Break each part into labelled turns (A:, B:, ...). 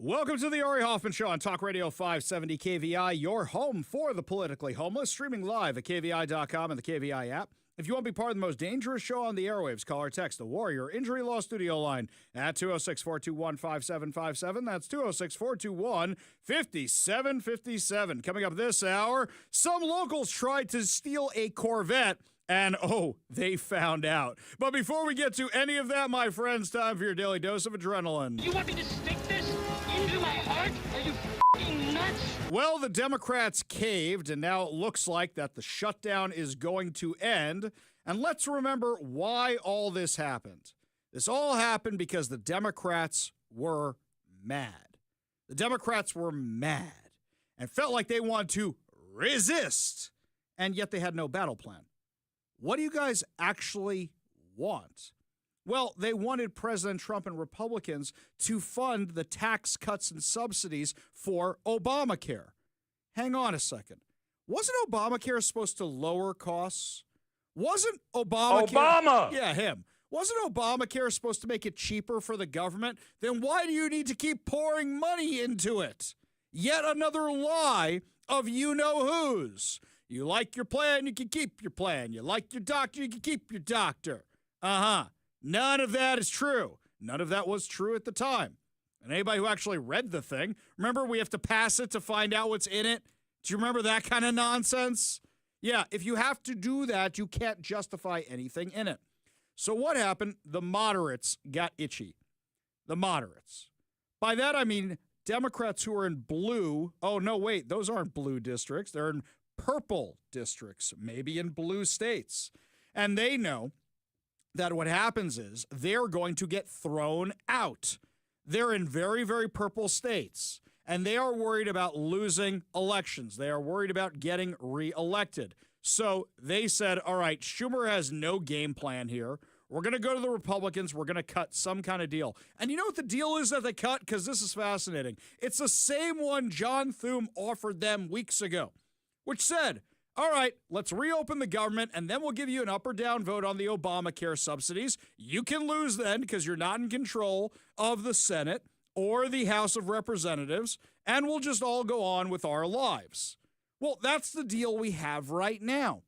A: Welcome to the Hoffman Show on Talk Radio 570 KVI, your home for the politically homeless, streaming live at KVI.com and the KVI app. If you want to be part of the most dangerous show on the airwaves, call or text the Warrior Injury Law Studio line at 206-421-5757. That's 206-421-5757. Coming up this hour, some locals tried to steal a Corvette, and they found out. But before we get to any of that, my friends, time for your daily dose of adrenaline.
B: You want me to stick this into my heart? Are you f***ing nuts?
A: Well, the Democrats caved, and now it looks like that the shutdown is going to end. And let's remember why all this happened. This all happened because the Democrats were mad. The Democrats were mad and felt like they wanted to resist, and yet they had no battle plan. What do you guys actually want? Well, they wanted President Trump and Republicans to fund the tax cuts and subsidies for Obamacare. Hang on a second. Wasn't Obamacare supposed to lower costs? Wasn't Obamacare...
C: Obama!
A: Yeah, him. Wasn't Obamacare supposed to make it cheaper for the government? Then why do you need to keep pouring money into it? Yet another lie of you-know-whos. You like your plan, you can keep your plan. You like your doctor, you can keep your doctor. None of that is true. None of that was true at the time. And anybody who actually read the thing, remember we have to pass it to find out what's in it? Do you remember that kind of nonsense? Yeah, if you have to do that, you can't justify anything in it. So what happened? The moderates got itchy. The moderates. By that I mean Democrats who are in blue. Oh, no, wait, those aren't blue districts. They're in purple districts, maybe in blue states. And they know that what happens is they're going to get thrown out. They're in very, very purple states, and they are worried about losing elections. They are worried about getting reelected. So they said, all right, Schumer has no game plan here. We're going to go to the Republicans. We're going to cut some kind of deal. And you know what the deal is that they cut? Because this is fascinating. It's the same one John Thune offered them weeks ago, which said, all right, let's reopen the government, and then we'll give you an up or down vote on the Obamacare subsidies. You can lose then because you're not in control of the Senate or the House of Representatives, and we'll just all go on with our lives. Well, that's the deal we have right now.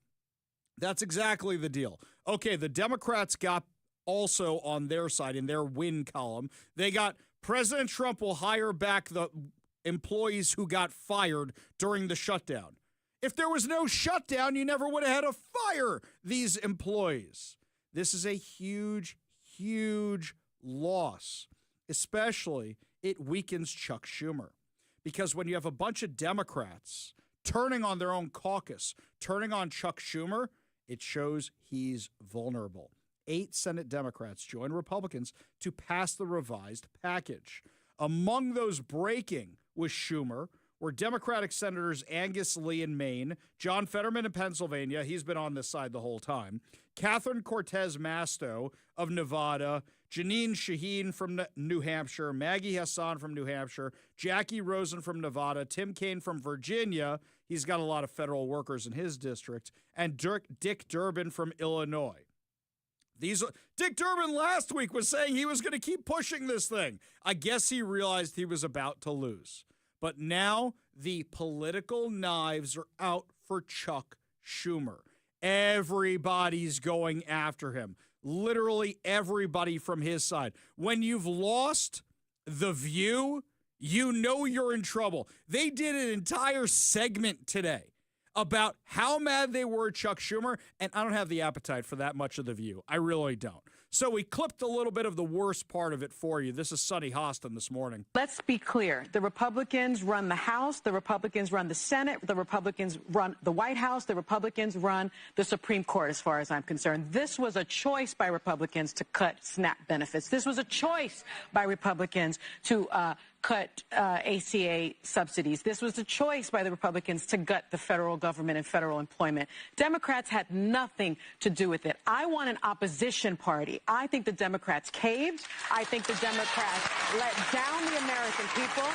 A: That's exactly the deal. Okay, the Democrats got also on their side in their win column. They got President Trump will hire back the employees who got fired during the shutdown. If there was no shutdown, you never would have had to fire these employees. This is a huge, huge loss. Especially, it weakens Chuck Schumer. Because when you have a bunch of Democrats turning on their own caucus, turning on Chuck Schumer, it shows he's vulnerable. 8 Senate Democrats joined Republicans to pass the revised package. Among those breaking was Schumer, were Democratic Senators Angus Lee in Maine, John Fetterman in Pennsylvania, he's been on this side the whole time, Catherine Cortez Masto of Nevada, Janine Shaheen from New Hampshire, Maggie Hassan from New Hampshire, Jackie Rosen from Nevada, Tim Kaine from Virginia, he's got a lot of federal workers in his district, and Dick Durbin from Illinois. Dick Durbin last week was saying he was going to keep pushing this thing. I guess he realized he was about to lose. But now the political knives are out for Chuck Schumer. Everybody's going after him. Literally everybody from his side. When you've lost The View, you know you're in trouble. They did an entire segment today about how mad they were at Chuck Schumer, and I don't have the appetite for that much of The View. I really don't. So we clipped a little bit of the worst part of it for you. This is Sonny Hostin this morning.
D: Let's be clear. The Republicans run the House. The Republicans run the Senate. The Republicans run the White House. The Republicans run the Supreme Court, as far as I'm concerned. This was a choice by Republicans to cut SNAP benefits. This was a choice by Republicans to cut ACA subsidies. This was a choice by the Republicans to gut the federal government and federal employment. Democrats had nothing to do with it. I want an opposition party. I think the Democrats caved. I think the Democrats let down the American people.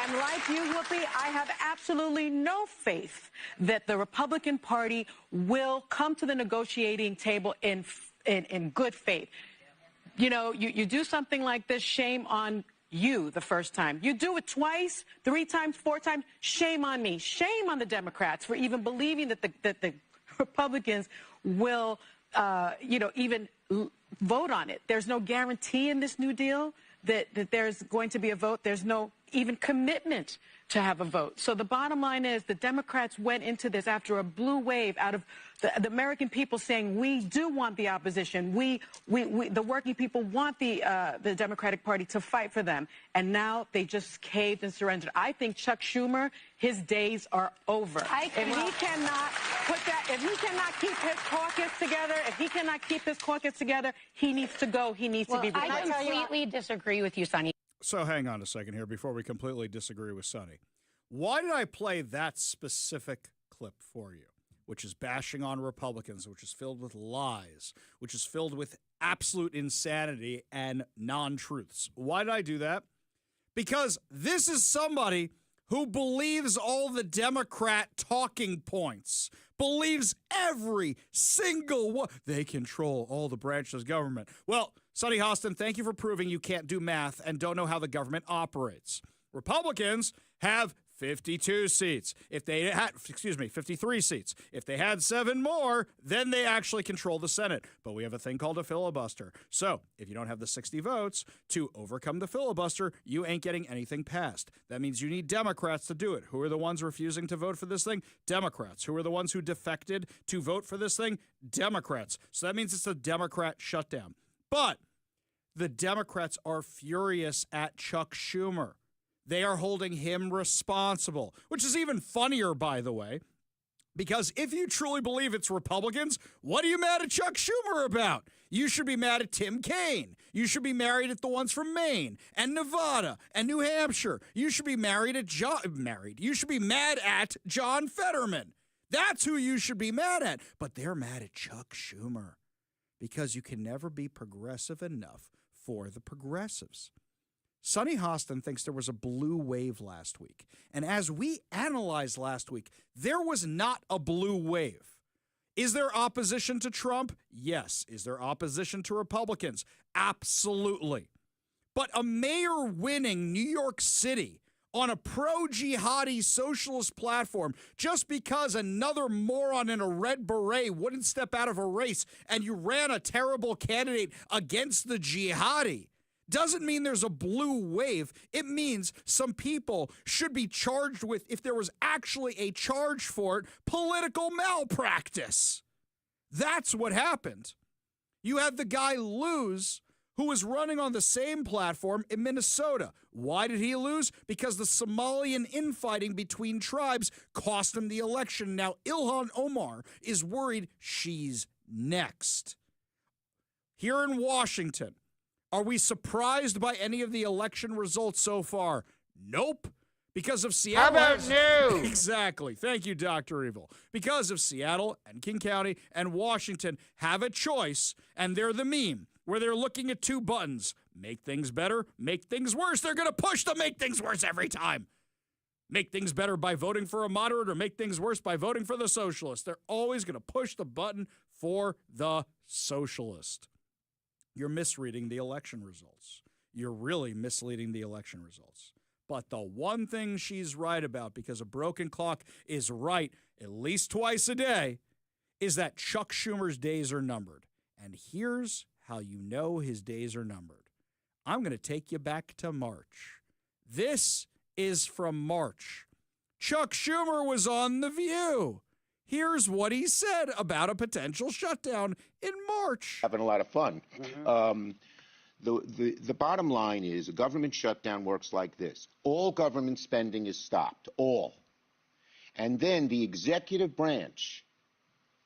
D: And like you, Whoopi, I have absolutely no faith that the Republican Party will come to the negotiating table in good faith. You know, you do something like this, shame on you the first time. You do it twice, 3 times, 4 times. Shame on me. Shame on the Democrats for even believing that the Republicans will, even vote on it. There's no guarantee in this New Deal that there's going to be a vote. There's no even commitment to have a vote. So the bottom line is the Democrats went into this after a blue wave out of the American people saying we do want the opposition. The working people want the Democratic Party to fight for them. And now they just caved and surrendered. I think Chuck Schumer, his days are over. If he cannot keep his caucus together, he needs to go. He needs to be replaced.
C: I completely disagree with you, Sonny.
A: So hang on a second here before we completely disagree with Sonny. Why did I play that specific clip for you, which is bashing on Republicans, which is filled with lies, which is filled with absolute insanity and non-truths? Why did I do that? Because this is somebody who believes all the Democrat talking points, believes every single one. They control all the branches of government. Well, Sonny Hoffman, thank you for proving you can't do math and don't know how the government operates. Republicans have 52 seats. If they had, 53 seats. If they had 7 more, then they actually control the Senate. But we have a thing called a filibuster. So if you don't have the 60 votes to overcome the filibuster, you ain't getting anything passed. That means you need Democrats to do it. Who are the ones refusing to vote for this thing? Democrats. Who are the ones who defected to vote for this thing? Democrats. So that means it's a Democrat shutdown. But the Democrats are furious at Chuck Schumer. They are holding him responsible, which is even funnier, by the way, because if you truly believe it's Republicans, what are you mad at Chuck Schumer about? You should be mad at Tim Kaine. You should be married at the ones from Maine and Nevada and New Hampshire. You should be You should be mad at John Fetterman. That's who you should be mad at. But they're mad at Chuck Schumer because you can never be progressive enough for the progressives. Sonny Hoffman thinks there was a blue wave last week. And as we analyzed last week, there was not a blue wave. Is there opposition to Trump? Yes. Is there opposition to Republicans? Absolutely. But a mayor winning New York City on a pro-jihadi socialist platform just because another moron in a red beret wouldn't step out of a race and you ran a terrible candidate against the jihadi doesn't mean there's a blue wave. It means some people should be charged with, if there was actually a charge for it, political malpractice. That's what happened. You had the guy lose who was running on the same platform in Minnesota. Why did he lose? Because the Somalian infighting between tribes cost him the election. Now Ilhan Omar is worried she's next. Here in Washington, are we surprised by any of the election results so far? Nope. Because of Seattle.
E: How about no?
A: Exactly. Thank you, Dr. Evil. Because of Seattle and King County and Washington have a choice, and they're the meme, where they're looking at 2 buttons. Make things better, make things worse. They're going to push to make things worse every time. Make things better by voting for a moderate or make things worse by voting for the socialist. They're always going to push the button for the socialist. You're misreading the election results. You're really misleading the election results. But the one thing she's right about, because a broken clock is right at least twice a day, is that Chuck Schumer's days are numbered. And here's how you know his days are numbered. I'm going to take you back to March. This is from March. Chuck Schumer was on The View. Here's what he said about a potential shutdown in March.
E: Having a lot of fun. The bottom line is a government shutdown works like this. All government spending is stopped, all. And then the executive branch,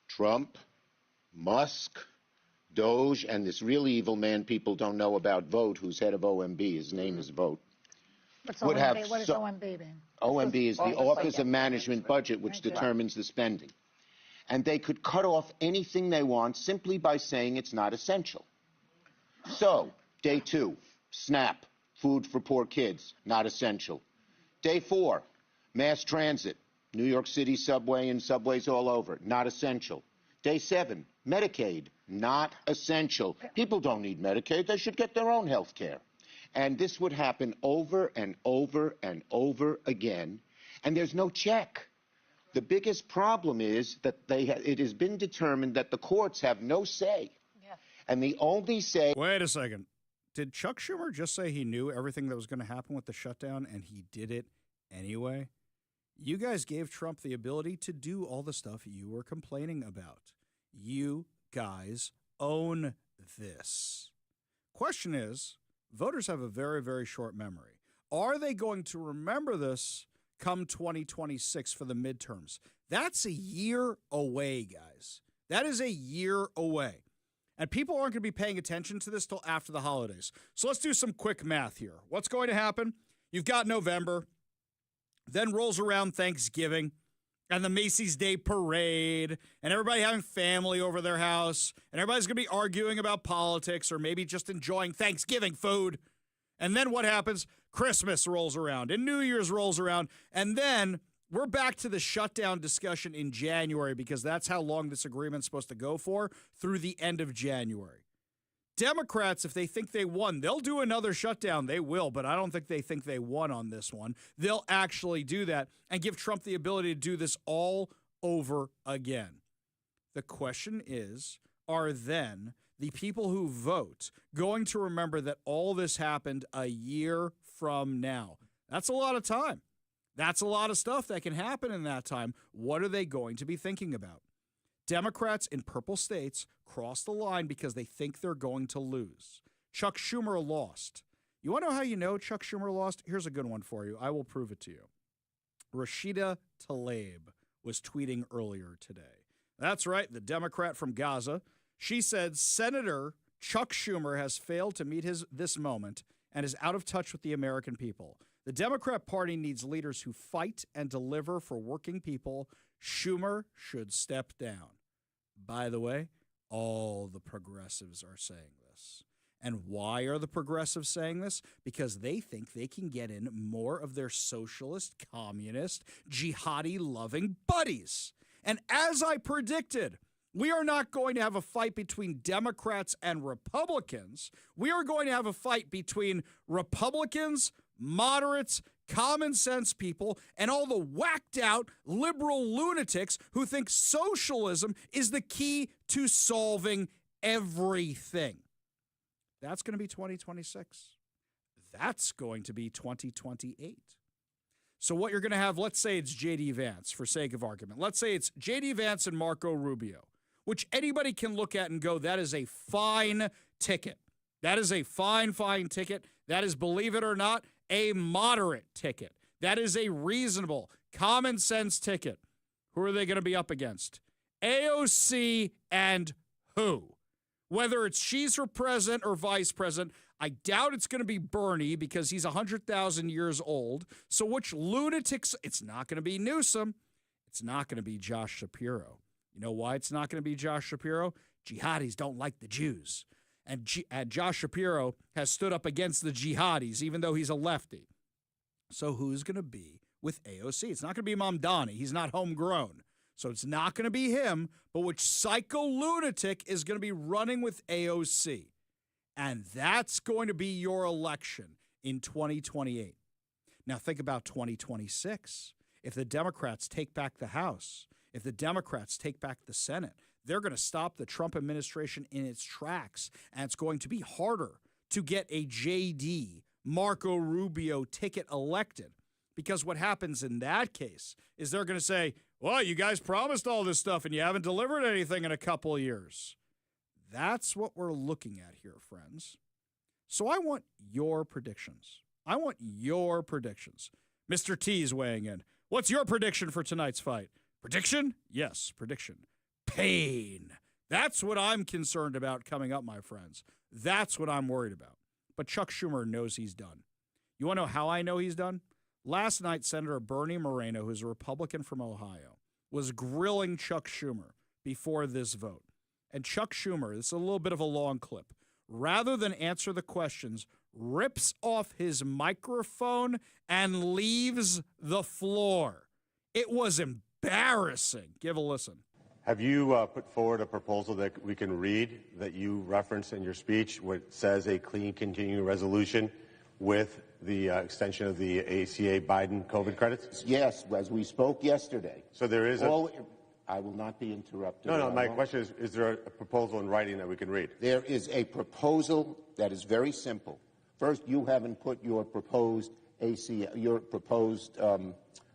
E: Trump, Musk, Doge, and this really evil man people don't know about, Vote, who's head of OMB, his name is Vote.
F: What's OMB? What is OMB mean?
E: OMB is the Office of Management Budget, which determines the spending. And they could cut off anything they want simply by saying it's not essential. So, day 2, SNAP, food for poor kids, not essential. Day 4, mass transit, New York City subway and subways all over, not essential. Day 7, Medicaid, not essential. People don't need Medicaid. They should get their own health care. And this would happen over and over and over again, and there's no check. The biggest problem is that it has been determined that the courts have no say. Yeah. And the only say...
A: Wait a second. Did Chuck Schumer just say he knew everything that was going to happen with the shutdown and he did it anyway? You guys gave Trump the ability to do all the stuff you were complaining about. You guys own this. Question is, voters have a very, very short memory. Are they going to remember this come 2026 for the midterms? That's a year away, guys. That is a year away. And people aren't going to be paying attention to this till after the holidays. So let's do some quick math here. What's going to happen? You've got November, then rolls around Thanksgiving and the Macy's Day Parade, and everybody having family over their house, and everybody's going to be arguing about politics or maybe just enjoying Thanksgiving food. And then what happens? Christmas rolls around and New Year's rolls around, and then we're back to the shutdown discussion in January because that's how long this agreement's supposed to go for, through the end of January. Democrats, if they think they won, they'll do another shutdown. They will, but I don't think they won on this one. They'll actually do that and give Trump the ability to do this all over again. The question is, are then the people who vote going to remember that all this happened a year from now? That's a lot of time. That's a lot of stuff that can happen in that time. What are they going to be thinking about? Democrats in purple states cross the line because they think they're going to lose. Chuck Schumer lost. You want to know how you know Chuck Schumer lost? Here's a good one for you. I will prove it to you. Rashida Tlaib was tweeting earlier today. That's right, the Democrat from Gaza. She said Senator Chuck Schumer has failed to meet this moment and is out of touch with the American people. The Democrat Party needs leaders who fight and deliver for working people. Schumer should step down. By the way, all the progressives are saying this. And why are the progressives saying this? Because they think they can get in more of their socialist, communist, jihadi-loving buddies. And as I predicted, we are not going to have a fight between Democrats and Republicans. We are going to have a fight between Republicans, moderates, common sense people, and all the whacked out liberal lunatics who think socialism is the key to solving everything. That's going to be 2026. That's going to be 2028. So what you're going to have, let's say it's J.D. Vance, for sake of argument. Let's say it's J.D. Vance and Marco Rubio, which anybody can look at and go, that is a fine ticket. That is a fine, fine ticket. That is, believe it or not, a moderate ticket. That is a reasonable, common sense ticket. Who are they going to be up against? AOC and who? Whether it's she's for president or vice president, I doubt it's going to be Bernie because he's 100,000 years old. So which lunatics? It's not going to be Newsom. It's not going to be Josh Shapiro. You know why it's not going to be Josh Shapiro? Jihadis don't like the Jews. And Josh Shapiro has stood up against the jihadis, even though he's a lefty. So who's going to be with AOC? It's not going to be Mamdani. He's not homegrown. So it's not going to be him, but which psycho lunatic is going to be running with AOC? And that's going to be your election in 2028. Now think about 2026. If the Democrats take back the House, if the Democrats take back the Senate, they're going to stop the Trump administration in its tracks, and it's going to be harder to get a J.D. Marco Rubio ticket elected, because what happens in that case is they're going to say, well, you guys promised all this stuff and you haven't delivered anything in a couple of years. That's what we're looking at here, friends. So I want your predictions. I want your predictions. Mr. T's weighing in. What's your prediction for tonight's fight? Prediction? Yes, prediction. Pain. That's what I'm concerned about coming up, my friends. That's what I'm worried about. But Chuck Schumer knows he's done. You want to know how I know he's done? Last night, Senator Bernie Moreno, who's a Republican from Ohio, was grilling Chuck Schumer before this vote. And Chuck Schumer, this is a little bit of a long clip, rather than answer the questions, rips off his microphone and leaves the floor. It was embarrassing. Give a listen.
G: Have you put forward a proposal that we can read that you referenced in your speech, what says a clean continuing resolution with the extension of the ACA Biden COVID credits?
E: Yes, as we spoke yesterday.
G: So there is
E: I will not be interrupted.
G: No, my question is there a proposal in writing that we can read?
E: There is a proposal that is very simple. First, you haven't put your proposed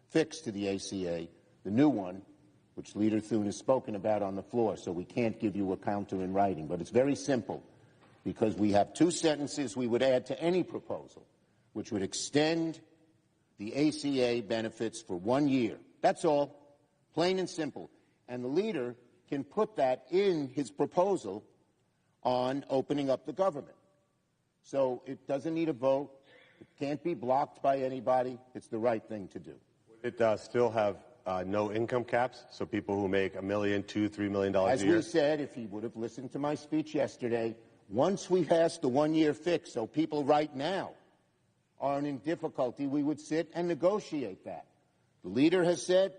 E: fix to the ACA, the new one, which Leader Thune has spoken about on the floor, so we can't give you a counter in writing. But it's very simple, because we have two sentences we would add to any proposal, which would extend the ACA benefits for 1 year. That's all, plain and simple. And the leader can put that in his proposal on opening up the government. So it doesn't need a vote. It can't be blocked by anybody. It's the right thing to do.
G: Would it still have no income caps, so people who make $1 million, $2 million, $3 million a year?
E: As we said, if he would have listened to my speech yesterday, once we passed the 1 year fix, so people right now aren't in difficulty, we would sit and negotiate that. The leader has said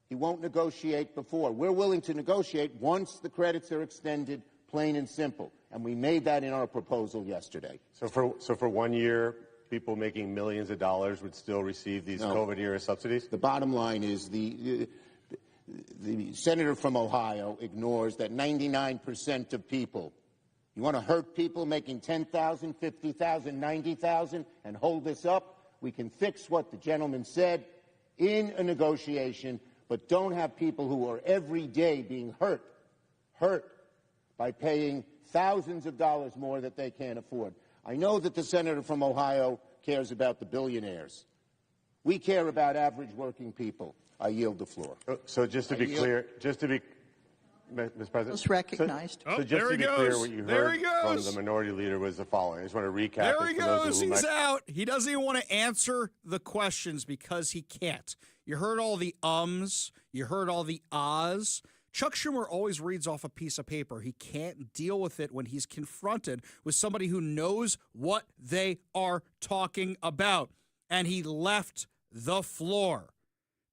E: he won't negotiate before. We're willing to negotiate once the credits are extended, plain and simple. And we made that in our proposal yesterday.
G: So for 1 year, people making millions of dollars would still receive these COVID-era subsidies?
E: The bottom line is the senator from Ohio ignores that 99% of people, you want to hurt people making $10,000, $50,000, $90,000 and hold this up? We can fix what the gentleman said in a negotiation, but don't have people who are every day being hurt by paying thousands of dollars more that they can't afford. I know that the senator from Ohio cares about the billionaires. We care about average working people. I yield the floor.
G: So just to be clear, Ms. President.
H: Was recognized.
G: So just to be clear, what you heard from the minority leader was the following. I just want to recap.
A: There he goes. He's out. He doesn't even want to answer the questions because he can't. You heard all the ums. You heard all the ahs. Chuck Schumer always reads off a piece of paper. He can't deal with it when he's confronted with somebody who knows what they are talking about. And he left the floor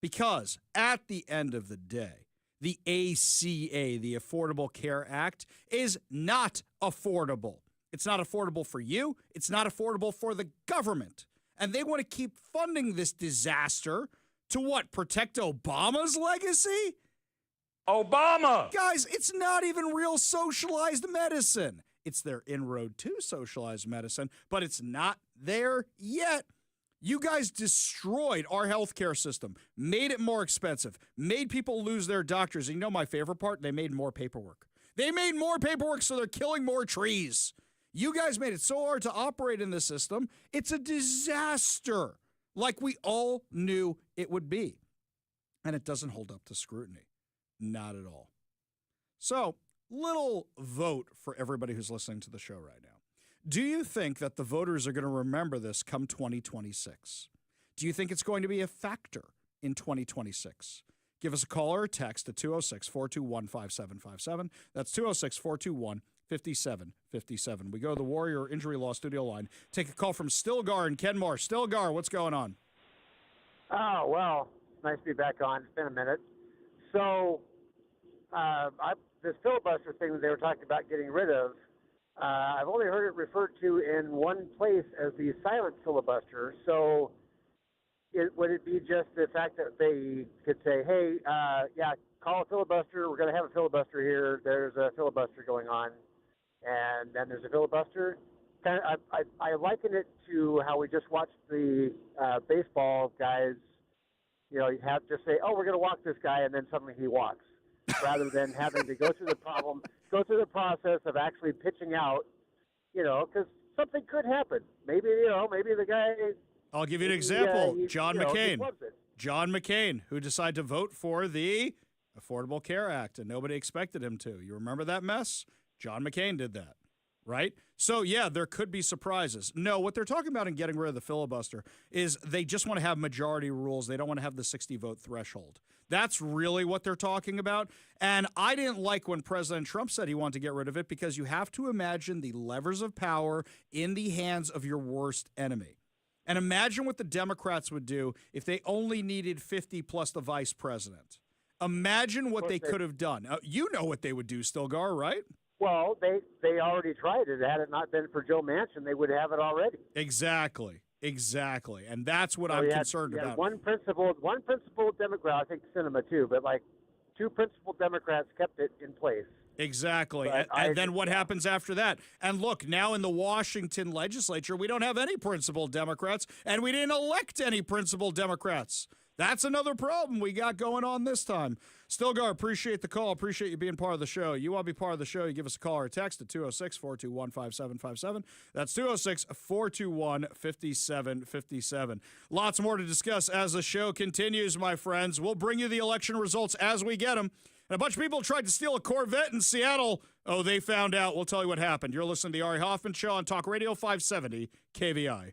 A: because at the end of the day, the ACA, the Affordable Care Act, is not affordable. It's not affordable for you. It's not affordable for the government. And they want to keep funding this disaster to what? Protect Obama's legacy?
I: Obama!
A: Guys, it's not even real socialized medicine. It's their inroad to socialized medicine, but it's not there yet. You guys destroyed our healthcare system, made it more expensive, made people lose their doctors. And you know my favorite part? They made more paperwork. They made more paperwork, so they're killing more trees. You guys made it so hard to operate in the system. It's a disaster, like we all knew it would be. And it doesn't hold up to scrutiny. Not at all. So, little vote for everybody who's listening to the show right now. Do you think that the voters are going to remember this come 2026? Do you think it's going to be a factor in 2026? Give us a call or a text at 206-421-5757. That's 206-421-5757. We go to the Warrior Injury Law Studio line. Take a call from Stilgar and Kenmore. Stilgar, what's going on?
J: Oh, well, nice to be back on. It's been a minute. So, this filibuster thing that they were talking about getting rid of, I've only heard it referred to in one place as the silent filibuster. So, would it be just the fact that they could say, hey, call a filibuster. We're going to have a filibuster here. There's a filibuster going on. And then there's a filibuster. I liken it to how we just watched the baseball guys. You know, you have to say, oh, we're going to walk this guy, and then suddenly he walks, rather than having to go through the process of actually pitching out, you know, because something could happen. Maybe the guy.
A: I'll give you an example. John McCain. John McCain, who decided to vote for the Affordable Care Act, and nobody expected him to. You remember that mess? John McCain did that. Right? So, yeah, there could be surprises. No, what they're talking about in getting rid of the filibuster is they just want to have majority rules. They don't want to have the 60-vote threshold. That's really what they're talking about. And I didn't like when President Trump said he wanted to get rid of it because you have to imagine the levers of power in the hands of your worst enemy. And imagine what the Democrats would do if they only needed 50 plus the vice president. Imagine what they could have done. You know what they would do, Stilgar, right?
J: Well, they already tried it. Had it not been for Joe Manchin, they would have it already.
A: Exactly. And that's what I'm concerned about.
J: One principled Democrat, I think Sinema too, but like two principled Democrats kept it in place.
A: Exactly. And then what happens after that? And look, now in the Washington legislature, we don't have any principled Democrats, and we didn't elect any principled Democrats. That's another problem we got going on this time. Stilgar, appreciate the call. Appreciate you being part of the show. You want to be part of the show, you give us a call or a text at 206-421-5757. That's 206-421-5757. Lots more to discuss as the show continues, my friends. We'll bring you the election results as we get them. And a bunch of people tried to steal a Corvette in Seattle. Oh, they found out. We'll tell you what happened. You're listening to the Ari Hoffman Show on Talk Radio 570 KVI.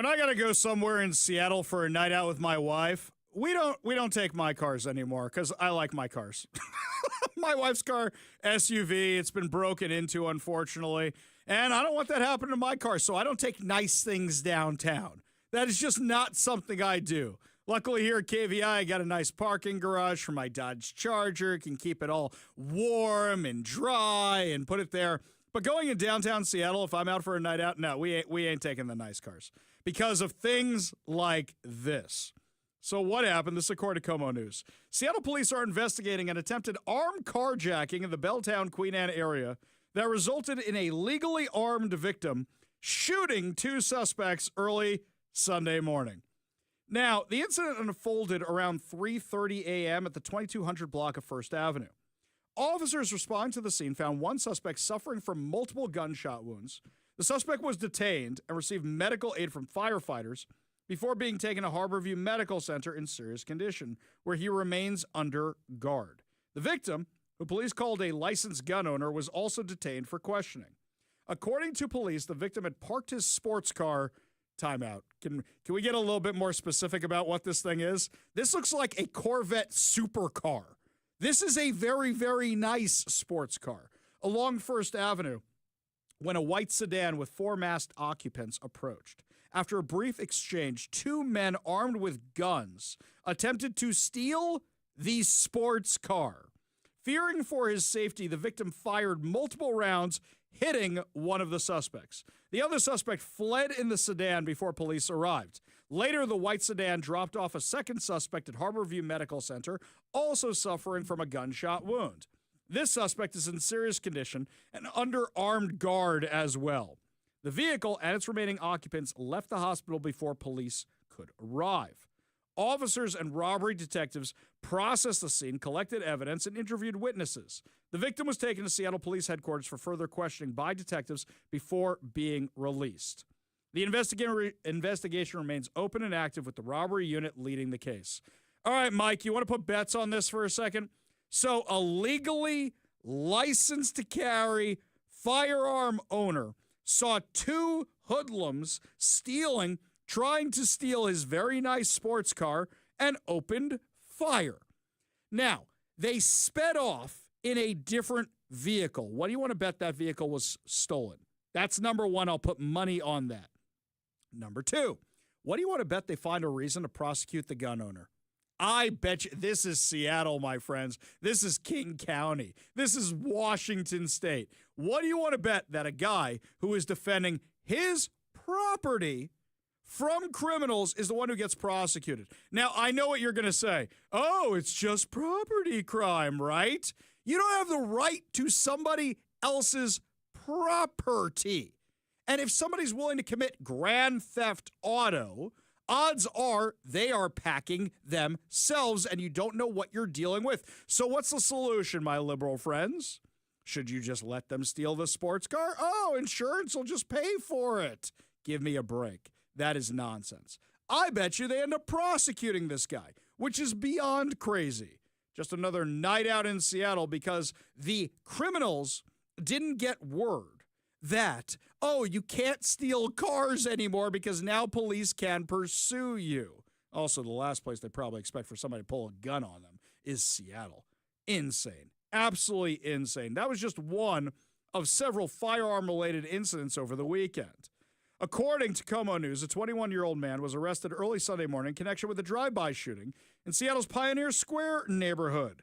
A: When I got to go somewhere in Seattle for a night out with my wife, we don't take my cars anymore because I like my cars. My wife's car, SUV, it's been broken into, unfortunately, and I don't want that happening to my car, so I don't take nice things downtown. That is just not something I do. Luckily here at KVI, I got a nice parking garage for my Dodge Charger. Can keep it all warm and dry and put it there. But going in downtown Seattle, if I'm out for a night out, no, we ain't taking the nice cars because of things like this. So what happened? This is according to Como News. Seattle police are investigating an attempted armed carjacking in the Belltown, Queen Anne area that resulted in a legally armed victim shooting two suspects early Sunday morning. Now, the incident unfolded around 3:30 a.m. at the 2200 block of First Avenue. Officers responding to the scene found one suspect suffering from multiple gunshot wounds. The suspect was detained and received medical aid from firefighters before being taken to Harborview Medical Center in serious condition, where he remains under guard. The victim, who police called a licensed gun owner, was also detained for questioning. According to police, the victim had parked his sports car. Timeout. Can we get a little bit more specific about what this thing is? This looks like a Corvette supercar. This is a very, very nice sports car. Along First Avenue, when a white sedan with four masked occupants approached. After a brief exchange, two men armed with guns attempted to steal the sports car. Fearing for his safety, the victim fired multiple rounds, hitting one of the suspects. The other suspect fled in the sedan before police arrived. Later, the white sedan dropped off a second suspect at Harborview Medical Center, also suffering from a gunshot wound. This suspect is in serious condition and under armed guard as well. The vehicle and its remaining occupants left the hospital before police could arrive. Officers and robbery detectives processed the scene, collected evidence, and interviewed witnesses. The victim was taken to Seattle Police Headquarters for further questioning by detectives before being released. The investigation remains open and active with the robbery unit leading the case. All right, Mike, you want to put bets on this for a second? So a legally licensed to carry firearm owner saw two hoodlums trying to steal his very nice sports car and opened fire. Now, they sped off in a different vehicle. What do you want to bet that vehicle was stolen? That's number one. I'll put money on that. Number two, what do you want to bet they find a reason to prosecute the gun owner? I bet you this is Seattle, my friends. This is King County. This is Washington State. What do you want to bet that a guy who is defending his property from criminals is the one who gets prosecuted? Now, I know what you're going to say. Oh, it's just property crime, right? You don't have the right to somebody else's property. And if somebody's willing to commit grand theft auto, odds are they are packing themselves and you don't know what you're dealing with. So what's the solution, my liberal friends? Should you just let them steal the sports car? Oh, insurance will just pay for it. Give me a break. That is nonsense. I bet you they end up prosecuting this guy, which is beyond crazy. Just another night out in Seattle because the criminals didn't get word that, oh, you can't steal cars anymore because now police can pursue you. Also, the last place they probably expect for somebody to pull a gun on them is Seattle. Insane. Absolutely insane. That was just one of several firearm-related incidents over the weekend. According to Como News, a 21-year-old man was arrested early Sunday morning in connection with a drive-by shooting in Seattle's Pioneer Square neighborhood.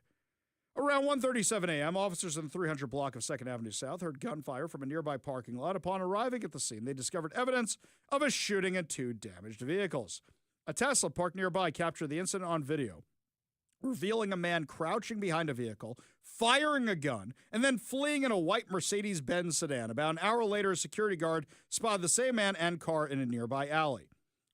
A: Around 1:37 a.m., officers in the 300 block of 2nd Avenue South heard gunfire from a nearby parking lot. Upon arriving at the scene, they discovered evidence of a shooting and two damaged vehicles. A Tesla parked nearby captured the incident on video, revealing a man crouching behind a vehicle, firing a gun, and then fleeing in a white Mercedes-Benz sedan. About an hour later, a security guard spotted the same man and car in a nearby alley.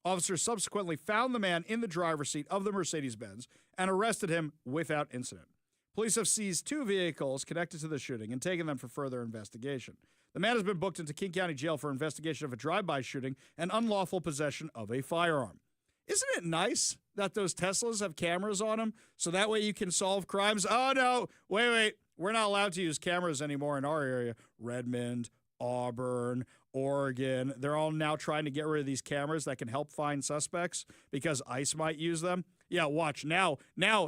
A: Officers subsequently found the man in the driver's seat of the Mercedes-Benz and arrested him without incident. Police have seized two vehicles connected to the shooting and taken them for further investigation. The man has been booked into King County Jail for investigation of a drive-by shooting and unlawful possession of a firearm. Isn't it nice that those Teslas have cameras on them so that way you can solve crimes? Oh, no, wait, we're not allowed to use cameras anymore in our area. Redmond, Auburn, Oregon. They're all now trying to get rid of these cameras that can help find suspects because ICE might use them. Yeah, watch. Now,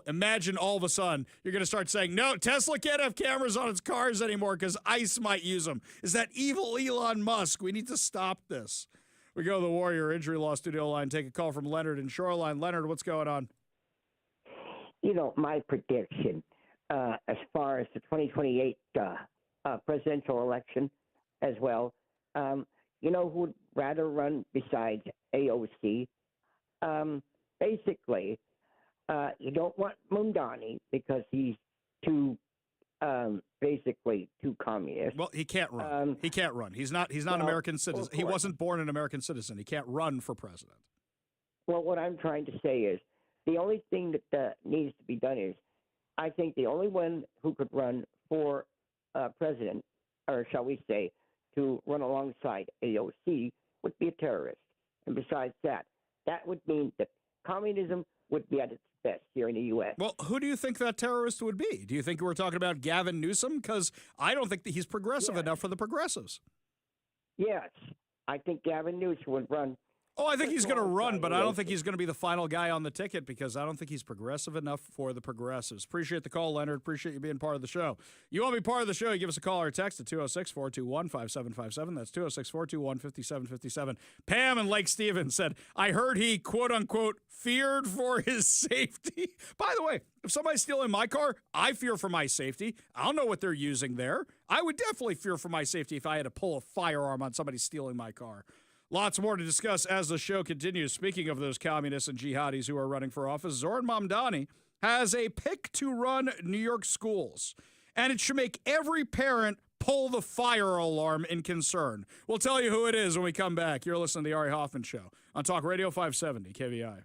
A: imagine all of a sudden you're going to start saying, no, Tesla can't have cameras on its cars anymore because ICE might use them. Is that evil Elon Musk? We need to stop this. We go to the Warrior Injury Law Studio line, take a call from Leonard in Shoreline. Leonard, what's going on?
H: You know, my prediction as far as the 2028 presidential election as well, you know who would rather run besides AOC? Basically, you don't want Mamdani because he's basically too communist.
A: Well, he can't run. He can't run. He's not an American citizen. He wasn't born an American citizen. He can't run for president.
H: Well, what I'm trying to say is the only thing that needs to be done is I think the only one who could run for president, or shall we say, to run alongside AOC would be a terrorist. And besides that, that would mean that communism would be at its best here in the U.S.
A: Well, who do you think that terrorist would be? Do you think we're talking about Gavin Newsom? Because I don't think that he's progressive enough for the progressives.
H: Yes, I think Gavin Newsom would run.
A: Oh, I think he's going to run, but I don't think he's going to be the final guy on the ticket because I don't think he's progressive enough for the progressives. Appreciate the call, Leonard. Appreciate you being part of the show. You want to be part of the show, you give us a call or a text at 206-421-5757. That's 206-421-5757. Pam in Lake Stevens said, I heard he, quote-unquote, feared for his safety. By the way, if somebody's stealing my car, I fear for my safety. I don't know what they're using there. I would definitely fear for my safety if I had to pull a firearm on somebody stealing my car. Lots more to discuss as the show continues. Speaking of those communists and jihadis who are running for office, Zoran Mamdani has a pick to run New York schools. And it should make every parent pull the fire alarm in concern. We'll tell you who it is when we come back. You're listening to the Ari Hoffman Show on Talk Radio 570 KVI.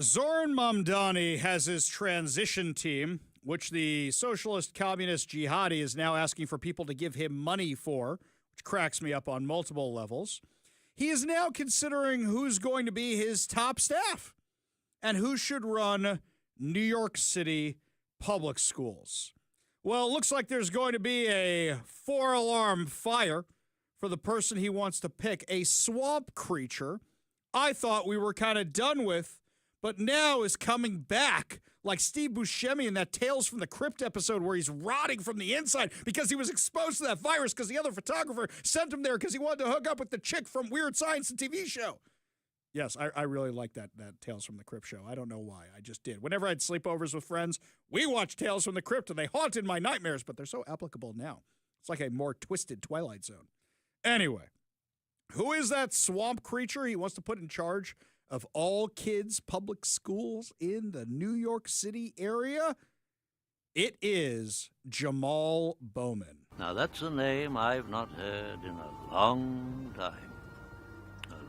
A: Zoran Mamdani has his transition team, which the socialist communist jihadi is now asking for people to give him money for, which cracks me up on multiple levels. He is now considering who's going to be his top staff and who should run New York City public schools. Well, it looks like there's going to be a 4-alarm fire for the person he wants to pick, a swamp creature I thought we were kind of done with, but now is coming back like Steve Buscemi in that Tales from the Crypt episode where he's rotting from the inside because he was exposed to that virus because the other photographer sent him there because he wanted to hook up with the chick from Weird Science, the TV show. Yes, I really like that Tales from the Crypt show. I don't know why. I just did. Whenever I had sleepovers with friends, we watched Tales from the Crypt, and they haunted my nightmares, but they're so applicable now. It's like a more twisted Twilight Zone. Anyway, who is that swamp creature he wants to put in charge of all kids' public schools in the New York City area? It is Jamal Bowman.
K: Now, that's a name I've not heard in a long time.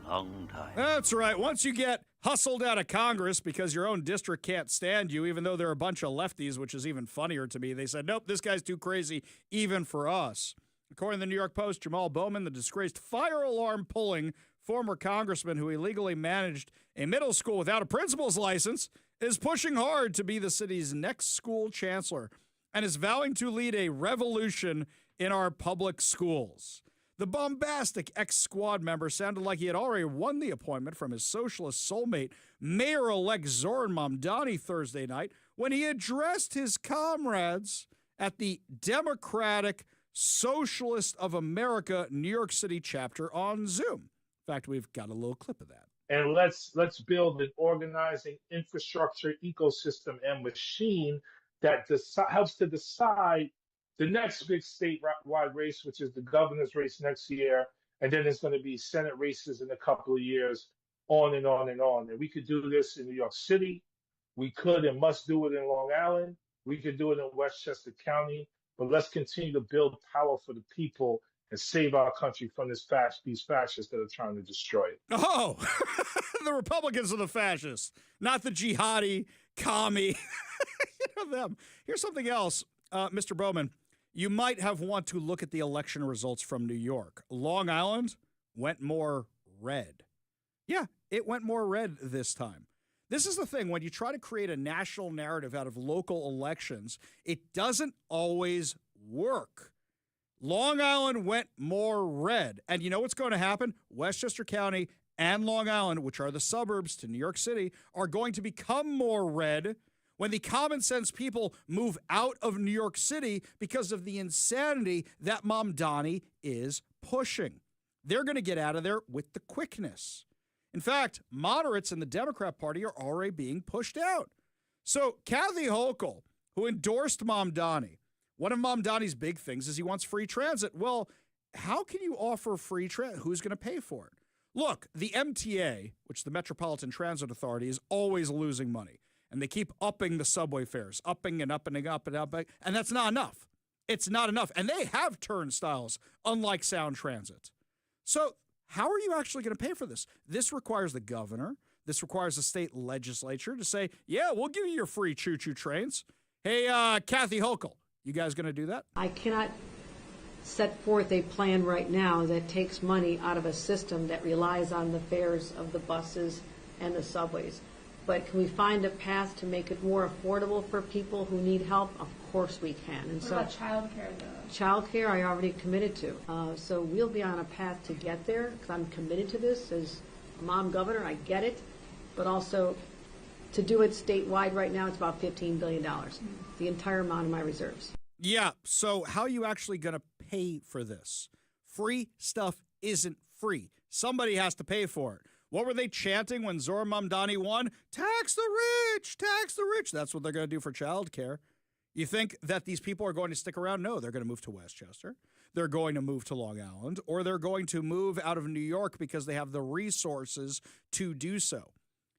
K: Long time.
A: That's right. Once you get hustled out of Congress because your own district can't stand you, even though they're a bunch of lefties, which is even funnier to me, they said, nope, this guy's too crazy even for us. According to the New York Post, Jamal Bowman, the disgraced fire alarm pulling former congressman who illegally managed a middle school without a principal's license, is pushing hard to be the city's next school chancellor and is vowing to lead a revolution in our public schools. The bombastic ex-squad member sounded like he had already won the appointment from his socialist soulmate, Mayor-elect Zoran Mamdani, Thursday night when he addressed his comrades at the Democratic Socialist of America New York City chapter on Zoom. In fact, we've got a little clip of that.
L: And let's build an organizing infrastructure, ecosystem, and machine that helps to decide the next big statewide race, which is the governor's race next year, and then there's going to be Senate races in a couple of years, on and on and on. And we could do this in New York City. We could and must do it in Long Island. We could do it in Westchester County. But let's continue to build power for the people and save our country from these fascists that are trying to destroy it.
A: Oh, the Republicans are the fascists, not the jihadi, commie. You know them. Here's something else, Mr. Bowman. You might have want to look at the election results from New York. Long Island went more red. Yeah, it went more red this time. This is the thing. When you try to create a national narrative out of local elections, it doesn't always work. Long Island went more red. And you know what's going to happen? Westchester County and Long Island, which are the suburbs to New York City, are going to become more red when the common sense people move out of New York City because of the insanity that Mamdani is pushing. They're going to get out of there with the quickness. In fact, moderates in the Democrat Party are already being pushed out. So Kathy Hochul, who endorsed Mamdani, one of Mamdani's big things is he wants free transit. Well, how can you offer free transit? Who's going to pay for it? Look, the MTA, which the Metropolitan Transit Authority, is always losing money. And they keep upping the subway fares, upping and upping and up and up. And that's not enough. It's not enough. And they have turnstiles, unlike Sound Transit. So how are you actually going to pay for this? This requires the governor. This requires the state legislature to say, yeah, we'll give you your free choo-choo trains. Hey, Kathy Hochul, you guys going to do that?
M: I cannot set forth a plan right now that takes money out of a system that relies on the fares of the buses and the subways. But can we find a path to make it more affordable for people who need help? Of course we can. And
N: what about child care, though?
M: Child care I already committed to. So we'll be on a path to get there because I'm committed to this as a mom governor. I get it. But also to do it statewide right now, it's about $15 billion, the entire amount of my reserves.
A: Yeah. So how are you actually going to pay for this? Free stuff isn't free. Somebody has to pay for it. What were they chanting when Zoran Mamdani won? Tax the rich, tax the rich. That's what they're going to do for child care. You think that these people are going to stick around? No, they're going to move to Westchester. They're going to move to Long Island, or they're going to move out of New York because they have the resources to do so.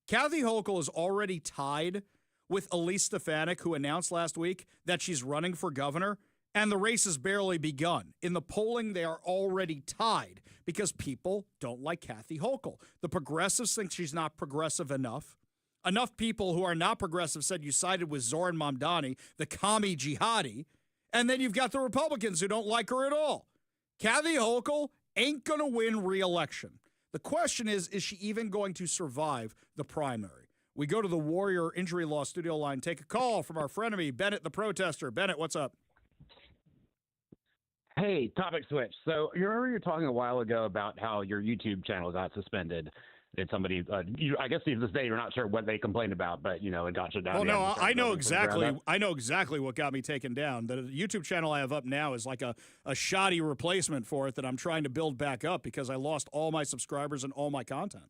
A: Kathy Hochul is already tied with Elise Stefanik, who announced last week that she's running for governor, and the race has barely begun. In the polling, they are already tied because people don't like Kathy Hochul. The progressives think she's not progressive enough. Enough people who are not progressive said you sided with Zoran Mamdani, the commie jihadi. And then you've got the Republicans who don't like her at all. Kathy Hochul ain't going to win re-election. The question is she even going to survive the primary? We go to the Warrior Injury Law studio line, take a call from our frenemy, Bennett the protester. Bennett, what's up?
N: Hey, topic switch. So you remember you were talking a while ago about how your YouTube channel got suspended. Did somebody, I guess to this day, you're not sure what they complained about, but, it got shut down.
A: Well, no, I know exactly what got me taken down. The YouTube channel I have up now is like a shoddy replacement for it that I'm trying to build back up because I lost all my subscribers and all my content.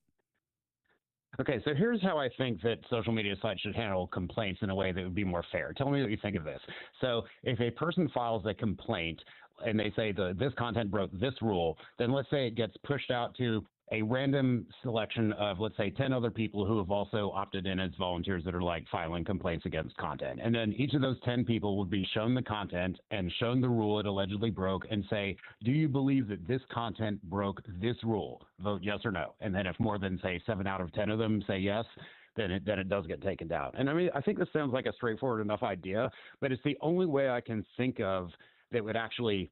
N: Okay, so here's how I think that social media sites should handle complaints in a way that would be more fair. Tell me what you think of this. So if a person files a complaint and they say this content broke this rule, then let's say it gets pushed out to a random selection of, let's say, 10 other people who have also opted in as volunteers that are like filing complaints against content. And then each of those 10 people would be shown the content and shown the rule it allegedly broke and say, do you believe that this content broke this rule? Vote yes or no. And then if more than, say, 7 out of 10 of them say yes, then it does get taken down. And I mean, I think this sounds like a straightforward enough idea, but it's the only way I can think of that would actually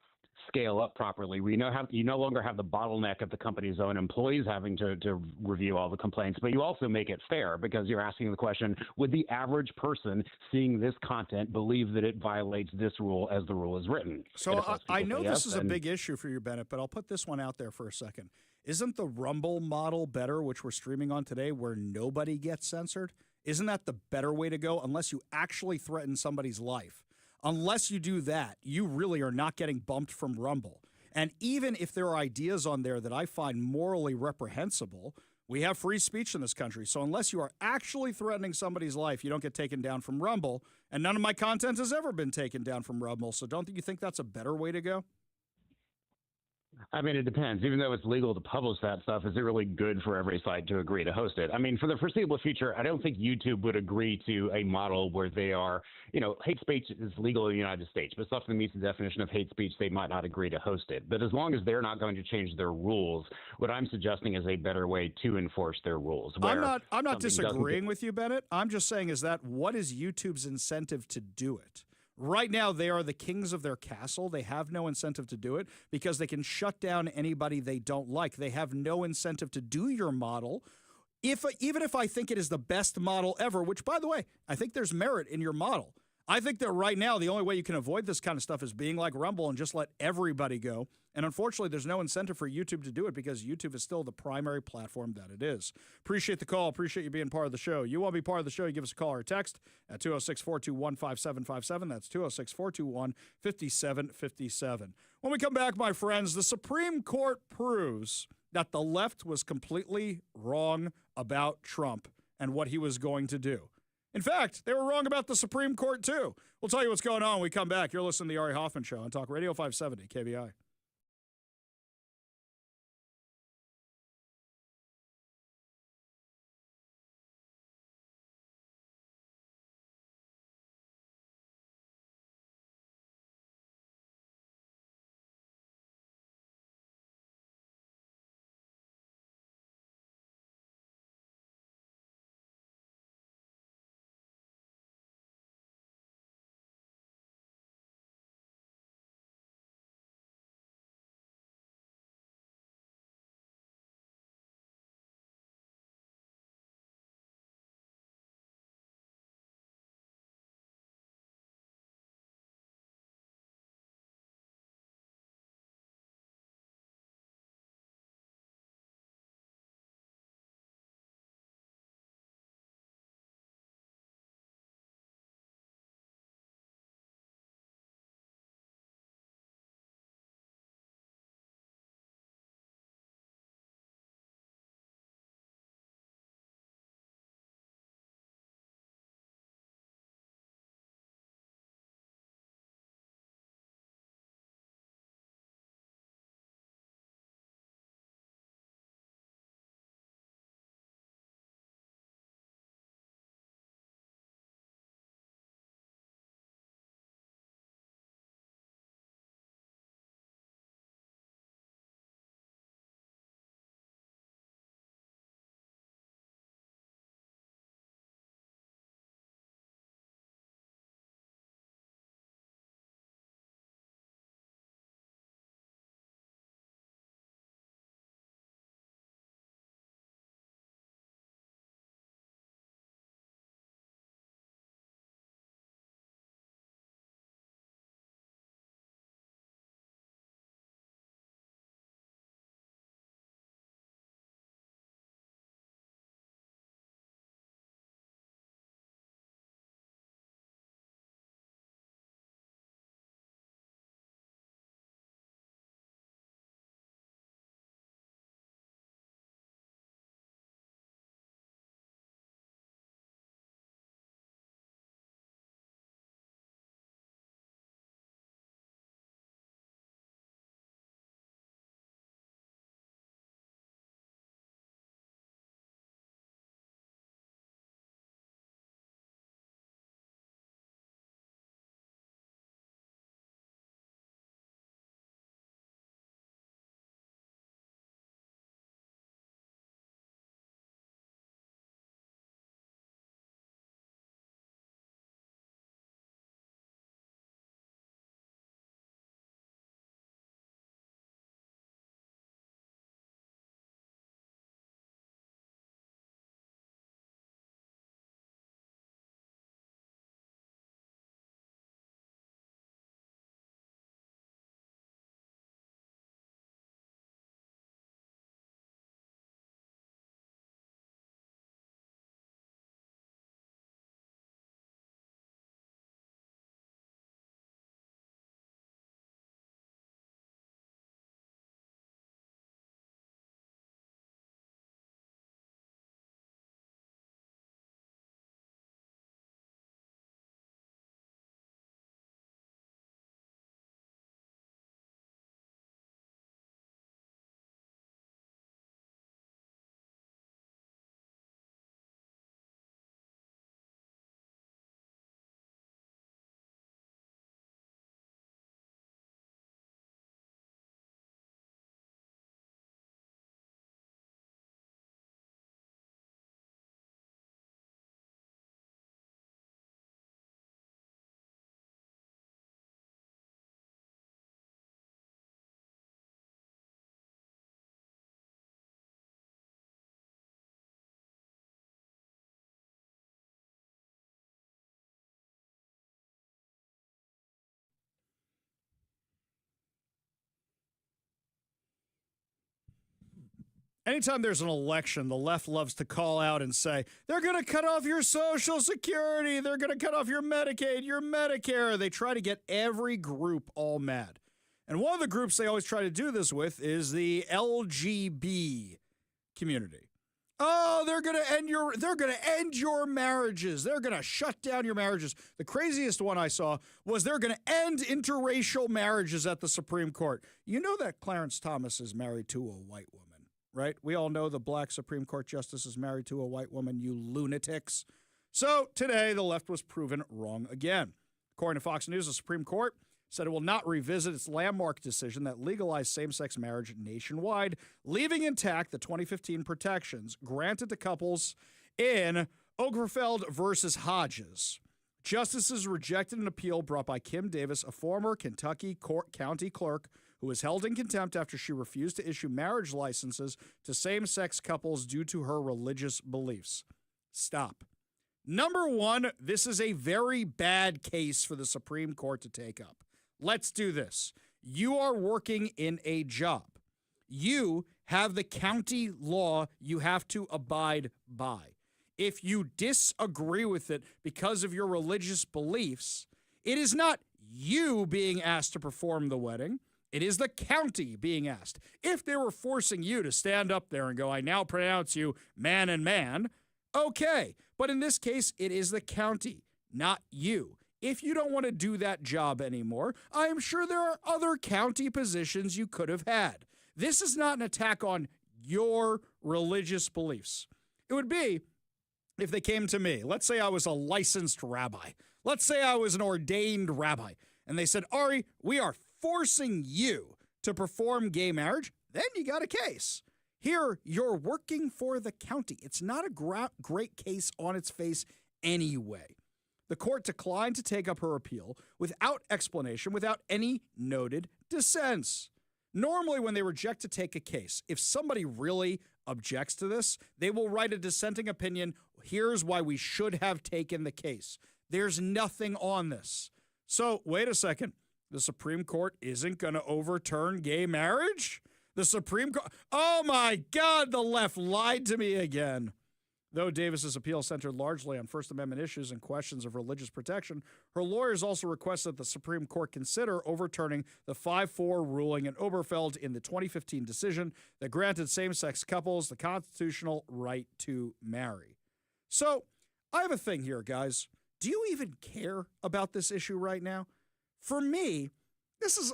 N: scale up properly. You no longer have the bottleneck of the company's own employees having to review all the complaints, but you also make it fair because you're asking the question, would the average person seeing this content believe that it violates this rule as the rule is written?
A: So I know this is a big issue for you, Bennett, but I'll put this one out there for a second. Isn't the Rumble model better, which we're streaming on today, where nobody gets censored? Isn't that the better way to go unless you actually threaten somebody's life? Unless you do that, you really are not getting bumped from Rumble. And even if there are ideas on there that I find morally reprehensible, we have free speech in this country. So unless you are actually threatening somebody's life, you don't get taken down from Rumble. And none of my content has ever been taken down from Rumble. So don't you think that's a better way to go?
N: I mean, it depends. Even though it's legal to publish that stuff, is it really good for every site to agree to host it? I mean, for the foreseeable future, I don't think YouTube would agree to a model where they are, hate speech is legal in the United States, but stuff that meets the definition of hate speech, they might not agree to host it. But as long as they're not going to change their rules, what I'm suggesting is a better way to enforce their rules.
A: I'm not disagreeing with you, Bennett. I'm just saying what is YouTube's incentive to do it? Right now, they are the kings of their castle. They have no incentive to do it because they can shut down anybody they don't like. They have no incentive to do your model. Even if I think it is the best model ever, which, by the way, I think there's merit in your model. I think that right now, the only way you can avoid this kind of stuff is being like Rumble and just let everybody go. And unfortunately, there's no incentive for YouTube to do it because YouTube is still the primary platform that it is. Appreciate the call. Appreciate you being part of the show. You want to be part of the show, you give us a call or a text at 206-421-5757. That's 206-421-5757. When we come back, my friends, the Supreme Court proves that the left was completely wrong about Trump and what he was going to do. In fact, they were wrong about the Supreme Court, too. We'll tell you what's going on when we come back. You're listening to the Ari Hoffman Show on Talk Radio 570 KBI. Anytime there's an election, the left loves to call out and say, they're going to cut off your Social Security, they're going to cut off your Medicaid, your Medicare. They try to get every group all mad. And one of the groups they always try to do this with is the LGB community. Oh, they're going to end your marriages. They're going to shut down your marriages. The craziest one I saw was they're going to end interracial marriages at the Supreme Court. You know that Clarence Thomas is married to a white woman, right? We all know the black Supreme Court justice is married to a white woman, you lunatics. So today, the left was proven wrong again. According to Fox News, the Supreme Court said it will not revisit its landmark decision that legalized same-sex marriage nationwide, leaving intact the 2015 protections granted to couples in Obergefell versus Hodges. Justices rejected an appeal brought by Kim Davis, a former Kentucky county clerk who was held in contempt after she refused to issue marriage licenses to same-sex couples due to her religious beliefs. Stop. Number one, this is a very bad case for the Supreme Court to take up. Let's do this. You are working in a job. You have the county law you have to abide by. If you disagree with it because of your religious beliefs, it is not you being asked to perform the wedding. It is the county being asked. If they were forcing you to stand up there and go, I now pronounce you man and man, okay. But in this case, it is the county, not you. If you don't want to do that job anymore, I am sure there are other county positions you could have had. This is not an attack on your religious beliefs. It would be if they came to me. Let's say I was a licensed rabbi. Let's say I was an ordained rabbi. And they said, Ari, we are forcing you to perform gay marriage. Then you got a case. Here, you're working for the county. It's not a great case on its face anyway. The court declined to take up her appeal without explanation, without any noted dissents. Normally, when they reject to take a case, if somebody really objects to this, they will write a dissenting opinion. Here's why we should have taken the case. There's nothing on this. So, wait a second. The Supreme Court isn't going to overturn gay marriage? The Supreme Court. Oh my God, the left lied to me again. Though Davis's appeal centered largely on First Amendment issues and questions of religious protection, her lawyers also requested that the Supreme Court consider overturning the 5-4 ruling in Obergefell in the 2015 decision that granted same-sex couples the constitutional right to marry. So, I have a thing here, guys. Do you even care about this issue right now? For me, this is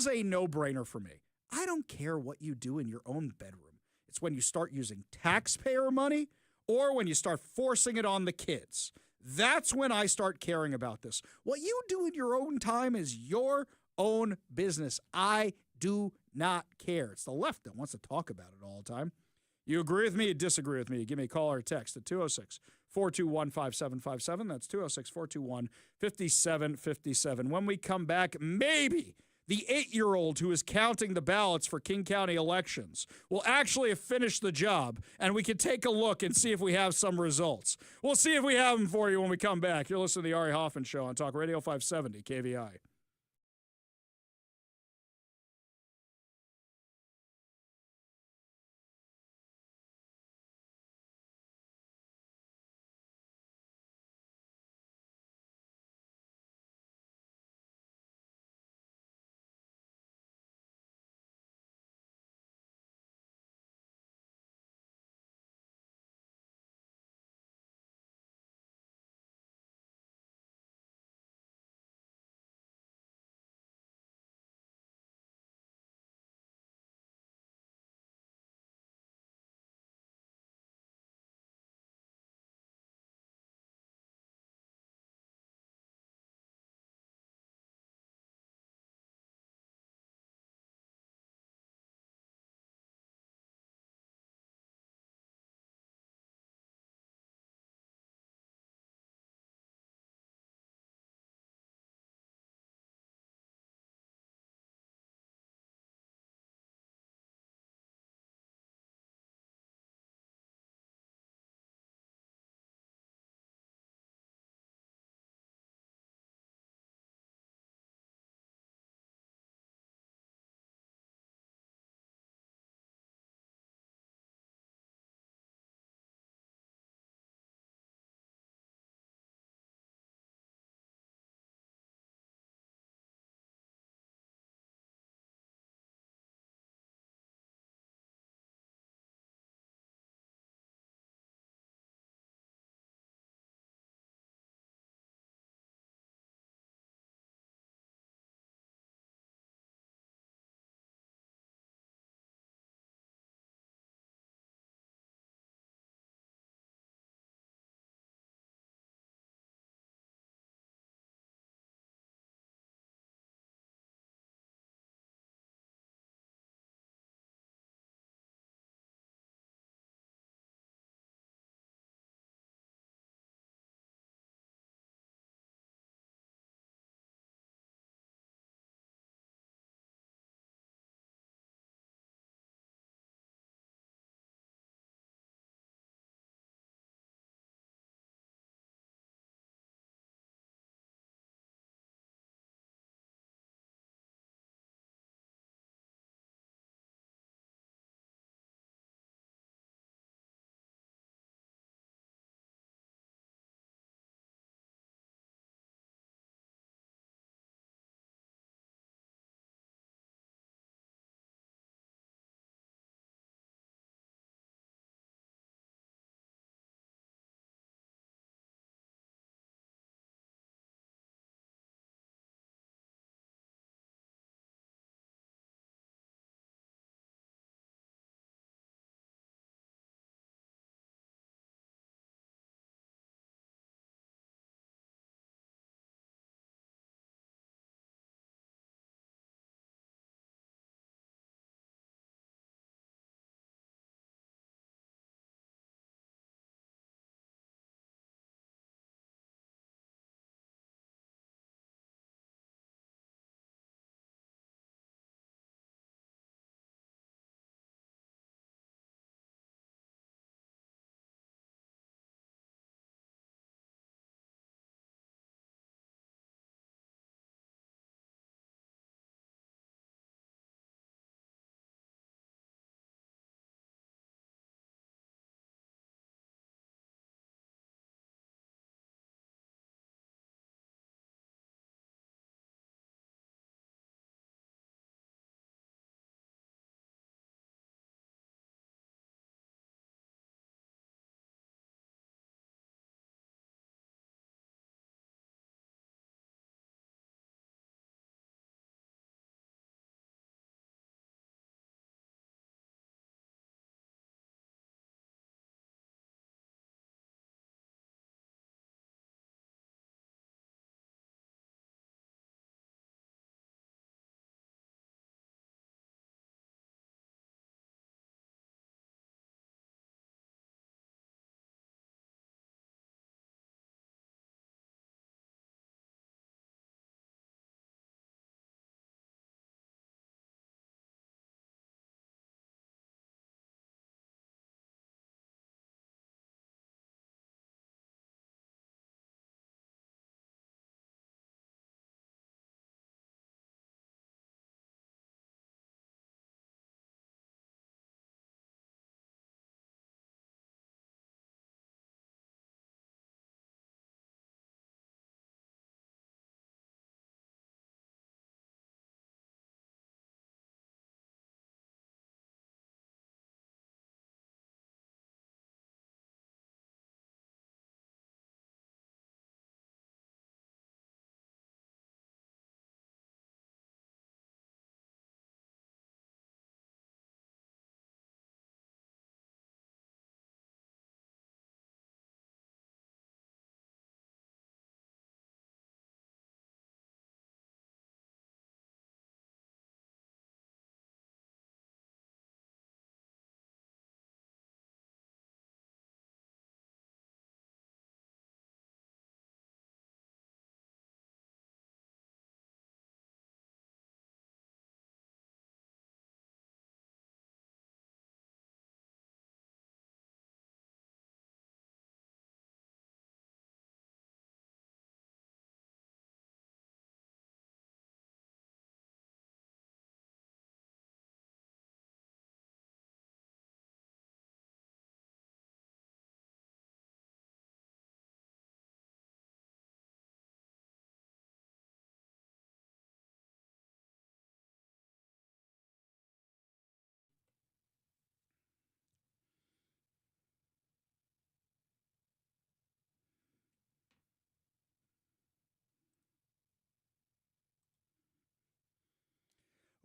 A: a no-brainer for me. I don't care what you do in your own bedroom. It's when you start using taxpayer money or when you start forcing it on the kids. That's when I start caring about this. What you do in your own time is your own business. I do not care. It's the left that wants to talk about it all the time. You agree with me? You disagree with me? Give me a call or a text at 206-421-5757. That's 206-421-5757. When we come back, maybe the 8-year-old who is counting the ballots for King County elections will actually have finished the job, and we can take a look and see if we have some results. We'll see if we have them for you when we come back. You're listening to the Ari Hoffman Show on Talk Radio 570 KVI.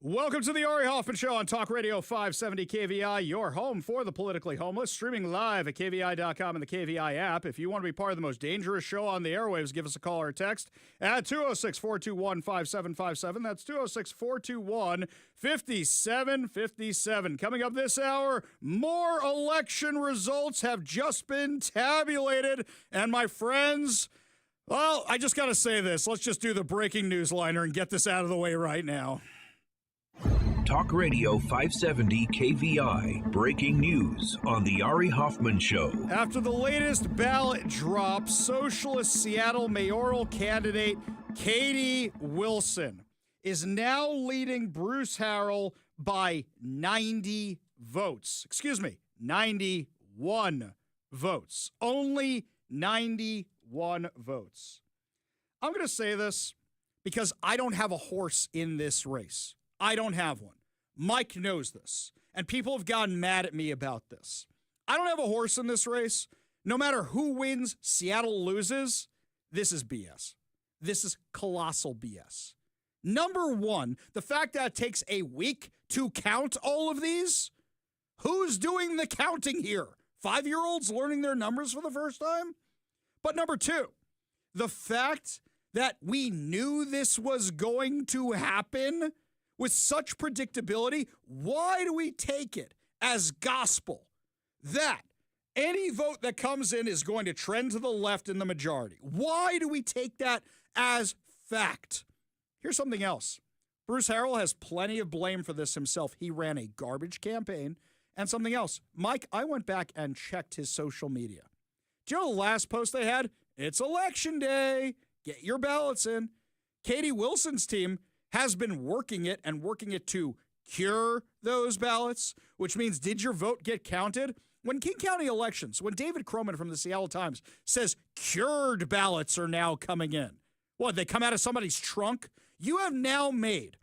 A: Welcome to the Ari Hoffman Show on Talk Radio 570 KVI, your home for the politically homeless, streaming live at KVI.com and the KVI app. If you want to be part of the most dangerous show on the airwaves, give us a call or a text at 206-421-5757. That's 206-421-5757. Coming up this hour, more election results have just been tabulated. And my friends, well, I just got to say this. Let's just do the breaking news liner and get this out of the way right now.
O: Talk Radio 570 KVI, breaking news on the Ari Hoffman Show.
A: After the latest ballot drop, socialist Seattle mayoral candidate Katie Wilson is now leading Bruce Harrell by 90 votes. Excuse me, 91 votes. Only 91 votes. I'm going to say this because I don't have a horse in this race. I don't have one. Mike knows this, and people have gotten mad at me about this. I don't have a horse in this race. No matter who wins, Seattle loses. This is BS. This is colossal BS. Number one, the fact that it takes a week to count all of these. Who's doing the counting here? 5-year-olds learning their numbers for the first time? But number two, the fact that we knew this was going to happen with such predictability, why do we take it as gospel that any vote that comes in is going to trend to the left in the majority? Why do we take that as fact? Here's something else. Bruce Harrell has plenty of blame for this himself. He ran a garbage campaign. And something else. Mike, I went back and checked his social media. Do you know the last post they had? It's election day. Get your ballots in. Katie Wilson's team has been working it to cure those ballots, which means, did your vote get counted? When King County elections, when David Croman from the Seattle Times says cured ballots are now coming in, what, they come out of somebody's trunk? You have now made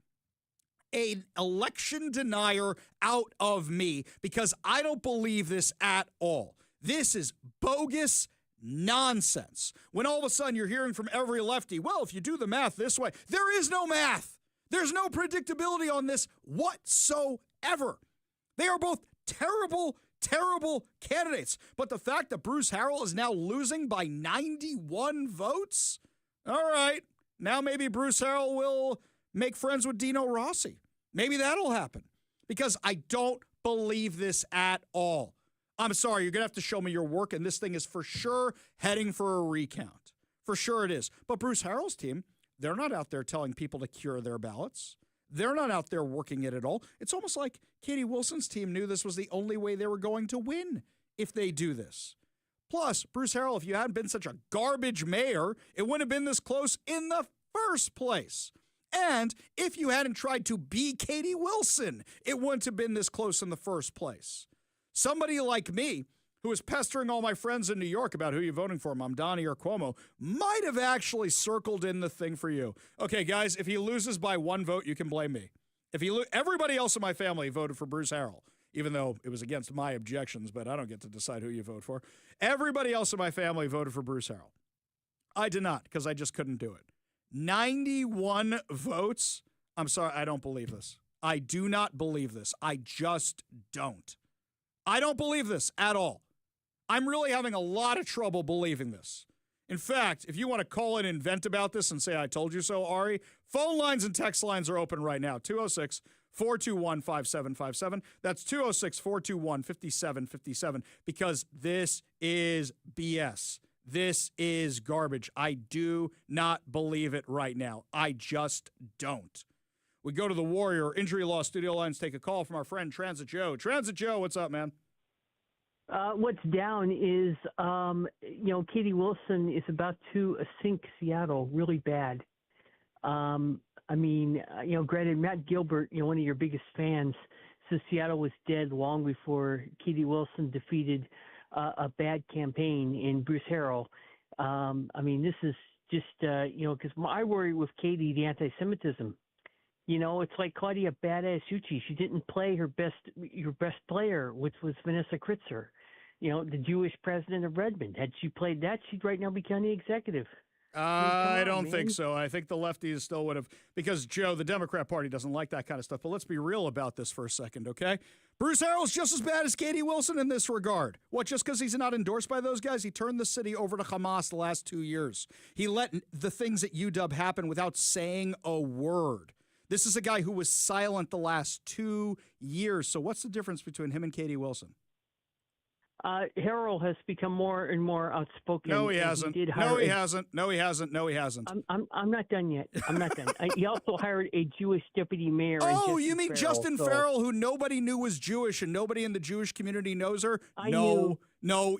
A: an election denier out of me because I don't believe this at all. This is bogus nonsense. When all of a sudden you're hearing from every lefty, well, if you do the math this way, there is no math. There's no predictability on this whatsoever. They are both terrible, terrible candidates. But the fact that Bruce Harrell is now losing by 91 votes? All right. Now maybe Bruce Harrell will make friends with Dino Rossi. Maybe that'll happen. Because I don't believe this at all. I'm sorry, you're going to have to show me your work, and this thing is for sure heading for a recount. For sure it is. But Bruce Harrell's team, they're not out there telling people to cure their ballots. They're not out there working it at all. It's almost like Katie Wilson's team knew this was the only way they were going to win if they do this. Plus, Bruce Harrell, if you hadn't been such a garbage mayor, it wouldn't have been this close in the first place. And if you hadn't tried to be Katie Wilson, it wouldn't have been this close in the first place. Somebody like me, who was pestering all my friends in New York about who you're voting for, Mamdani or Cuomo, might have actually circled in the thing for you. Okay, guys, if he loses by 1 vote, you can blame me. If he everybody else in my family voted for Bruce Harrell, even though it was against my objections, but I don't get to decide who you vote for. Everybody else in my family voted for Bruce Harrell. I did not, because I just couldn't do it. 91 votes? I'm sorry, I don't believe this. I do not believe this. I just don't. I don't believe this at all. I'm really having a lot of trouble believing this. In fact, if you want to call in and vent about this and say, I told you so, Ari, phone lines and text lines are open right now. 206-421-5757. That's 206-421-5757, because this is BS. This is garbage. I do not believe it right now. I just don't. We go to the Warrior Injury Law Studio lines, take a call from our friend Transit Joe. Transit Joe, what's up, man?
P: What's down is, Katie Wilson is about to sink Seattle really bad. Granted, Matt Gilbert, one of your biggest fans, says Seattle was dead long before Katie Wilson defeated a bad campaign in Bruce Harrell. This is just, because my worry with Katie, the anti-Semitism. It's like Claudia Badass Ucci. She didn't play your best player, which was Vanessa Kritzer, the Jewish president of Redmond. Had she played that, she'd right now be county executive.
A: I don't think so. I think the lefties still would have, because, Joe, the Democrat Party doesn't like that kind of stuff. But let's be real about this for a second, okay? Bruce Harrell's just as bad as Katie Wilson in this regard. What, just because he's not endorsed by those guys? He turned the city over to Hamas the last 2 years. He let the things at UW happen without saying a word. This is a guy who was silent the last 2 years. So what's the difference between him and Katie Wilson?
P: Harrell has become more and more outspoken.
A: No, he hasn't. No, he hasn't. No, he hasn't. No, he hasn't.
P: I'm not done yet. I'm not done. He also hired a Jewish deputy mayor.
A: Oh, you mean Justin Farrell, who nobody knew was Jewish and nobody in the Jewish community knows her? No,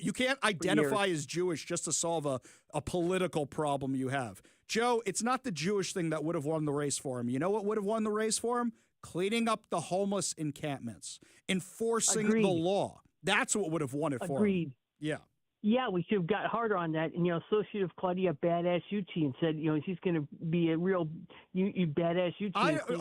A: you can't identify as Jewish just to solve a political problem you have. Joe, it's not the Jewish thing that would have won the race for him. You know what would have won the race for him? Cleaning up the homeless encampments, enforcing the law. That's what would have won it for him.
P: Agreed.
A: Yeah.
P: Yeah, we should have got harder on that. And, associate of Claudia Badass Uchi and said, she's going to be a real you badass Uchi.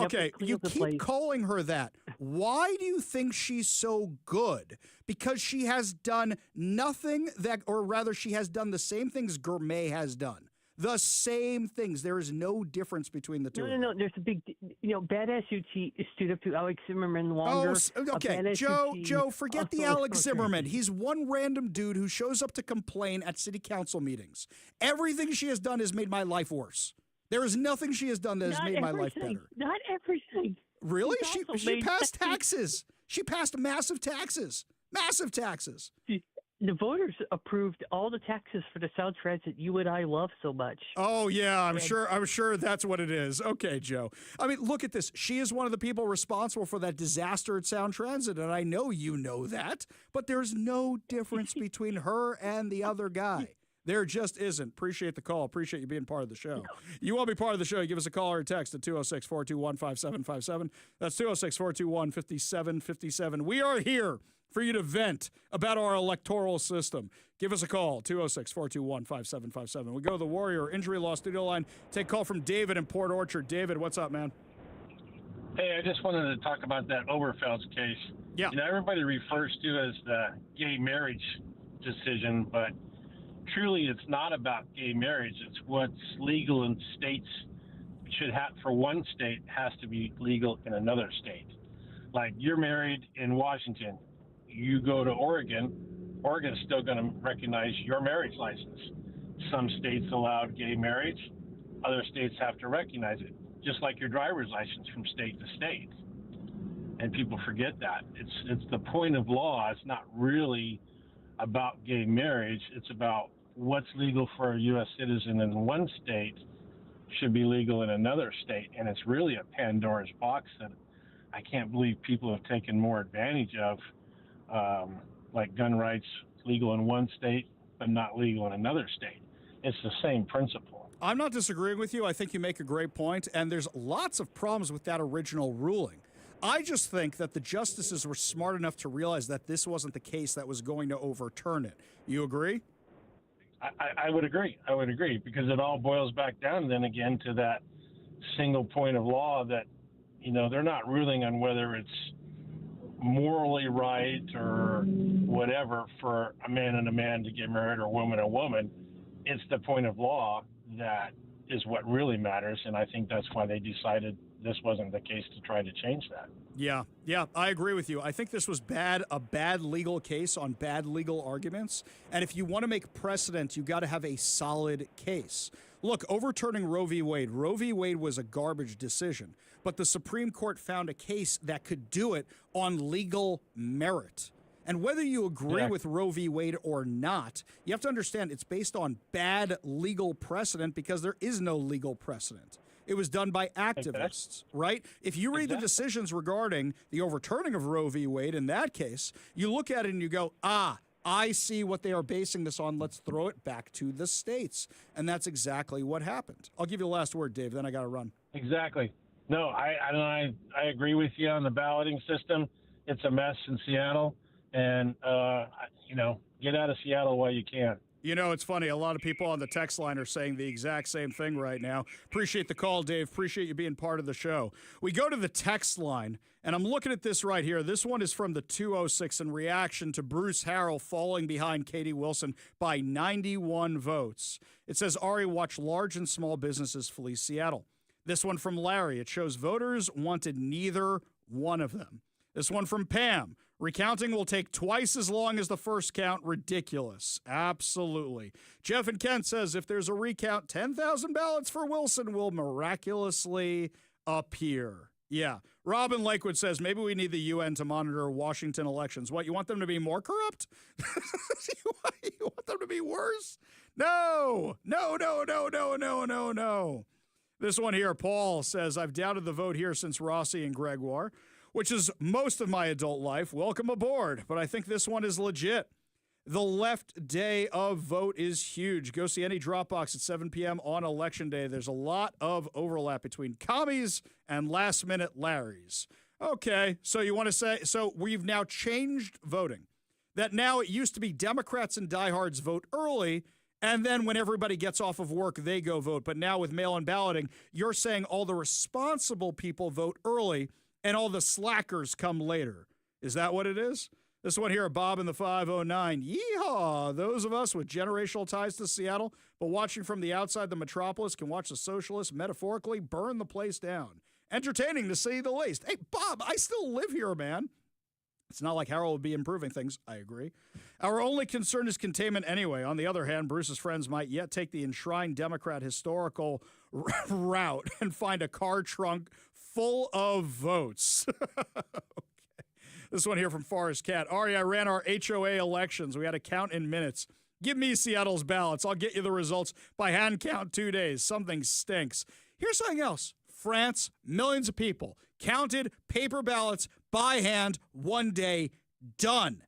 A: Okay, you keep calling her that. Why do you think she's so good? Because she has done nothing or rather she has done the same things Gourmet has done. The same things. There is no difference between the two.
P: No. There's a big, Badass Uchi stood up to Alex Zimmerman longer.
A: Oh, okay. Joe, forget the Alex Zimmerman. He's one random dude who shows up to complain at city council meetings. Everything she has done has made my life worse. There is nothing she has done that has made my life better.
P: Not everything.
A: Really? She passed taxes. She passed massive taxes. Massive taxes.
P: The voters approved all the taxes for the Sound Transit you and I love so much.
A: Oh, yeah, I'm sure that's what it is. Okay, Joe. I mean, look at this. She is one of the people responsible for that disaster at Sound Transit, and I know you know that, but there's no difference between her and the other guy. There just isn't. Appreciate the call. Appreciate you being part of the show. You want to be part of the show, give us a call or a text at 206-421-5757. That's 206-421-5757. We are here for you to vent about our electoral system. Give us a call, 206-421-5757. We go to the Warrior Injury Law Studio line. Take a call from David in Port Orchard. David, what's up, man?
Q: Hey, I just wanted to talk about that Oberfels case.
A: Yeah.
Q: Everybody refers to it as the gay marriage decision, but truly it's not about gay marriage. It's what's legal in states should have, for one state, has to be legal in another state. Like, you're married in Washington. You go to Oregon's still going to recognize your marriage license. Some states allow gay marriage. Other states have to recognize it, just like your driver's license from state to state. And people forget that. It's the point of law. It's not really about gay marriage. It's about what's legal for a U.S. citizen in one state should be legal in another state. And it's really a Pandora's box that I can't believe people have taken more advantage of. Like gun rights legal in one state, but not legal in another state. It's the same principle.
A: I'm not disagreeing with you. I think you make a great point, and there's lots of problems with that original ruling. I just think that the justices were smart enough to realize that this wasn't the case that was going to overturn it. You agree?
Q: I would agree. I would agree, because it all boils back down then again to that single point of law that, they're not ruling on whether it's morally right or whatever for a man and a man to get married or a woman and a woman. It's the point of law that is what really matters, and I think that's why they decided this wasn't the case to try to change that.
A: Yeah, I agree with you. I think this was a bad legal case on bad legal arguments, and if you want to make precedent, you got to have a solid case. Look, overturning Roe v. Wade was a garbage decision, but the Supreme Court found a case that could do it on legal merit. And whether you agree with Roe v. Wade or not, you have to understand it's based on bad legal precedent because there is no legal precedent. It was done by activists, right? If you read the decisions regarding the overturning of Roe v. Wade in that case, you look at it and you go, I see what they are basing this on. Let's throw it back to the states. And that's exactly what happened. I'll give you the last word, Dave, then I got to run.
Q: Exactly. No, I agree with you on the balloting system. It's a mess in Seattle. And, get out of Seattle while you can.
A: You know, it's funny. A lot of people on the text line are saying the exact same thing right now. Appreciate the call, Dave. Appreciate you being part of the show. We go to the text line, and I'm looking at this right here. This one is from the 206 in reaction to Bruce Harrell falling behind Katie Wilson by 91 votes. It says, Ari, watch large and small businesses flee Seattle. This one from Larry. It shows voters wanted neither one of them. This one from Pam. Recounting will take twice as long as the first count. Ridiculous. Absolutely. Jeff and Kent says if there's a recount, 10,000 ballots for Wilson will miraculously appear. Yeah. Robin Lakewood says maybe we need the UN to monitor Washington elections. What, you want them to be more corrupt? You want them to be worse? No. This one here, Paul says, I've doubted the vote here since Rossi and Gregoire, which is most of my adult life. Welcome aboard. But I think this one is legit. The left day of vote is huge. Go see any Dropbox at 7 p.m. on Election Day. There's a lot of overlap between commies and last-minute Larrys. Okay, so you want to say, so we've now changed voting. That now it used to be Democrats and diehards vote early, and then when everybody gets off of work, they go vote. But now with mail-in balloting, you're saying all the responsible people vote early, and all the slackers come later. Is that what it is? This one here, Bob in the 509. Yeehaw! Those of us with generational ties to Seattle, but watching from the outside the metropolis can watch the socialists metaphorically burn the place down. Entertaining to say the least. Hey, Bob, I still live here, man. It's not like Harold would be improving things. I agree. Our only concern is containment anyway. On the other hand, Bruce's friends might yet take the enshrined Democrat historical route and find a car trunk full of votes. Okay. This one here from Forest Cat. Ari, I ran our HOA elections. We had a count in minutes. Give me Seattle's ballots. I'll get you the results by hand count 2 days. Something stinks. Here's something else. France, millions of people. Counted paper ballots by hand 1 day. Done.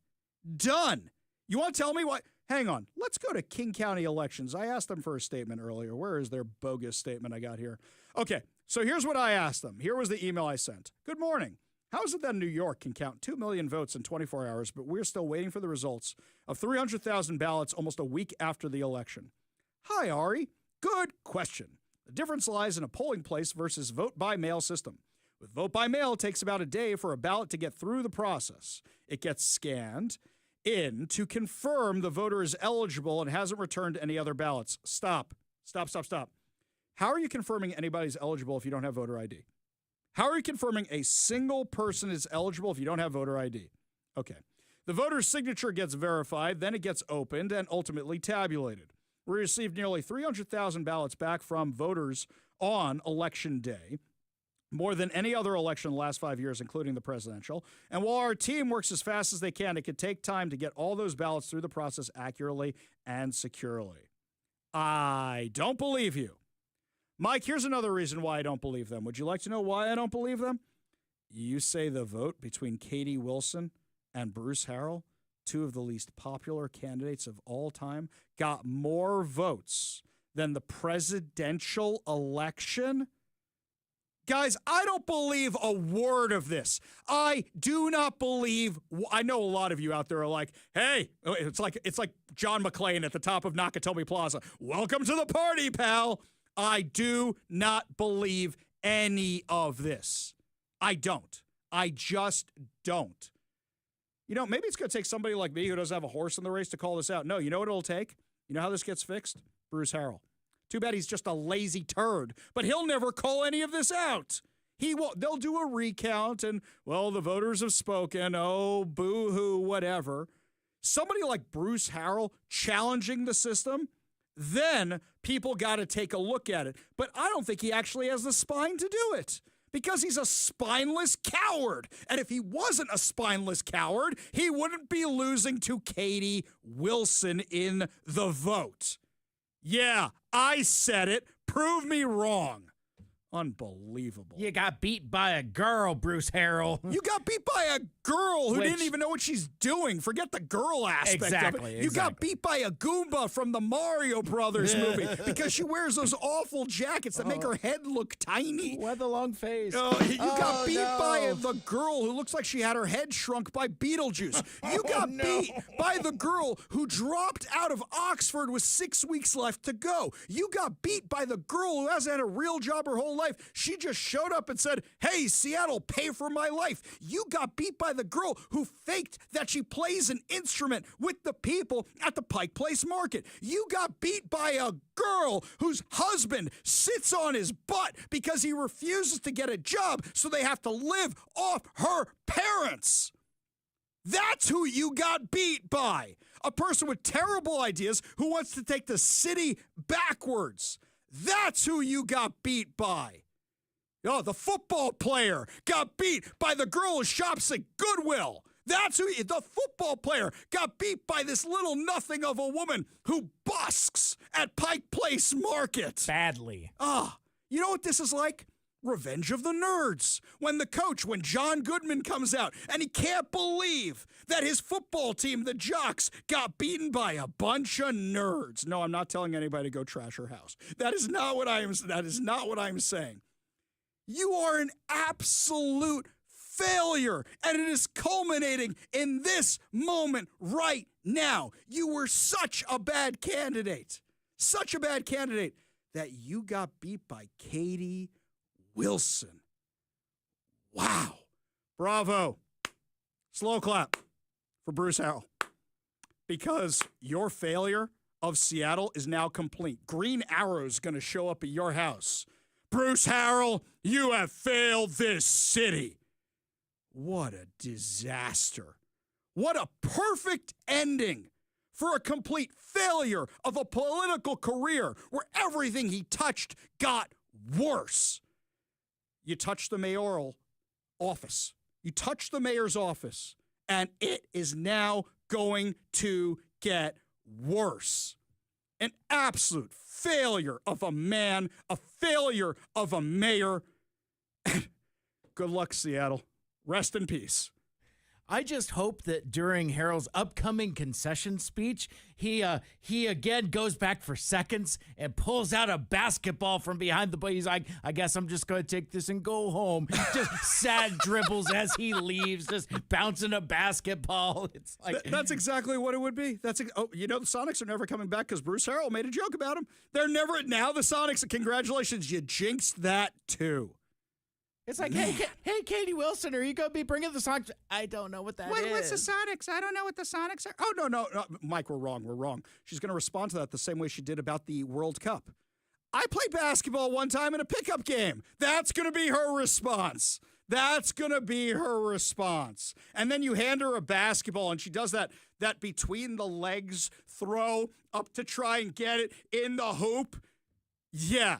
A: You want to tell me what? Hang on. Let's go to King County elections. I asked them for a statement earlier. Where is their bogus statement I got here? Okay, so here's what I asked them. Here was the email I sent. Good morning. How is it that New York can count 2 million votes in 24 hours, but we're still waiting for the results of 300,000 ballots almost a week after the election? Hi, Ari. Good question. The difference lies in a polling place versus vote-by-mail system. With vote-by-mail, it takes about a day for a ballot to get through the process. It gets scanned in to confirm the voter is eligible and hasn't returned any other ballots. Stop. How are you confirming anybody's eligible if you don't have voter ID? How are you confirming a single person is eligible if you don't have voter ID? Okay. The voter's signature gets verified, then it gets opened and ultimately tabulated. We received nearly 300,000 ballots back from voters on Election Day, more than any other election in the last 5 years, including the presidential. And while our team works as fast as they can, it could take time to get all those ballots through the process accurately and securely. I don't believe you. Mike, here's another reason why I don't believe them. Would you like to know why I don't believe them? You say the vote between Katie Wilson and Bruce Harrell, two of the least popular candidates of all time, got more votes than the presidential election? Guys, I don't believe a word of this. I do not believe. I know a lot of you out there are like, hey, it's like John McClane at the top of Nakatomi Plaza. Welcome to the party, pal. I do not believe any of this. I don't. I just don't. You know, maybe it's going to take somebody like me who doesn't have a horse in the race to call this out. No, you know what it'll take? You know how this gets fixed? Bruce Harrell. Too bad he's just a lazy turd, but he'll never call any of this out. He won't. They'll do a recount and, well, the voters have spoken. Oh, boo-hoo, whatever. Somebody like Bruce Harrell challenging the system, then people got to take a look at it. But I don't think he actually has the spine to do it because he's a spineless coward. And if he wasn't a spineless coward, he wouldn't be losing to Katie Wilson in the vote. Yeah, I said it. Prove me wrong. Unbelievable.
R: You got beat by a girl, Bruce Harrell.
A: You got beat by a girl who didn't even know what she's doing. Forget the girl aspect of it. You got beat by a Goomba from the Mario Brothers movie because she wears those awful jackets that make her head look tiny.
R: What the long face.
A: You got beat by the girl who looks like she had her head shrunk by Beetlejuice. You got beat by the girl who dropped out of Oxford with 6 weeks left to go. You got beat by the girl who hasn't had a real job her whole life. She just showed up and said, "Hey, Seattle, pay for my life." You got beat by the girl who faked that she plays an instrument with the people at the Pike Place Market. You got beat by a girl whose husband sits on his butt because he refuses to get a job, so they have to live off her parents. That's who you got beat by. A person with terrible ideas who wants to take the city backwards. That's who you got beat by. Oh, the football player got beat by the girl who shops at Goodwill. That's who the football player got beat by this little nothing of a woman who busks at Pike Place Market.
R: Badly.
A: You know what this is like? Revenge of the Nerds. When John Goodman comes out and he can't believe that his football team, the Jocks, got beaten by a bunch of nerds. No, I'm not telling anybody to go trash her house. That is not what I'm saying. You are an absolute failure, and it is culminating in this moment right now. You were such a bad candidate that you got beat by Katie Wilson. Wow. Bravo. Slow clap for Bruce Harrell. Because your failure of Seattle is now complete. Green Arrow's going to show up at your house. Bruce Harrell, you have failed this city. What a disaster. What a perfect ending for a complete failure of a political career where everything he touched got worse. You touch the mayoral office. You touch the mayor's office, and it is now going to get worse. An absolute failure of a man, a failure of a mayor. Good luck, Seattle. Rest in peace.
R: I just hope that during Harrell's upcoming concession speech, he again goes back for seconds and pulls out a basketball from behind the plate. He's like, I guess I'm just going to take this and go home. Just sad dribbles as he leaves, just bouncing a basketball. It's like
A: that's exactly what it would be. The Sonics are never coming back because Bruce Harrell made a joke about him. They're never now. The Sonics, congratulations, you jinxed that too.
R: It's like, hey, Katie Wilson, are you going to be bringing the Sonics? I don't know what that is.
A: What's the Sonics? I don't know what the Sonics are. Oh, no. Mike, we're wrong. She's going to respond to that the same way she did about the World Cup. I played basketball one time in a pickup game. That's going to be her response. And then you hand her a basketball, and she does that between the legs throw up to try and get it in the hoop. Yeah,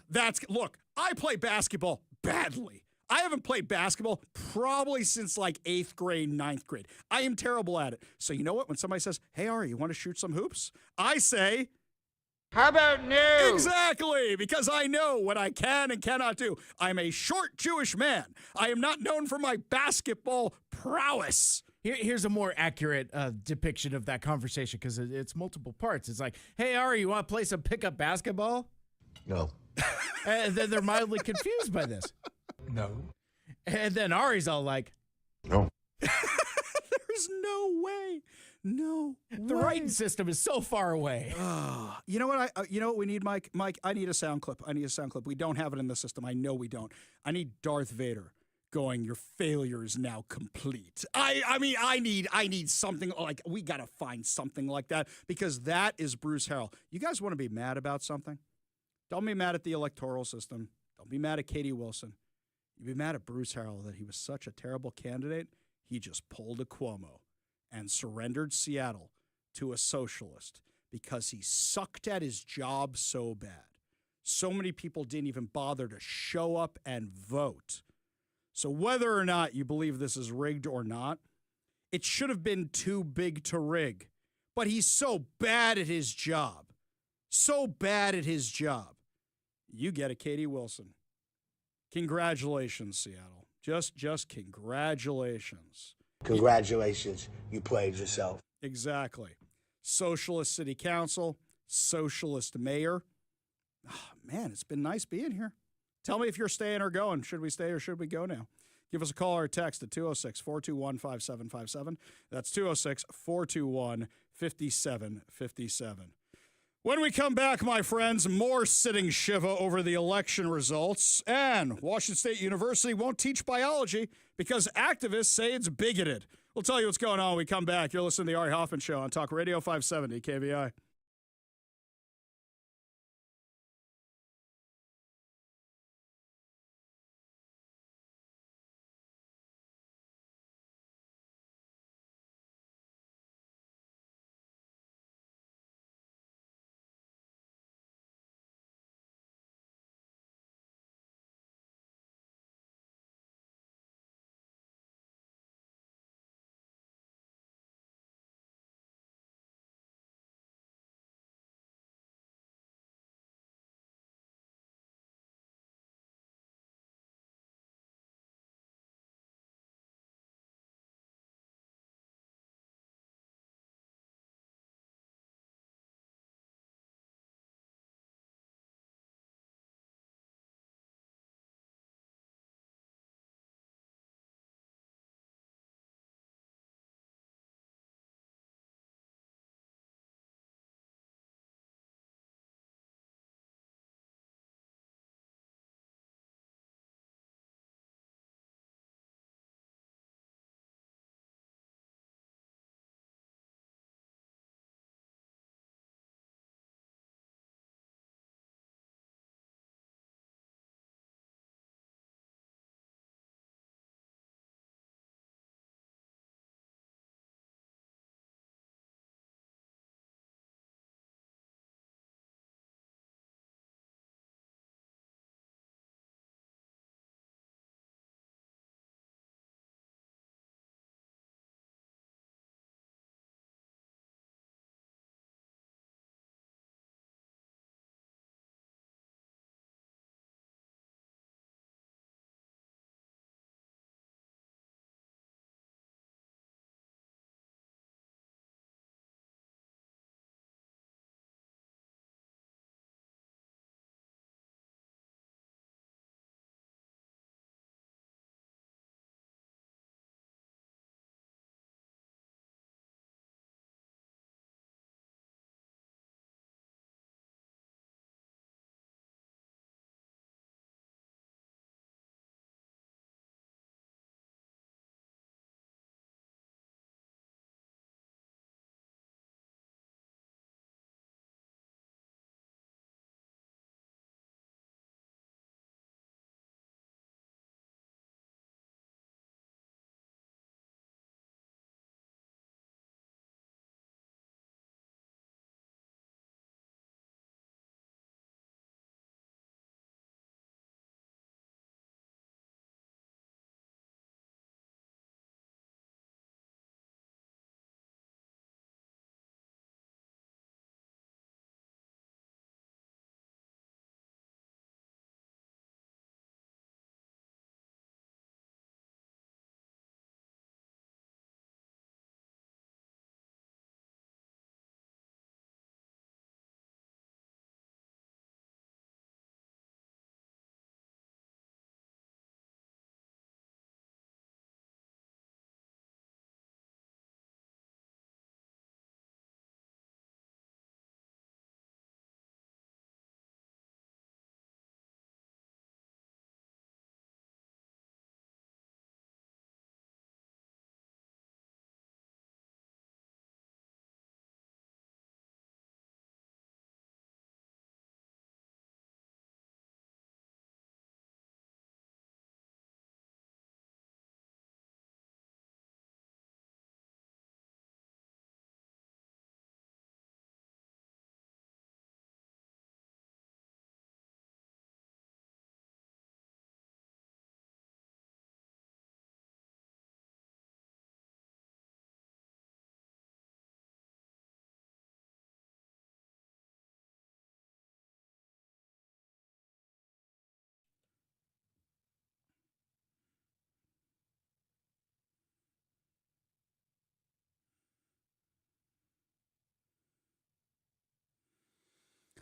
A: look, I play basketball badly. I haven't played basketball probably since like 8th grade, 9th grade. I am terrible at it. So you know what? When somebody says, "Hey, Ari, you want to shoot some hoops?" I say,
E: "How about no?"
A: Exactly, because I know what I can and cannot do. I'm a short Jewish man. I am not known for my basketball prowess.
R: Here's a more accurate depiction of that conversation because it's multiple parts. It's like, "Hey, Ari, you want to play some pickup basketball?"
G: No.
R: And then they're mildly confused by this.
L: No.
R: And then Ari's all like,
G: "No."
A: There's no way. No.
R: The writing system is so far away.
A: You know what we need, Mike? Mike, I need a sound clip. We don't have it in the system. I know we don't. I need Darth Vader going, "Your failure is now complete." I need something like, we got to find something like that because that is Bruce Harrell. You guys want to be mad about something? Don't be mad at the electoral system. Don't be mad at Katie Wilson. You be mad at Bruce Harrell that he was such a terrible candidate. He just pulled a Cuomo and surrendered Seattle to a socialist because he sucked at his job so bad. So many people didn't even bother to show up and vote. So whether or not you believe this is rigged or not, it should have been too big to rig. But he's so bad at his job. You get a Katie Wilson. Congratulations, Seattle. Just congratulations.
S: Congratulations. You played yourself.
A: Exactly. Socialist city council, socialist mayor. Oh, man, it's been nice being here. Tell me if you're staying or going. Should we stay or should we go now? Give us a call or a text at 206-421-5757. That's 206-421-5757. When we come back, my friends, more sitting Shiva over the election results. And Washington State University won't teach biology because activists say it's bigoted. We'll tell you what's going on when we come back. You're listening to the Ari Hoffman Show on Talk Radio 570 KVI.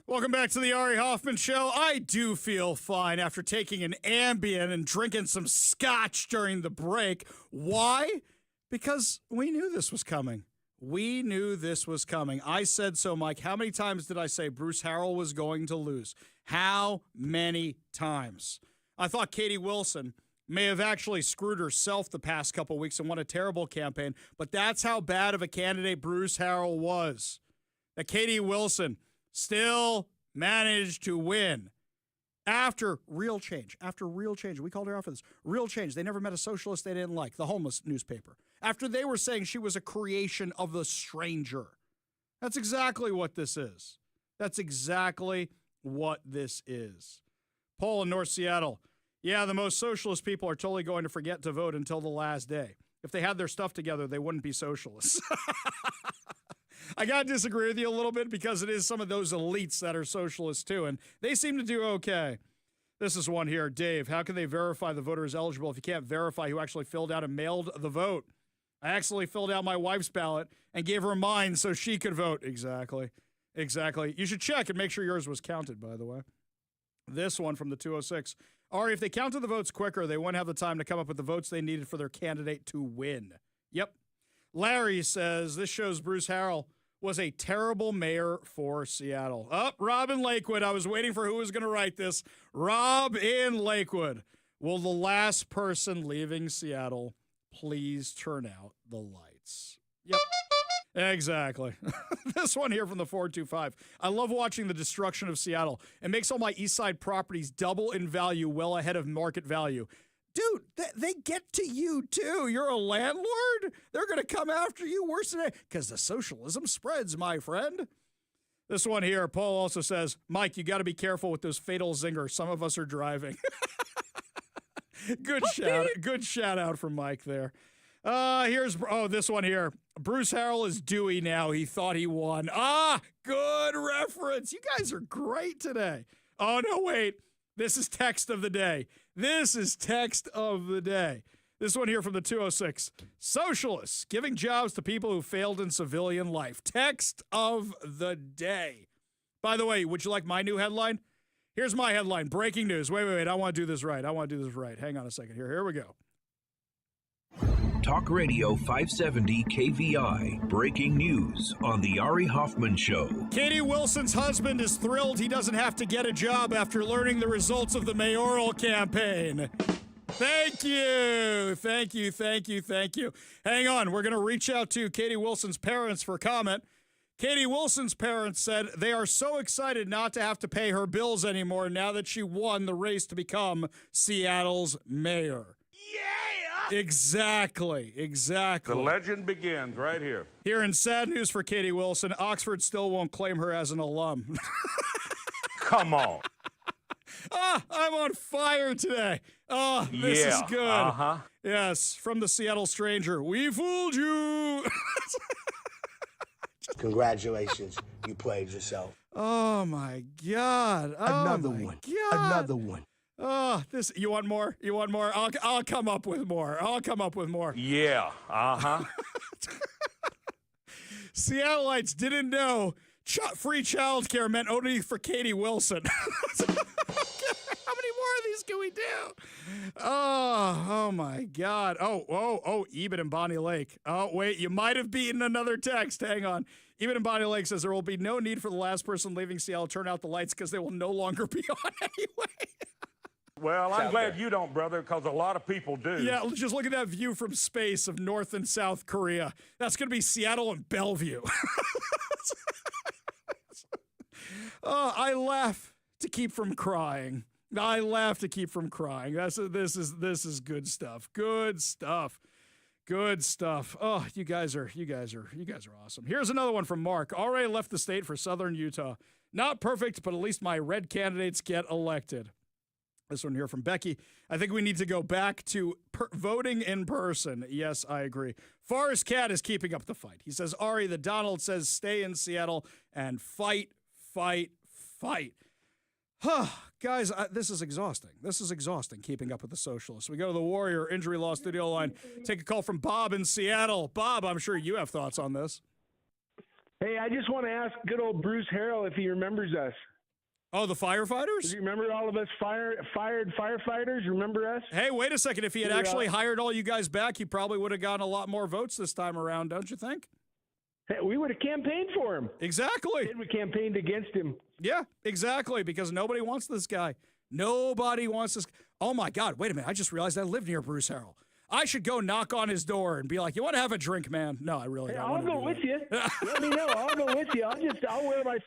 A: Welcome back to the Ari Hoffman Show. I do feel fine after taking an Ambien and drinking some scotch during the break. Why? Because we knew this was coming. We knew this was coming. I said so, Mike. How many times did I say Bruce Harrell was going to lose? How many times? I thought Katie Wilson may have actually screwed herself the past couple weeks and won a terrible campaign, but that's how bad of a candidate Bruce Harrell was. That Katie Wilson still managed to win after real change. We called her out for this. Real change. They never met a socialist they didn't like, the homeless newspaper. After they were saying she was a creation of the stranger. That's exactly what this is. That's exactly what this is. Poll in North Seattle. Yeah, the most socialist people are totally going to forget to vote until the last day. If they had their stuff together, they wouldn't be socialists. I got to disagree with you a little bit because it is some of those elites that are socialists too, and they seem to do okay. This is one here. Dave, how can they verify the voter is eligible if you can't verify who actually filled out and mailed the vote? I actually filled out my wife's ballot and gave her mine so she could vote. Exactly. You should check and make sure yours was counted, by the way. This one from the 206. Ari, if they counted the votes quicker, they wouldn't have the time to come up with the votes they needed for their candidate to win. Yep. Larry says this shows Bruce Harrell was a terrible mayor for Seattle. Rob in Lakewood. I was waiting for who was going to write this. Rob in Lakewood. Will the last person leaving Seattle please turn out the lights? Yep. Exactly. This one here from the 425. I love watching the destruction of Seattle. It makes all my East Side properties double in value well ahead of market value. Dude, they get to you, too. You're a landlord? They're going to come after you worse than because the socialism spreads, my friend. This one here, Paul also says, Mike, you got to be careful with those fatal zingers. Some of us are driving. Good shout out from Mike there. This one here. Bruce Harrell is Dewey now. He thought he won. Good reference. You guys are great today. Oh, no, wait. This is text of the day. This one here from the 206. Socialists giving jobs to people who failed in civilian life. Text of the day. By the way, would you like my new headline? Here's my headline. Breaking news. Wait. I want to do this right. Hang on a second here. Here we go.
O: Talk Radio 570 KVI. Breaking news on the Ari Hoffman Show.
A: Katie Wilson's husband is thrilled he doesn't have to get a job after learning the results of the mayoral campaign. Thank you. Hang on. We're going to reach out to Katie Wilson's parents for comment. Katie Wilson's parents said they are so excited not to have to pay her bills anymore now that she won the race to become Seattle's mayor. Exactly.
I: The legend begins right here.
A: Here in sad news for Katie Wilson, Oxford still won't claim her as an alum.
I: Come on.
A: I'm on fire today. This is good. Yes, from the Seattle Stranger. We fooled you.
S: Congratulations. You played yourself.
A: Oh, my God.
S: Another one.
A: Oh, this. You want more? I'll come up with more.
I: Yeah.
A: Seattleites didn't know free childcare meant only for Katie Wilson. How many more of these can we do? Oh my God. Oh, Eben and Bonnie Lake. Oh, wait, you might have beaten another text. Hang on. Eben and Bonnie Lake says there will be no need for the last person leaving Seattle to turn out the lights because they will no longer be on anyway.
I: Well, I'm glad you don't, brother, because a lot of people do.
A: Yeah, just look at that view from space of North and South Korea. That's going to be Seattle and Bellevue. I laugh to keep from crying. This is good stuff. Good stuff. Oh, you guys are awesome. Here's another one from Mark. Already left the state for Southern Utah. Not perfect, but at least my red candidates get elected. This one here from Becky. I think we need to go back to voting in person. Yes, I agree. Forrest Cat is keeping up the fight. He says, Ari, the Donald says stay in Seattle and fight. Guys, this is exhausting keeping up with the socialists. We go to the Warrior Injury Law Studio line. Take a call from Bob in Seattle. Bob, I'm sure you have thoughts on this.
T: Hey, I just want to ask good old Bruce Harrell if he remembers us.
A: Oh, the firefighters?
T: Do you remember all of us fired firefighters? Remember us?
A: Hey, wait a second. If he had actually hired all you guys back, he probably would have gotten a lot more votes this time around, don't you think?
T: Hey, we would have campaigned for him.
A: Exactly.
T: We campaigned against him.
A: Yeah, exactly, because nobody wants this guy. Nobody wants this. Oh, my God. Wait a minute. I just realized I live near Bruce Harrell. I should go knock on his door and be like, you want to have a drink, man? No, I really don't.
T: I'll go with you. Let me know. I'll go with you. I'll wear my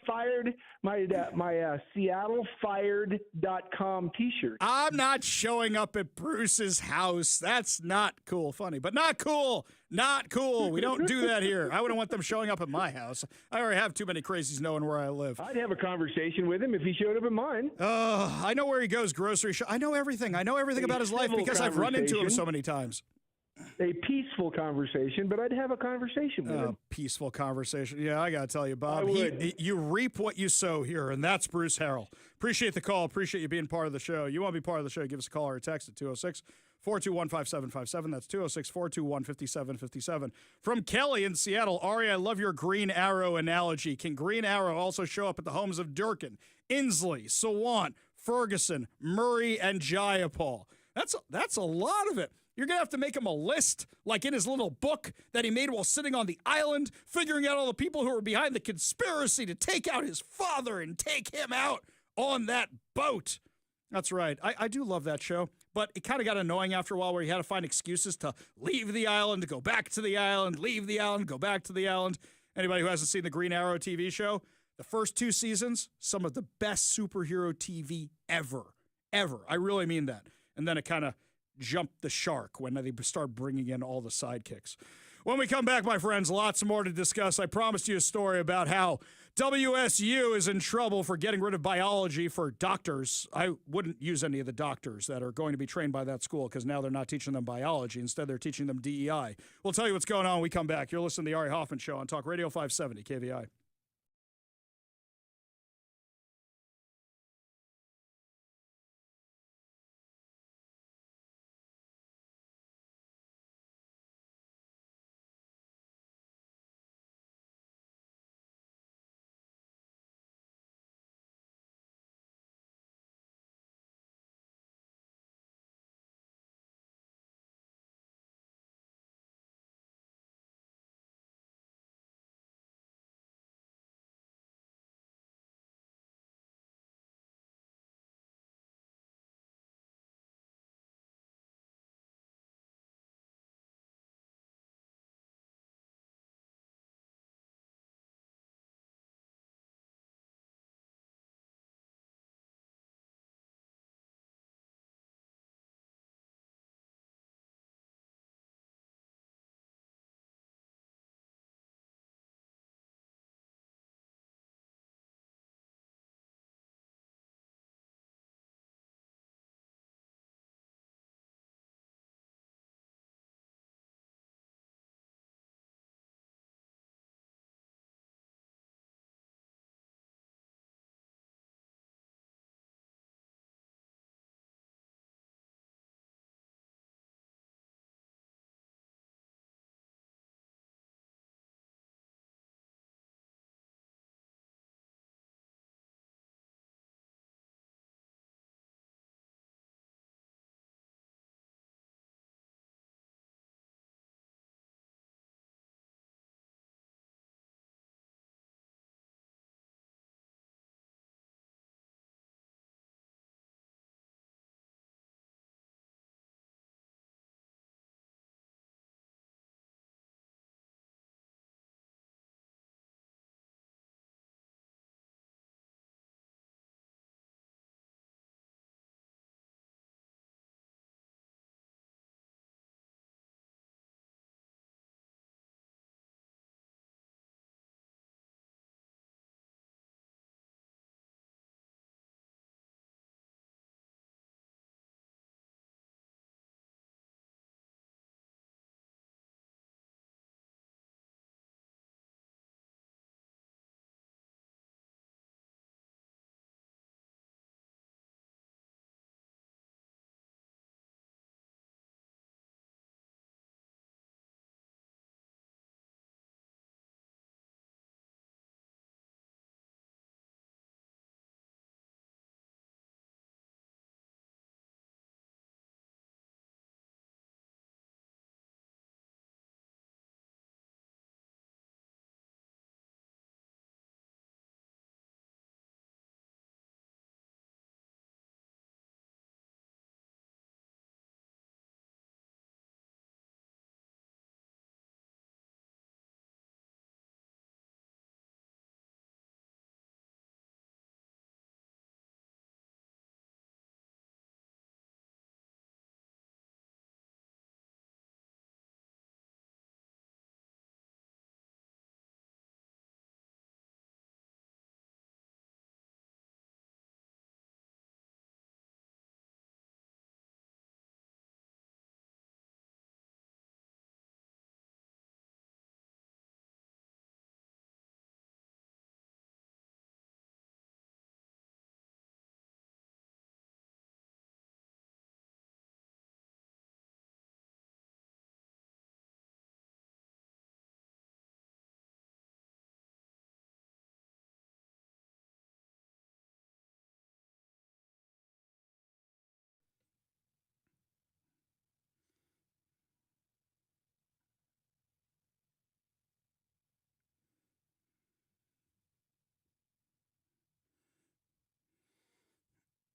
T: SeattleFired.com t-shirt.
A: I'm not showing up at Bruce's house. That's not cool. Funny, but not cool. Not cool. We don't do that here. I wouldn't want them showing up at my house. I already have too many crazies knowing where I live.
T: I'd have a conversation with him if he showed up at mine.
A: I know where he goes grocery shop. I know everything. I know everything about his life because I've run into him so many times.
T: A peaceful conversation, but I'd have a conversation with him.
A: Peaceful conversation. Yeah, I got to tell you, Bob. You reap what you sow here, and that's Bruce Harrell. Appreciate the call. Appreciate you being part of the show. You want to be part of the show, give us a call or a text at 206-421-5757. That's 206-421-5757. From Kelly in Seattle. Ari, I love your Green Arrow analogy. Can Green Arrow also show up at the homes of Durkin, Inslee, Sawant, Ferguson, Murray, and Jayapal? That's a lot of it. You're going to have to make him a list, like in his little book that he made while sitting on the island, figuring out all the people who were behind the conspiracy to take out his father and take him out on that boat. That's right. I do love that show, but it kind of got annoying after a while where he had to find excuses to leave the island, to go back to the island, leave the island, go back to the island. Anybody who hasn't seen the Green Arrow TV show, the first 2 seasons, some of the best superhero TV ever. Ever. I really mean that. And then it kind of jumped the shark when they start bringing in all the sidekicks. When we come back, my friends, lots more to discuss. I promised you a story about how WSU is in trouble for getting rid of biology for doctors. I wouldn't use any of the doctors that are going to be trained by that school because now they're not teaching them biology. Instead, they're teaching them DEI. We'll tell you what's going on when we come back. You're listening to the Ari Hoffman Show on Talk Radio 570 KVI.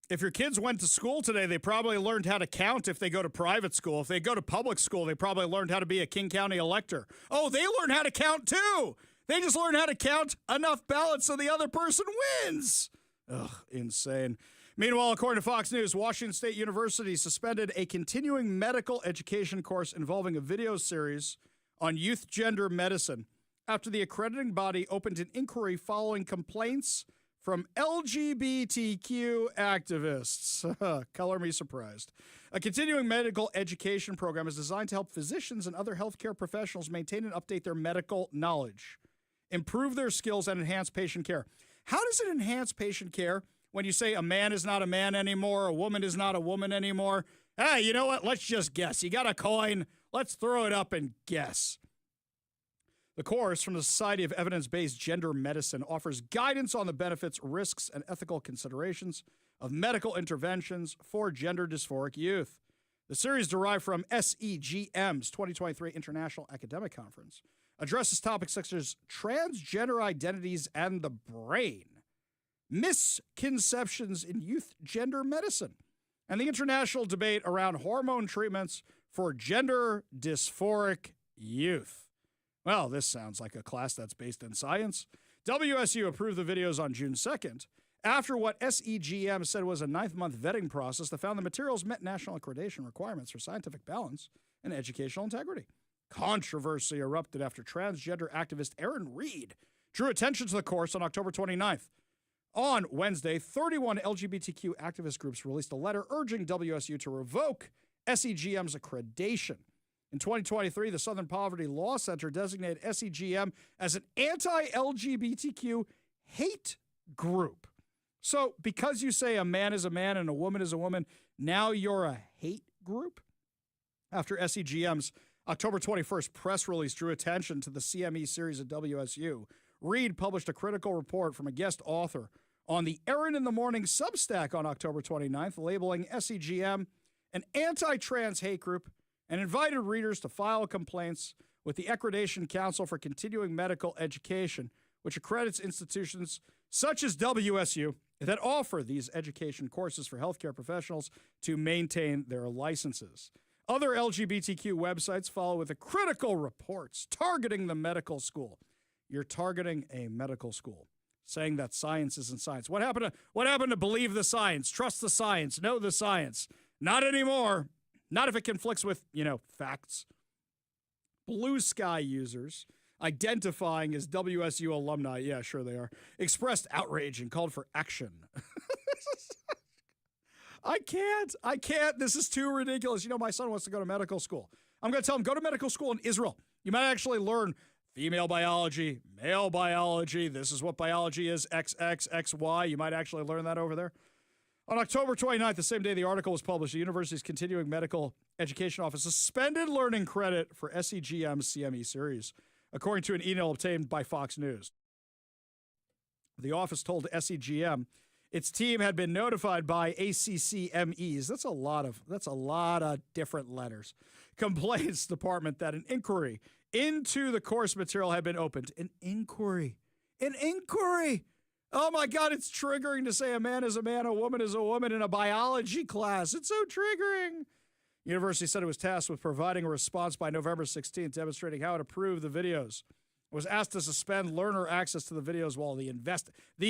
A: If your kids went to school today, they probably learned how to count if they go to private school. If they go to public school, they probably learned how to be a King County elector. Oh, they learn how to count too. They just learn how to count enough ballots so the other person wins. Ugh, insane. Meanwhile, according to Fox News, Washington State University suspended a continuing medical education course involving a video series on youth gender medicine after the accrediting body opened an inquiry following complaints from LGBTQ activists. Color me surprised. A continuing medical education program is designed to help physicians and other healthcare professionals maintain and update their medical knowledge, improve their skills, and enhance patient care. How does it enhance patient care when you say a man is not a man anymore, a woman is not a woman anymore? Hey, you know what? Let's just guess. You got a coin. Let's throw it up and guess. The course from the Society of Evidence-Based Gender Medicine offers guidance on the benefits, risks, and ethical considerations of medical interventions for gender dysphoric youth. The series, derived from SEGM's 2023 International Academic Conference, addresses topics such as transgender identities and the brain, misconceptions in youth gender medicine, and the international debate around hormone treatments for gender dysphoric youth. Well, this sounds like a class that's based in science. WSU approved the videos on June 2nd after what SEGM said was a 9-month vetting process that found the materials met national accreditation requirements for scientific balance and educational integrity. Controversy erupted after transgender activist Aaron Reed drew attention to the course on October 29th. On Wednesday, 31 LGBTQ activist groups released a letter urging WSU to revoke SEGM's accreditation. In 2023, the Southern Poverty Law Center designated SEGM as an anti-LGBTQ hate group. So because you say a man is a man and a woman is a woman, now you're a hate group? After SEGM's October 21st press release drew attention to the CME series at WSU, Reed published a critical report from a guest author on the Aaron in the Morning Substack on October 29th, labeling SEGM an anti-trans hate group, and invited readers to file complaints with the Accreditation Council for Continuing Medical Education, which accredits institutions such as WSU that offer these education courses for healthcare professionals to maintain their licenses. Other LGBTQ websites follow with the critical reports targeting the medical school. You're targeting a medical school, saying that science isn't science. What happened to believe the science, trust the science, know the science? Not anymore. Not if it conflicts with, facts. Blue Sky users, identifying as WSU alumni, yeah, sure they are, expressed outrage and called for action. I can't. This is too ridiculous. My son wants to go to medical school. I'm going to tell him, go to medical school in Israel. You might actually learn female biology, male biology. This is what biology is, XX, XY. You might actually learn that over there. On October 29th, the same day the article was published, the university's Continuing Medical Education Office suspended learning credit for SEGM's CME series, according to an email obtained by Fox News. The office told SEGM its team had been notified by ACCMEs. That's a lot of different letters. Complaints department that an inquiry into the course material had been opened. An inquiry. Oh my God, it's triggering to say a man is a man, a woman is a woman in a biology class. It's so triggering. University said it was tasked with providing a response by November 16th, demonstrating how it approved the videos. It was asked to suspend learner access to the videos while the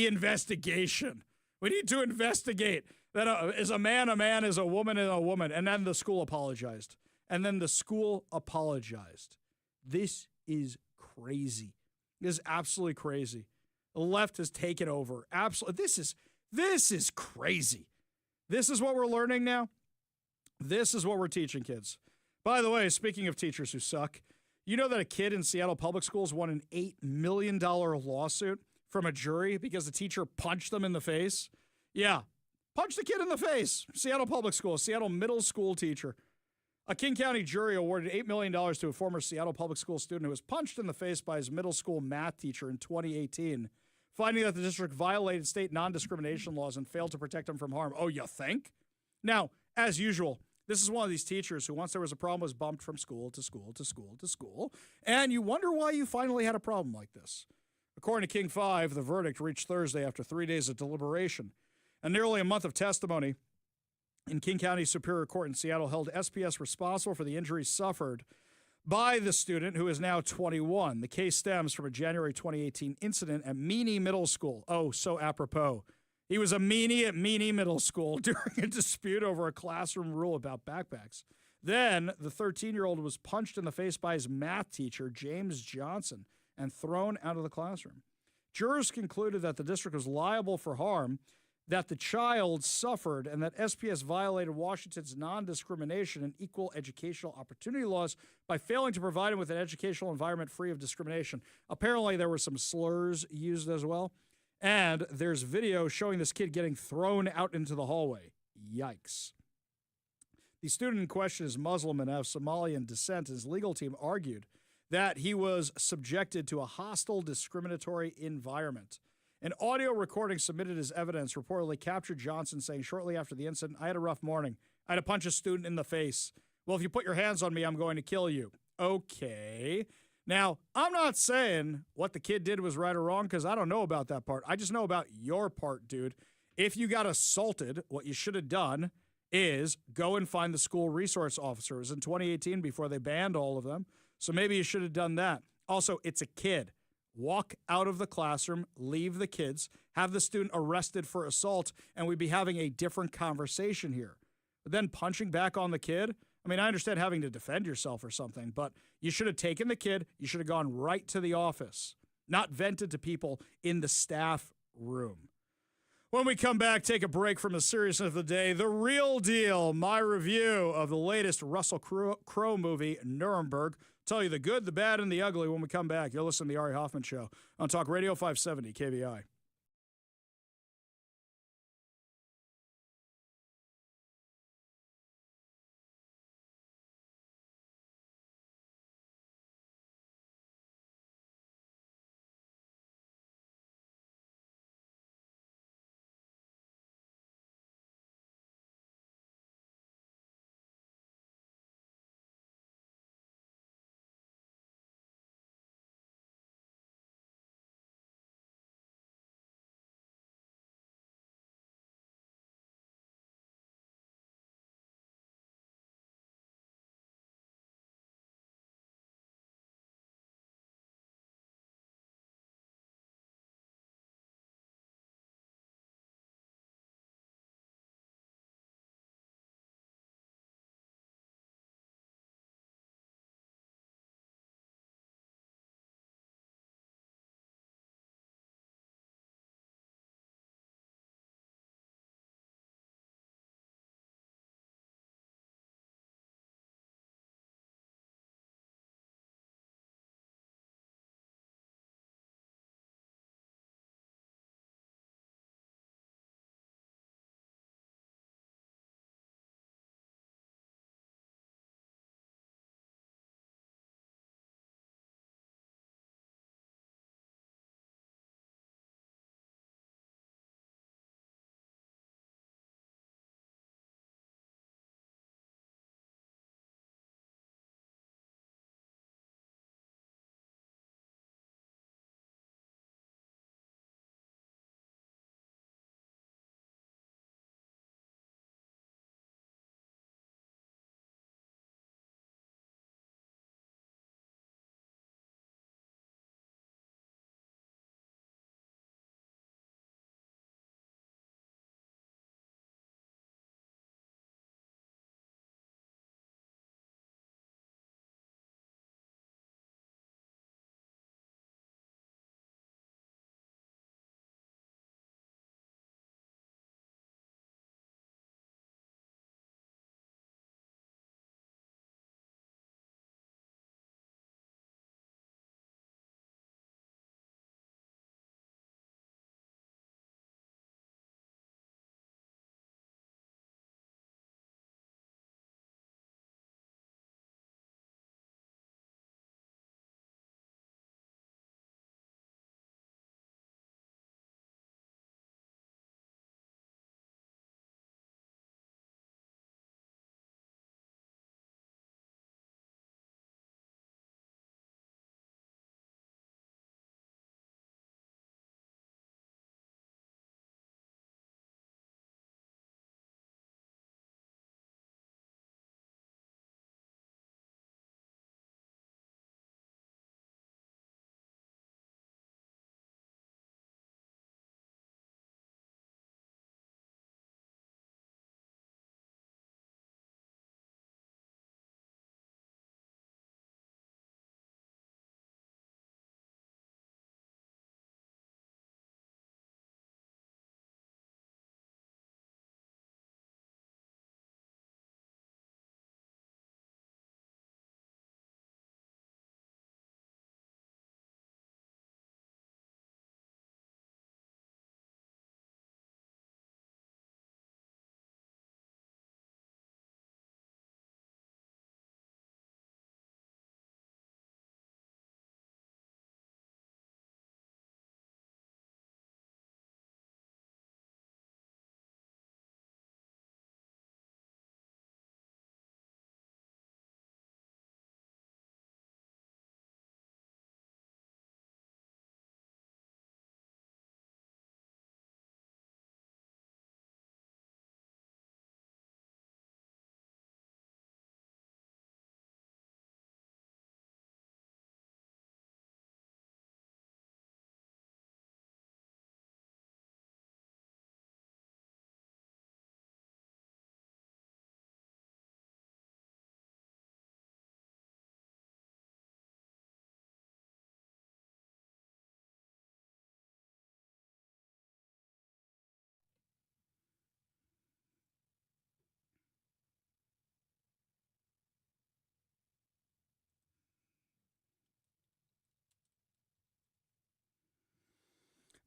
A: investigation. We need to investigate that is a man, is a woman, and a woman. And then the school apologized. This is crazy. This is absolutely crazy. The left has taken over. Absolutely. This is crazy. This is what we're learning now. This is what we're teaching kids. By the way, speaking of teachers who suck, you know that a kid in Seattle Public Schools won an $8 million lawsuit from a jury because the teacher punched them in the face? Yeah, punched the kid in the face. Seattle Public Schools, Seattle middle school teacher. A King County jury awarded $8 million to a former Seattle Public School student who was punched in the face by his middle school math teacher in 2018. Finding that the district violated state non-discrimination laws and failed to protect him from harm. Oh, you think? Now, as usual, this is one of these teachers who, once there was a problem, was bumped from school to school to school to school. And you wonder why you finally had a problem like this. According to King 5, the verdict reached Thursday after 3 days of deliberation. And nearly a month of testimony in King County Superior Court in Seattle held SPS responsible for the injuries suffered by the student, who is now 21. The case stems from a January 2018 incident at Meany Middle School. Oh, so apropos. He was a meanie at Meany Middle School during a dispute over a classroom rule about backpacks. Then, the 13-year-old was punched in the face by his math teacher, James Johnson, and thrown out of the classroom. Jurors concluded that the district was liable for harm that the child suffered and that SPS violated Washington's non-discrimination and equal educational opportunity laws by failing to provide him with an educational environment free of discrimination. Apparently, there were some slurs used as well. And there's video showing this kid getting thrown out into the hallway. Yikes. The student in question is Muslim and of Somalian descent. His legal team argued that he was subjected to a hostile, discriminatory environment. An audio recording submitted as evidence reportedly captured Johnson saying shortly after the incident, "I had a rough morning. I had to punch a student in the face. Well, if you put your hands on me, I'm going to kill you." Okay. Now, I'm not saying what the kid did was right or wrong because I don't know about that part. I just know about your part, dude. If you got assaulted, what you should have done is go and find the school resource officer. It was in 2018 before they banned all of them. So maybe you should have done that. Also, it's a kid. Walk out of the classroom, leave the kids, have the student arrested for assault, and we'd be having a different conversation here. But then punching back on the kid, I mean, I understand having to defend yourself or something, but you should have taken the kid, you should have gone right to the office, not vented to people in the staff room. When we come back, take a break from the seriousness of the day. The Real Deal, my review of the latest Russell Crowe movie, Nuremberg. Tell you the good, the bad, and the ugly when we come back. You'll listen to the Ari Hoffman Show on Talk Radio 570 KVI.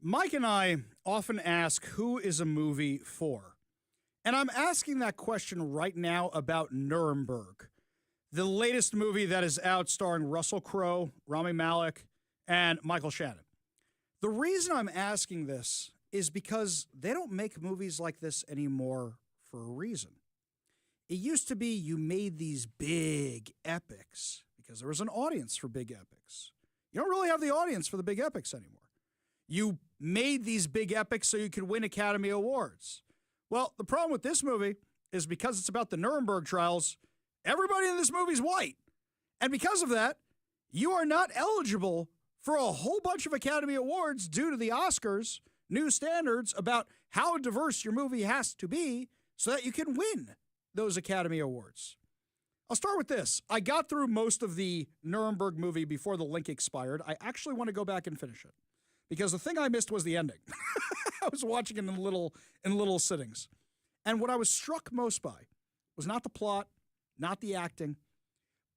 A: Mike and I often ask, who is a movie for? And I'm asking that question right now about Nuremberg, the latest movie that is out starring Russell Crowe, Rami Malek, and Michael Shannon. The reason I'm asking this is because they don't make movies like this anymore for a reason. It used to be you made these big epics because there was an audience for big epics. You don't really have the audience for the big epics anymore. You made these big epics so you could win Academy Awards. Well, the problem with this movie is because it's about the Nuremberg trials, everybody in this movie is white. And because of that, you are not eligible for a whole bunch of Academy Awards due to the Oscars' new standards about how diverse your movie has to be so that you can win those Academy Awards. I'll start with this. I got through most of the Nuremberg movie before the link expired. I actually want to go back and finish it because the thing I missed was the ending. I was watching it in little sittings. And what I was struck most by was not the plot, not the acting,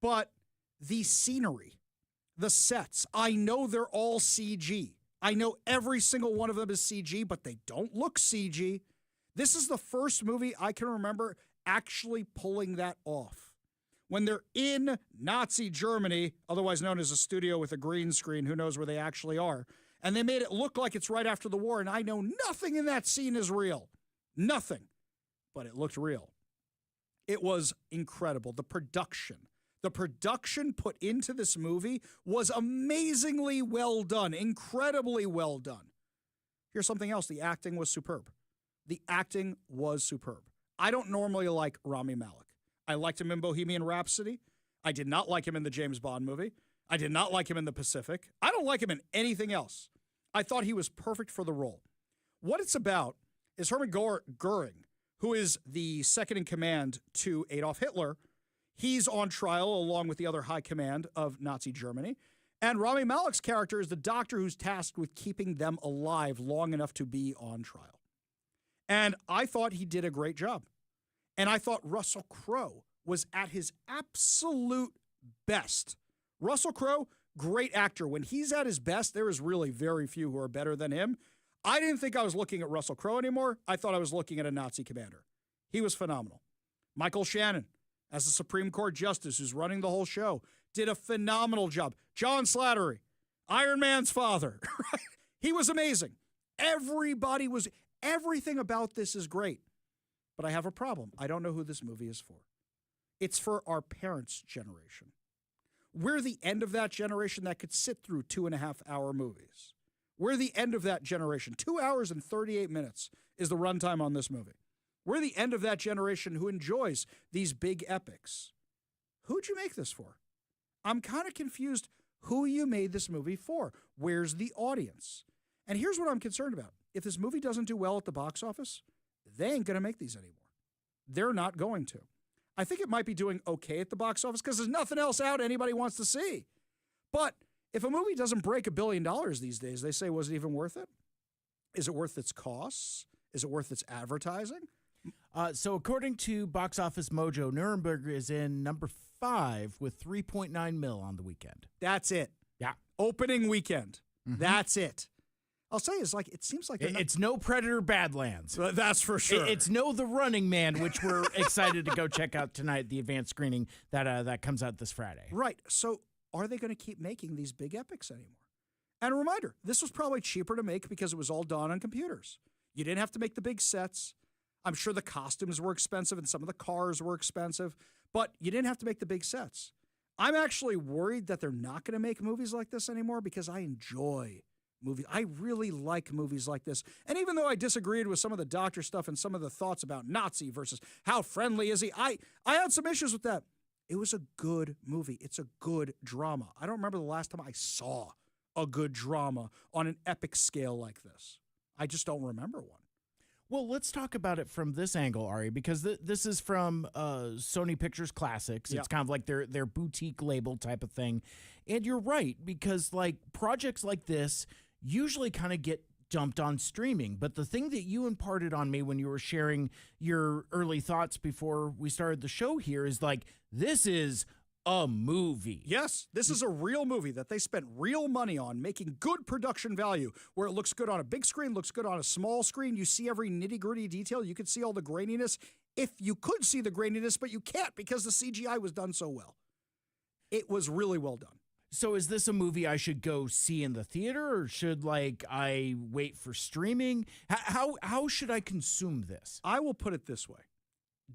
A: but the scenery, the sets. I know they're all CG. I know every single one of them is CG, but they don't look CG. This is the first movie I can remember actually pulling that off. When they're in Nazi Germany, otherwise known as a studio with a green screen, who knows where they actually are, and they made it look like it's right after the war, and I know nothing in that scene is real. Nothing. But it looked real. It was incredible. The production put into this movie was amazingly well done, incredibly well done. Here's something else. The acting was superb. The acting was superb. I don't normally like Rami Malek. I liked him in Bohemian Rhapsody. I did not like him in the James Bond movie. I did not like him in The Pacific. I don't like him in anything else. I thought he was perfect for the role. What it's about is Hermann Goering, who is the second in command to Adolf Hitler. He's on trial along with the other high command of Nazi Germany. And Rami Malek's character is the doctor who's tasked with keeping them alive long enough to be on trial. And I thought he did a great job. And I thought Russell Crowe was at his absolute best. Russell Crowe, great actor. When he's at his best, there is really very few who are better than him. I didn't think I was looking at Russell Crowe anymore. I thought I was looking at a Nazi commander. He was phenomenal. Michael Shannon, as the Supreme Court Justice who's running the whole show, did a phenomenal job. John Slattery, Iron Man's father. He was amazing. Everything about this is great. But I have a problem. I don't know who this movie is for. It's for our parents' generation. We're the end of that generation that could sit through 2.5-hour movies. We're the end of that generation. 2 hours and 38 minutes is the runtime on this movie. We're the end of that generation who enjoys these big epics. Who'd you make this for? I'm kind of confused who you made this movie for. Where's the audience? And here's what I'm concerned about. If this movie doesn't do well at the box office, they ain't going to make these anymore. They're not going to. I think it might be doing okay at the box office because there's nothing else out anybody wants to see. But if a movie doesn't break $1 billion these days, they say, was it even worth it? Is it worth its costs? Is it worth its advertising?
R: So according to Box Office Mojo, Nuremberg is in number 5 with 3.9 mil on the weekend.
A: That's it.
R: Yeah.
A: Opening weekend. Mm-hmm. That's it. I'll say it seems like
R: it's no Predator Badlands.
A: That's for sure.
R: It's no The Running Man, which we're excited to go check out tonight, the advanced screening that comes out this Friday.
A: Right. So are they going to keep making these big epics anymore? And a reminder, this was probably cheaper to make because it was all done on computers. You didn't have to make the big sets. I'm sure the costumes were expensive and some of the cars were expensive, but you didn't have to make the big sets. I'm actually worried that they're not going to make movies like this anymore because I enjoy movies. I really like movies like this. And even though I disagreed with some of the doctor stuff and some of the thoughts about Nazi versus how friendly is he, I had some issues with that. It was a good movie. It's a good drama. I don't remember the last time I saw a good drama on an epic scale like this. I just don't remember one.
R: Well, let's talk about it from this angle, Ari, because this is from Sony Pictures Classics. It's kind of like their boutique label type of thing. And you're right, because like projects like this usually kind of get dumped on streaming. But the thing that you imparted on me when you were sharing your early thoughts before we started the show here is like, this is a movie.
A: Yes, this is a real movie that they spent real money on, making good production value, where it looks good on a big screen, looks good on a small screen. You see every nitty-gritty detail. You can see all the graininess. If you could see the graininess, but you can't because the CGI was done so well. It was really well done.
R: So is this a movie I should go see in the theater, or should I wait for streaming? How should I consume this?
A: I will put it this way.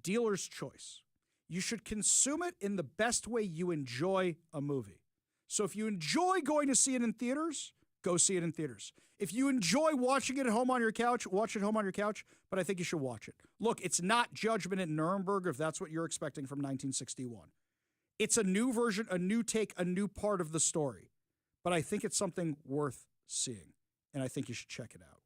A: Dealer's choice. You should consume it in the best way you enjoy a movie. So if you enjoy going to see it in theaters, go see it in theaters. If you enjoy watching it at home on your couch, watch it at home on your couch, but I think you should watch it. Look, it's not Judgment at Nuremberg if that's what you're expecting from 1961. It's a new version, a new take, a new part of the story. But I think it's something worth seeing, and I think you should check it out.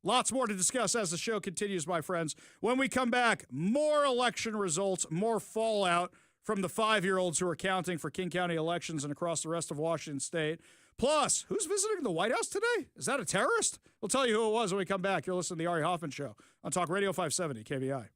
A: Lots more to discuss as the show continues, my friends. When we come back, more election results, more fallout from the 5-year-olds who are counting for King County elections and across the rest of Washington State. Plus, who's visiting the White House today? Is that a terrorist? We'll tell you who it was when we come back. You're listening to the Ari Hoffman Show on Talk Radio 570 KVI.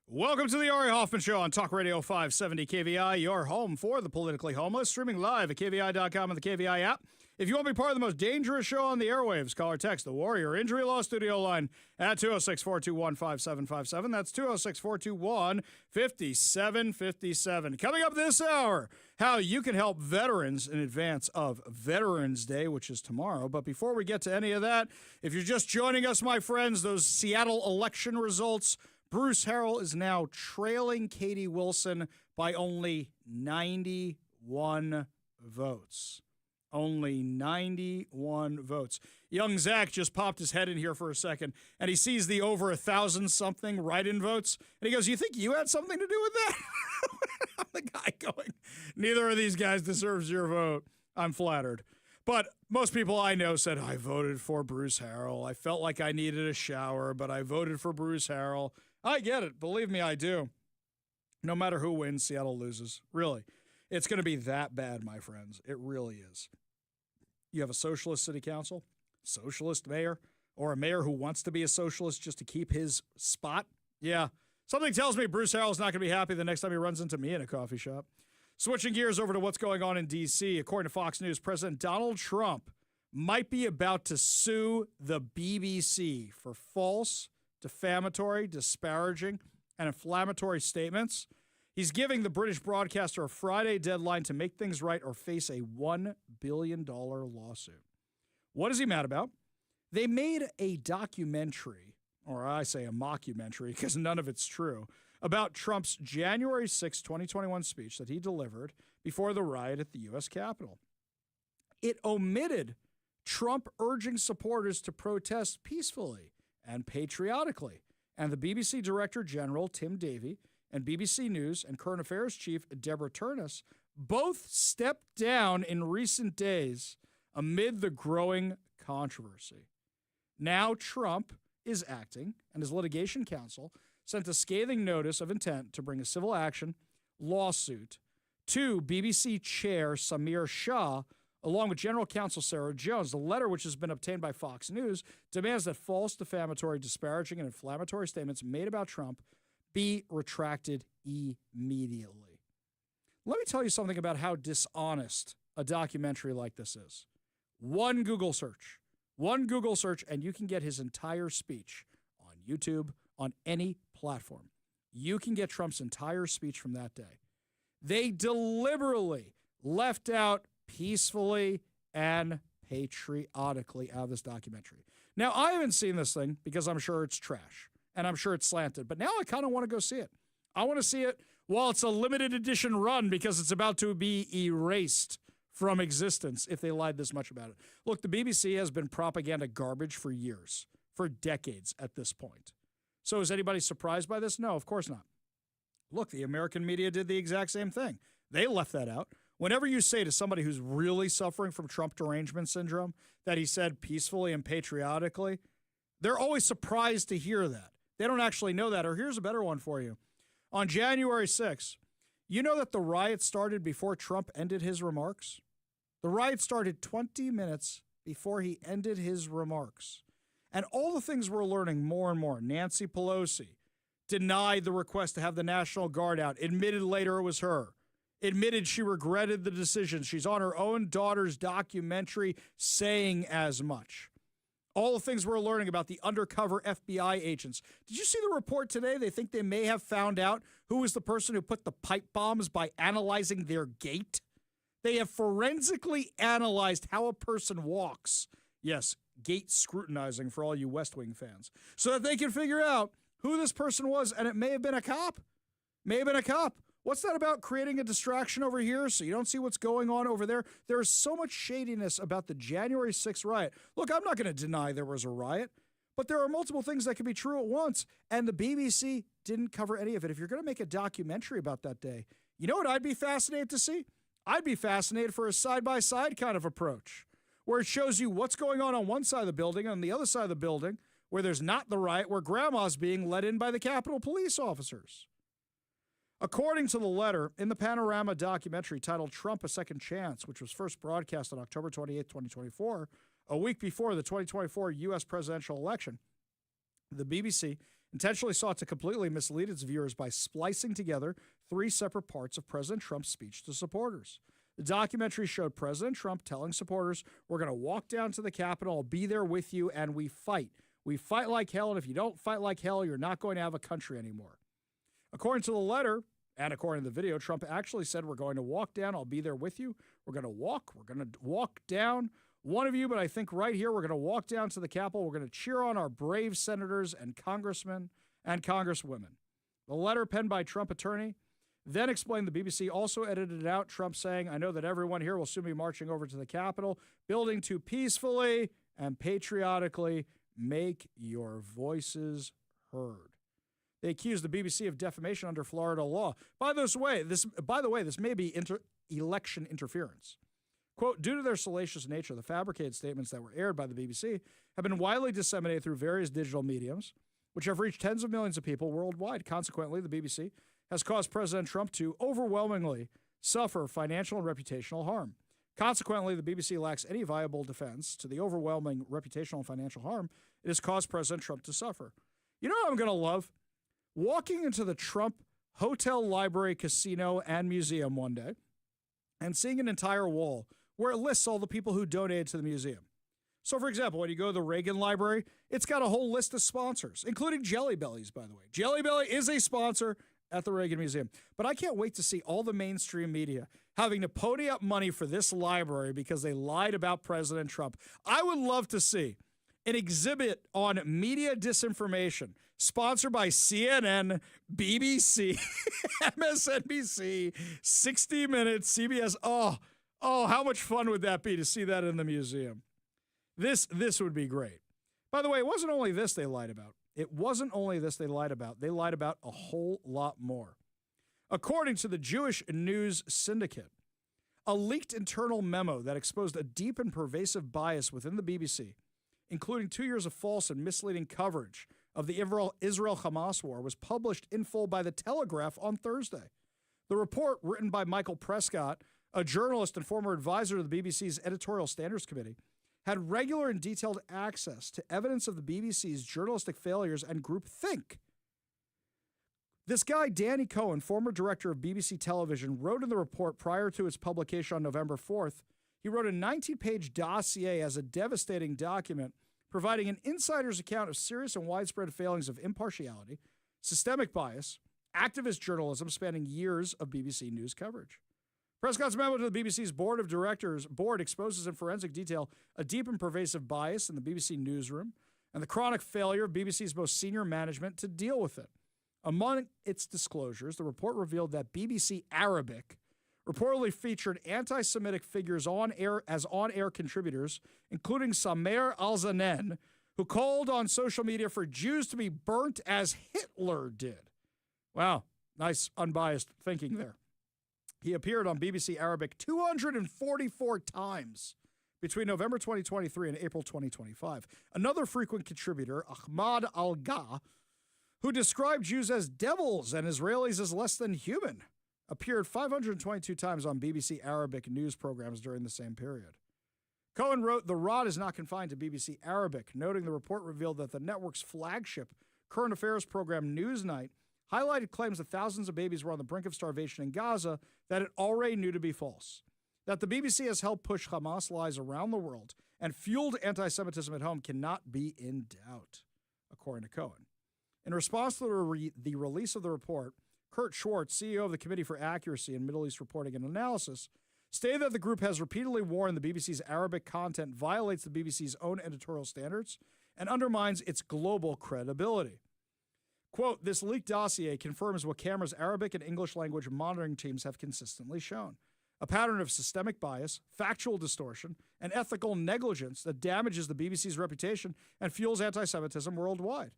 A: Welcome to the Ari Hoffman Show on Talk Radio 570 KVI, your home for the politically homeless, streaming live at KVI.com and the KVI app. If you want to be part of the most dangerous show on the airwaves, call or text the Warrior Injury Law Studio line at 206-421-5757. That's 206-421-5757. Coming up this hour, how you can help veterans in advance of Veterans Day, which is tomorrow. But before we get to any of that, if you're just joining us, my friends, those Seattle election results, Bruce Harrell is now trailing Katie Wilson by only 91 votes. Only 91 votes. Young Zach just popped his head in here for a second, and he sees the over 1,000-something write-in votes, and he goes, you think you had something to do with that? I'm the guy going, neither of these guys deserves your vote. I'm flattered. But most people I know said, I voted for Bruce Harrell. I felt like I needed a shower, but I voted for Bruce Harrell. I get it. Believe me, I do. No matter who wins, Seattle loses. Really. It's going to be that bad, my friends. It really is. You have a socialist city council, socialist mayor, or a mayor who wants to be a socialist just to keep his spot. Yeah. Something tells me Bruce Harrell's not going to be happy the next time he runs into me in a coffee shop. Switching gears over to what's going on in D.C., according to Fox News, President Donald Trump might be about to sue the BBC for false, defamatory, disparaging, and inflammatory statements. He's giving the British broadcaster a Friday deadline to make things right or face a $1 billion lawsuit. What is he mad about? They made a documentary, or I say a mockumentary because none of it's true, about Trump's January 6, 2021 speech that he delivered before the riot at the U.S. Capitol. It omitted Trump urging supporters to protest peacefully and patriotically. And the BBC Director General, Tim Davie, and BBC News and Current Affairs Chief Deborah Turnus both stepped down in recent days amid the growing controversy. Now Trump is acting, and his litigation counsel sent a scathing notice of intent to bring a civil action lawsuit to BBC Chair Samir Shah, along with General Counsel Sarah Jones. The letter, which has been obtained by Fox News, demands that false, defamatory, disparaging, and inflammatory statements made about Trump be retracted immediately. Let me tell you something about how dishonest a documentary like this is. One Google search, and you can get his entire speech on YouTube, on any platform. You can get Trump's entire speech from that day. They deliberately left out peacefully and patriotically out of this documentary. Now, I haven't seen this thing because I'm sure it's trash and I'm sure it's slanted, but now I kind of want to go see it. I want to see it while it's a limited edition run because it's about to be erased from existence if they lied this much about it. Look, the BBC has been propaganda garbage for years, for decades at this point. So is anybody surprised by this? No, of course not. Look, the American media did the exact same thing. They left that out. Whenever you say to somebody who's really suffering from Trump derangement syndrome that he said peacefully and patriotically, they're always surprised to hear that. They don't actually know that. Or here's a better one for you. On January 6th, you know that the riot started before Trump ended his remarks? The riot started 20 minutes before he ended his remarks. And all the things we're learning more and more. Nancy Pelosi denied the request to have the National Guard out, admitted later it was her, admitted she regretted the decision. She's on her own daughter's documentary saying as much. All the things we're learning about the undercover FBI agents. Did you see the report today? They think they may have found out who was the person who put the pipe bombs by analyzing their gait. They have forensically analyzed how a person walks. Yes, gait scrutinizing for all you West Wing fans. So that they can figure out who this person was, and it may have been a cop. May have been a cop. What's that about creating a distraction over here so you don't see what's going on over there? There is so much shadiness about the January 6th riot. Look, I'm not going to deny there was a riot, but there are multiple things that can be true at once, and the BBC didn't cover any of it. If you're going to make a documentary about that day, you know what I'd be fascinated to see? I'd be fascinated for a side-by-side kind of approach, where it shows you what's going on one side of the building, on the other side of the building, where there's not the riot, where grandma's being let in by the Capitol Police officers. According to the letter, in the Panorama documentary titled Trump: A Second Chance, which was first broadcast on October 28, 2024, a week before the 2024 U.S. presidential election, the BBC intentionally sought to completely mislead its viewers by splicing together 3 separate parts of President Trump's speech to supporters. The documentary showed President Trump telling supporters, "We're going to walk down to the Capitol, I'll be there with you, and we fight. We fight like hell, and if you don't fight like hell, you're not going to have a country anymore." According to the letter, and according to the video, Trump actually said, "We're going to walk down, I'll be there with you. We're going to walk down, one of you, but I think right here, we're going to walk down to the Capitol. We're going to cheer on our brave senators and congressmen and congresswomen." The letter, penned by Trump attorney, then explained the BBC also edited out Trump saying, "I know that everyone here will soon be marching over to the Capitol, building to peacefully and patriotically make your voices heard." They accused the BBC of defamation under Florida law. By the way, this may be election interference. Quote, "Due to their salacious nature, the fabricated statements that were aired by the BBC have been widely disseminated through various digital mediums, which have reached tens of millions of people worldwide. Consequently, the BBC has caused President Trump to overwhelmingly suffer financial and reputational harm. Consequently, the BBC lacks any viable defense to the overwhelming reputational and financial harm it has caused President Trump to suffer." You know what I'm going to love? Walking into the Trump Hotel, Library, Casino, and Museum one day and seeing an entire wall where it lists all the people who donated to the museum. So, for example, when you go to the Reagan Library, it's got a whole list of sponsors, including Jelly Bellies, by the way. Jelly Belly is a sponsor at the Reagan Museum. But I can't wait to see all the mainstream media having to pony up money for this library because they lied about President Trump. I would love to see an exhibit on media disinformation sponsored by CNN, BBC, MSNBC, 60 Minutes, CBS. Oh, how much fun would that be to see that in the museum? This would be great. By the way, it wasn't only this they lied about. They lied about a whole lot more. According to the Jewish News Syndicate, a leaked internal memo that exposed a deep and pervasive bias within the BBC, including 2 years of false and misleading coverage of the Israel-Hamas war, was published in full by The Telegraph on Thursday. The report, written by Michael Prescott, a journalist and former advisor to the BBC's Editorial Standards Committee, had regular and detailed access to evidence of the BBC's journalistic failures and groupthink. This guy, Danny Cohen, former director of BBC Television, wrote in the report prior to its publication on November 4th, he wrote a 19-page dossier as a devastating document providing an insider's account of serious and widespread failings of impartiality, systemic bias, activist journalism spanning years of BBC News coverage. Prescott's memo to the BBC's board exposes in forensic detail a deep and pervasive bias in the BBC newsroom and the chronic failure of BBC's most senior management to deal with it. Among its disclosures, the report revealed that BBC Arabic reportedly featured anti-Semitic figures as on-air contributors, including Samer Al-Zanen, who called on social media for Jews to be burnt as Hitler did. Wow, nice unbiased thinking there. He appeared on BBC Arabic 244 times between November 2023 and April 2025. Another frequent contributor, Ahmad Al-Gha, who described Jews as devils and Israelis as less than human, appeared 522 times on BBC Arabic news programs during the same period. Cohen wrote, "The rod is not confined to BBC Arabic," noting the report revealed that the network's flagship current affairs program, Newsnight, highlighted claims that thousands of babies were on the brink of starvation in Gaza that it already knew to be false. That the BBC has helped push Hamas lies around the world and fueled anti-Semitism at home cannot be in doubt, according to Cohen. In response to the release of the report, Kurt Schwartz, CEO of the Committee for Accuracy in Middle East Reporting and Analysis, stated that the group has repeatedly warned the BBC's Arabic content violates the BBC's own editorial standards and undermines its global credibility. Quote, "This leaked dossier confirms what Camera's Arabic and English language monitoring teams have consistently shown. A pattern of systemic bias, factual distortion, and ethical negligence that damages the BBC's reputation and fuels anti-Semitism worldwide."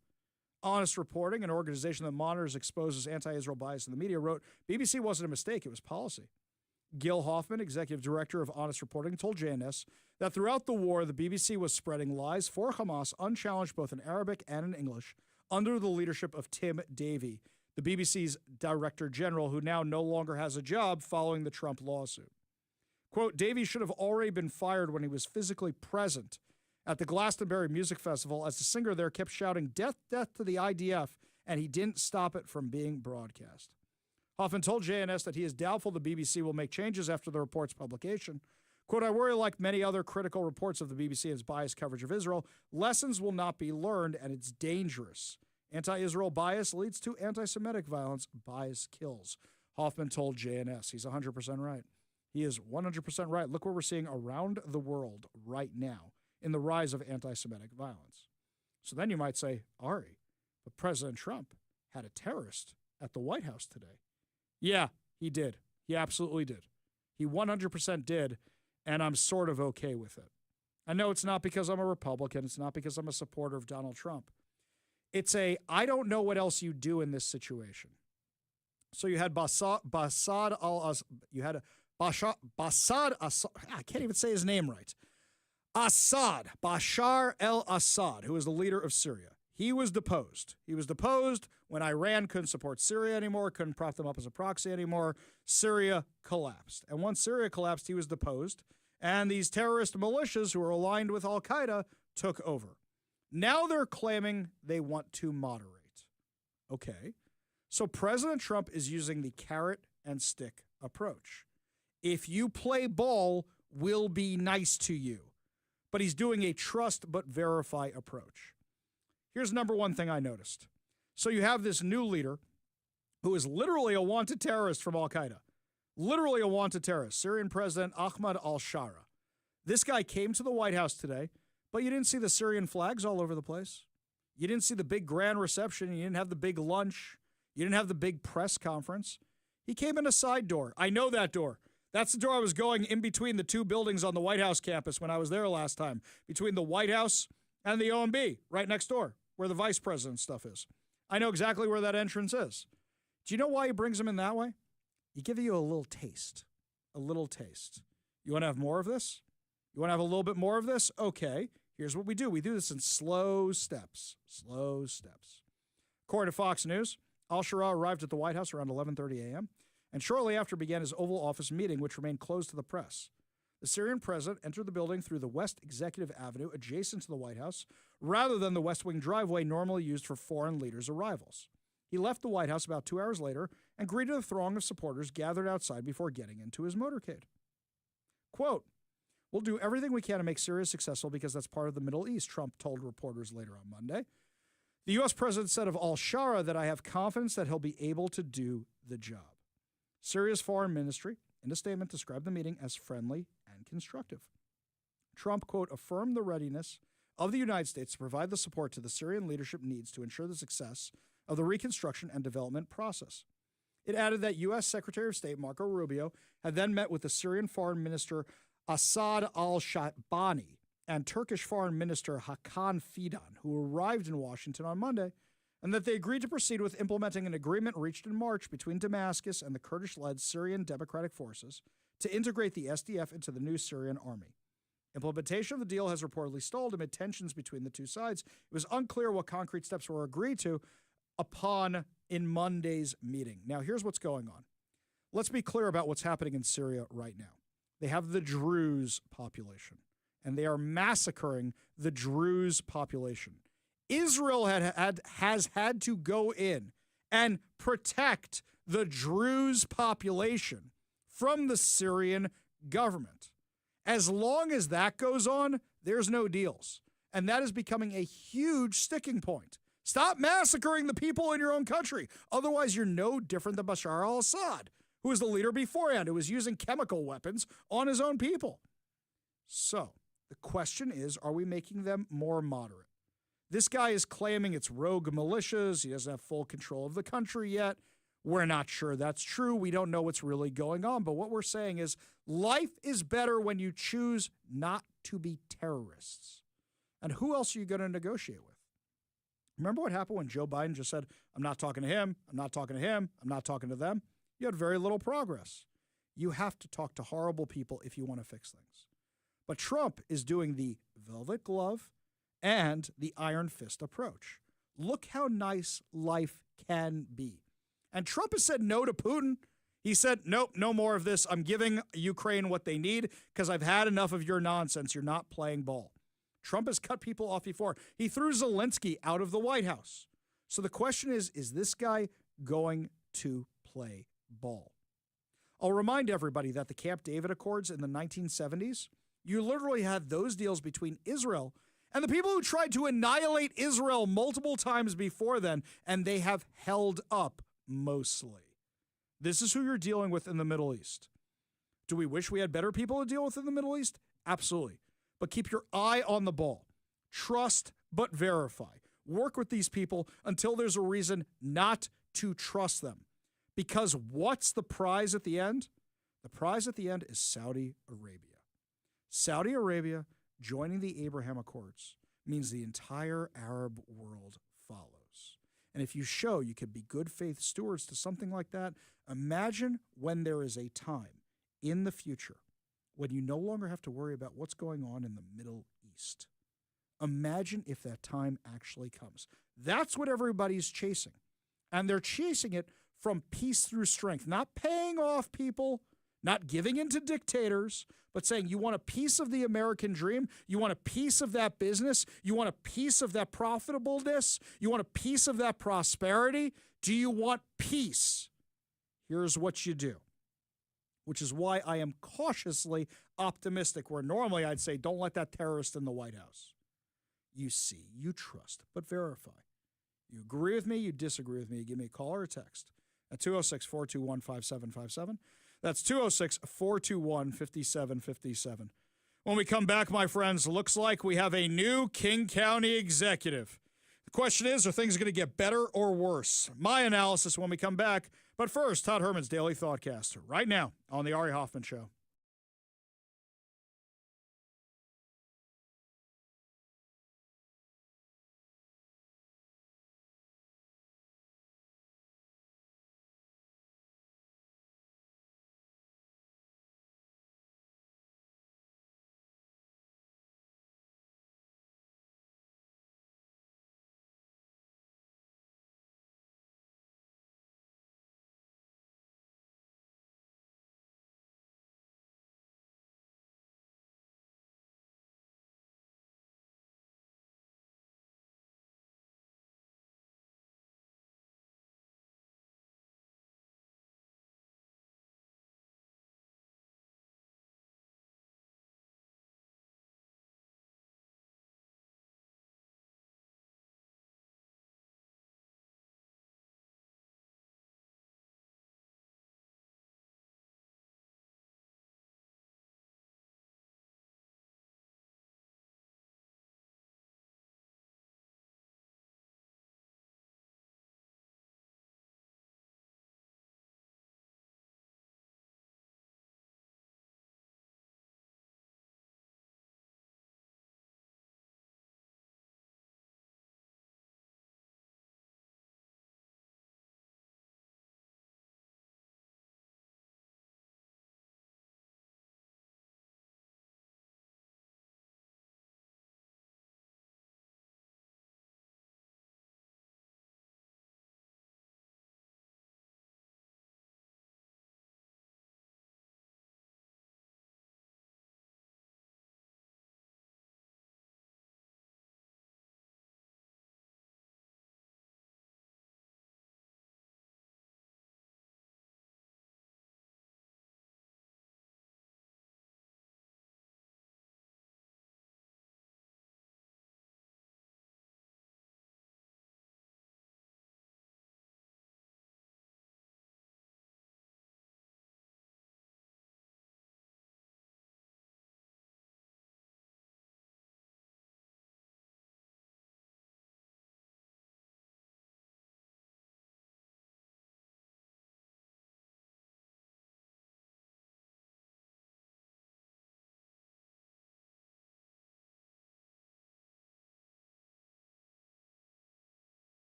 A: Honest Reporting, an organization that monitors exposes anti-Israel bias in the media, wrote, "BBC wasn't a mistake, it was policy." Gil Hoffman, executive director of Honest Reporting, told JNS that throughout the war, the BBC was spreading lies for Hamas unchallenged both in Arabic and in English under the leadership of Tim Davie, the BBC's director general, who now no longer has a job following the Trump lawsuit. Quote, "Davie should have already been fired when he was physically present at the Glastonbury Music Festival as the singer there kept shouting, "Death, death to the IDF," and he didn't stop it from being broadcast. Hoffman told JNS that he is doubtful the BBC will make changes after the report's publication. Quote, "I worry, like many other critical reports of the BBC and its biased coverage of Israel, lessons will not be learned, and it's dangerous. Anti-Israel bias leads to anti-Semitic violence. Bias kills," Hoffman told JNS. He's 100% right. He is 100% right. Look what we're seeing around the world right now in the rise of anti-Semitic violence. So then you might say, Ari, but President Trump had a terrorist at the White House today. Yeah, he did. He absolutely did. He 100% did, and I'm sort of okay with it. I know it's not because I'm a Republican. It's not because I'm a supporter of Donald Trump. It's I don't know what else you do in this situation. So you had Bashar al-Assad, I can't even say his name right. Bashar al-Assad, who is the leader of Syria. He was deposed. He was deposed when Iran couldn't support Syria anymore, couldn't prop them up as a proxy anymore. Syria collapsed. And once Syria collapsed, he was deposed. And these terrorist militias who are aligned with al-Qaeda took over. Now they're claiming they want to moderate. Okay. So President Trump is using the carrot and stick approach. If you play ball, we'll be nice to you. But he's doing a trust but verify approach. Here's number one thing I noticed. So you have this new leader who is literally a wanted terrorist from al-Qaeda. Literally a wanted terrorist, Syrian President Ahmad al-Shara. This guy came to the White House today, but you didn't see the Syrian flags all over the place. You didn't see the big grand reception. You didn't have the big lunch. You didn't have the big press conference. He came in a side door. I know that door. That's the door I was going in between the two buildings on the White House campus when I was there last time, between the White House and the OMB, right next door, where the vice president stuff is. I know exactly where that entrance is. Do you know why he brings them in that way? He gives you a little taste. A little taste. You want to have more of this? You want to have a little bit more of this? Okay, here's what we do. We do this in slow steps. Slow steps. According to Fox News, al-Shara arrived at the White House around 11:30 a.m., and shortly after began his Oval Office meeting, which remained closed to the press. The Syrian president entered the building through the West Executive Avenue adjacent to the White House, rather than the West Wing driveway normally used for foreign leaders' arrivals. He left the White House about 2 hours later and greeted a throng of supporters gathered outside before getting into his motorcade. Quote, "We'll do everything we can to make Syria successful because that's part of the Middle East," Trump told reporters later on Monday. The U.S. president said of al-Shara that I have confidence that he'll be able to do the job. Syria's foreign ministry, in a statement, described the meeting as friendly and constructive. Trump, quote, affirmed the readiness of the United States to provide the support to the Syrian leadership needs to ensure the success of the reconstruction and development process. It added that U.S. Secretary of State Marco Rubio had then met with the Syrian Foreign Minister Assad al-Shatbani and Turkish Foreign Minister Hakan Fidan, who arrived in Washington on Monday, and that they agreed to proceed with implementing an agreement reached in March between Damascus and the Kurdish-led Syrian Democratic Forces to integrate the SDF into the new Syrian army. Implementation of the deal has reportedly stalled amid tensions between the two sides. It was unclear what concrete steps were agreed to in Monday's meeting. Now, here's what's going on. Let's be clear about what's happening in Syria right now. They have the Druze population, and they are massacring the Druze population. Israel has had to go in and protect the Druze population from the Syrian government. As long as that goes on, there's no deals. And that is becoming a huge sticking point. Stop massacring the people in your own country. Otherwise, you're no different than Bashar al-Assad, who was the leader beforehand, who was using chemical weapons on his own people. So the question is, are we making them more moderate? This guy is claiming it's rogue militias. He doesn't have full control of the country yet. We're not sure that's true. We don't know what's really going on. But what we're saying is life is better when you choose not to be terrorists. And who else are you going to negotiate with? Remember what happened when Joe Biden just said, I'm not talking to him, I'm not talking to him, I'm not talking to them? You had very little progress. You have to talk to horrible people if you want to fix things. But Trump is doing the velvet glove and the iron fist approach. Look how nice life can be. And Trump has said no to Putin. He said, nope, no more of this. I'm giving Ukraine what they need because I've had enough of your nonsense. You're not playing ball. Trump has cut people off before. He threw Zelensky out of the White House. So the question is this guy going to play ball? I'll remind everybody that the Camp David Accords in the 1970s, you literally had those deals between Israel and the people who tried to annihilate Israel multiple times before then, and they have held up mostly. This is who you're dealing with in the Middle East. Do we wish we had better people to deal with in the Middle East? Absolutely. But keep your eye on the ball. Trust but verify. Work with these people until there's a reason not to trust them. Because what's the prize at the end? The prize at the end is Saudi Arabia. Saudi Arabia joining the Abraham Accords means the entire Arab world follows. And if you show you can be good faith stewards to something like that, imagine when there is a time in the future when you no longer have to worry about what's going on in the Middle East. Imagine if that time actually comes. That's what everybody's chasing. And they're chasing it from peace through strength, not paying off people, not giving in to dictators, but saying you want a piece of the American dream, you want a piece of that business, you want a piece of that profitableness, you want a piece of that prosperity. Do you want peace? Here's what you do, which is why I am cautiously optimistic, where normally I'd say don't let that terrorist in the White House. You see, you trust, but verify. You agree with me, you disagree with me, you give me a call or a text at 206-421-5757. That's 206-421-5757. When we come back, my friends, looks like we have a new King County executive. The question is, are things going to get better or worse? My analysis when we come back. But first, Todd Herman's Daily Thoughtcaster, right now on the Ari Hoffman Show.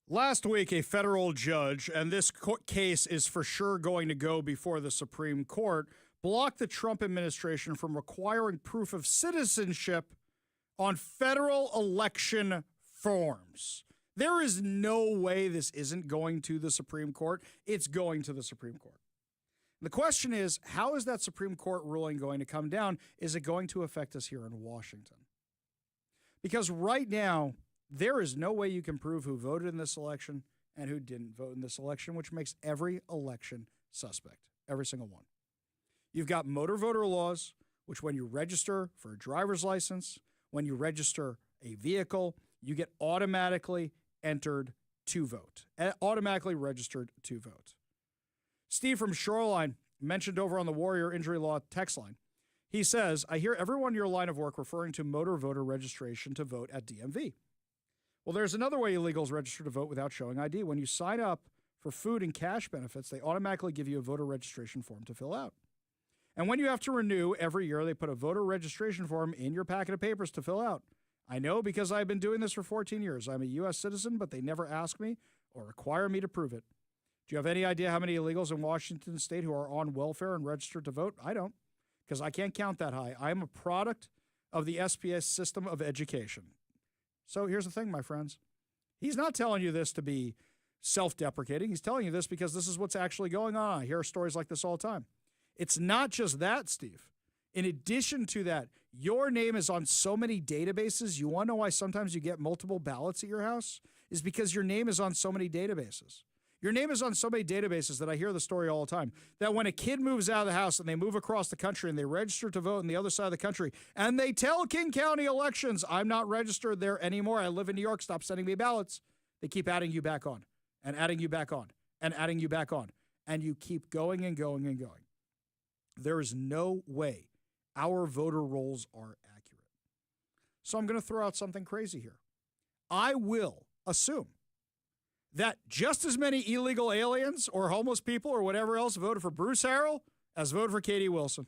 A: Last week, a federal judge, and this case is for sure going to go before the Supreme Court, blocked the Trump administration from requiring proof of citizenship on federal election forms. There is no way this isn't going to the Supreme Court. It's going to the Supreme Court. The question is, how is that Supreme Court ruling going to come down? Is it going to affect us here in Washington? Because right now, there is no way you can prove who voted in this election and who didn't vote in this election, which makes every election suspect, every single one. You've got motor voter laws, which when you register for a driver's license, when you register a vehicle, you get automatically entered to vote, automatically registered to vote. Steve from Shoreline mentioned over on the Warrior Injury Law text line. He says, I hear everyone in your line of work referring to motor voter registration to vote at DMV. Well, there's another way illegals register to vote without showing ID. When you sign up for food and cash benefits, they automatically give you a voter registration form to fill out. And when you have to renew every year, they put a voter registration form in your packet of papers to fill out. I know because I've been doing this for 14 years. I'm a U.S. citizen, but they never ask me or require me to prove it. Do you have any idea how many illegals in Washington state who are on welfare and registered to vote? I don't, because I can't count that high. I am a product of the SPS system of education. So here's the thing, my friends. He's not telling you this to be self-deprecating. He's telling you this because this is what's actually going on. I hear stories like this all the time. It's not just that, Steve. In addition to that, your name is on so many databases. You want to know why sometimes you get multiple ballots at your house? Is because your name is on so many databases. Your name is on so many databases that I hear the story all the time, that when a kid moves out of the house and they move across the country and they register to vote on the other side of the country and they tell King County elections, I'm not registered there anymore. I live in New York. Stop sending me ballots. They keep adding you back on and adding you back on and adding you back on. And you keep going and going and going. There is no way our voter rolls are accurate. So I'm going to throw out something crazy here. I will assume that just as many illegal aliens or homeless people or whatever else voted for Bruce Harrell as voted for Katie Wilson.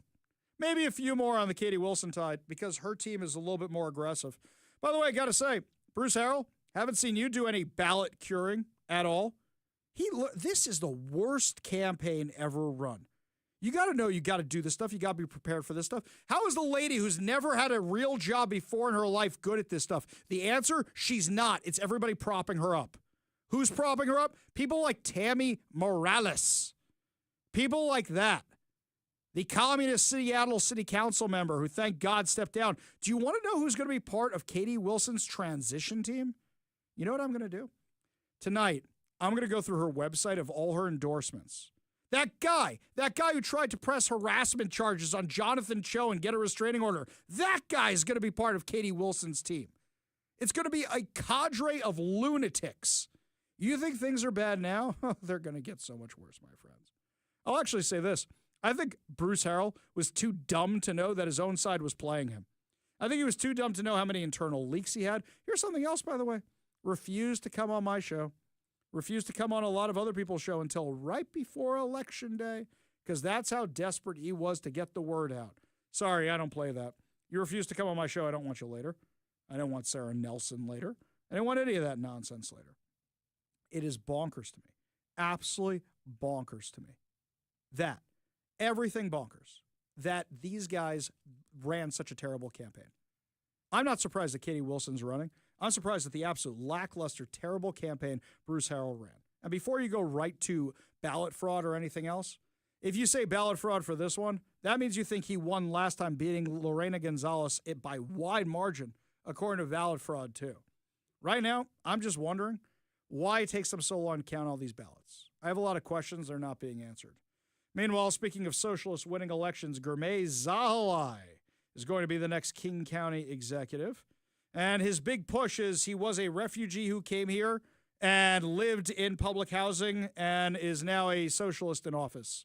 A: Maybe a few more on the Katie Wilson side because her team is a little bit more aggressive. By the way, I got to say, Bruce Harrell, haven't seen you do any ballot curing at all. This is the worst campaign ever run. You got to know you got to do this stuff. You got to be prepared for this stuff. How is the lady who's never had a real job before in her life good at this stuff? The answer, she's not. It's everybody propping her up. Who's propping her up? People like Tammy Morales. People like that. The communist Seattle City Council member who, thank God, stepped down. Do you want to know who's going to be part of Katie Wilson's transition team? You know what I'm going to do? Tonight, I'm going to go through her website of all her endorsements. That guy who tried to press harassment charges on Jonathan Cho and get a restraining order, that guy is going to be part of Katie Wilson's team. It's going to be a cadre of lunatics. You think things are bad now? They're going to get so much worse, my friends. I'll actually say this. I think Bruce Harrell was too dumb to know that his own side was playing him. I think he was too dumb to know how many internal leaks he had. Here's something else, by the way. Refused to come on my show. Refused to come on a lot of other people's show until right before Election Day, because that's how desperate he was to get the word out. Sorry, I don't play that. You refuse to come on my show, I don't want you later. I don't want Sarah Nelson later. I don't want any of that nonsense later. It is bonkers to me. Absolutely bonkers to me. That, everything bonkers, that these guys ran such a terrible campaign. I'm not surprised that Katie Wilson's running. I'm surprised at the absolute lackluster, terrible campaign Bruce Harrell ran. And before you go right to ballot fraud or anything else, if you say ballot fraud for this one, that means you think he won last time beating Lorena Gonzalez by wide margin, according to ballot fraud too. Right now, I'm just wondering why it takes them so long to count all these ballots. I have a lot of questions. They're not being answered. Meanwhile, speaking of socialists winning elections, Gurmay Zahalai is going to be the next King County executive. And his big push is he was a refugee who came here and lived in public housing and is now a socialist in office.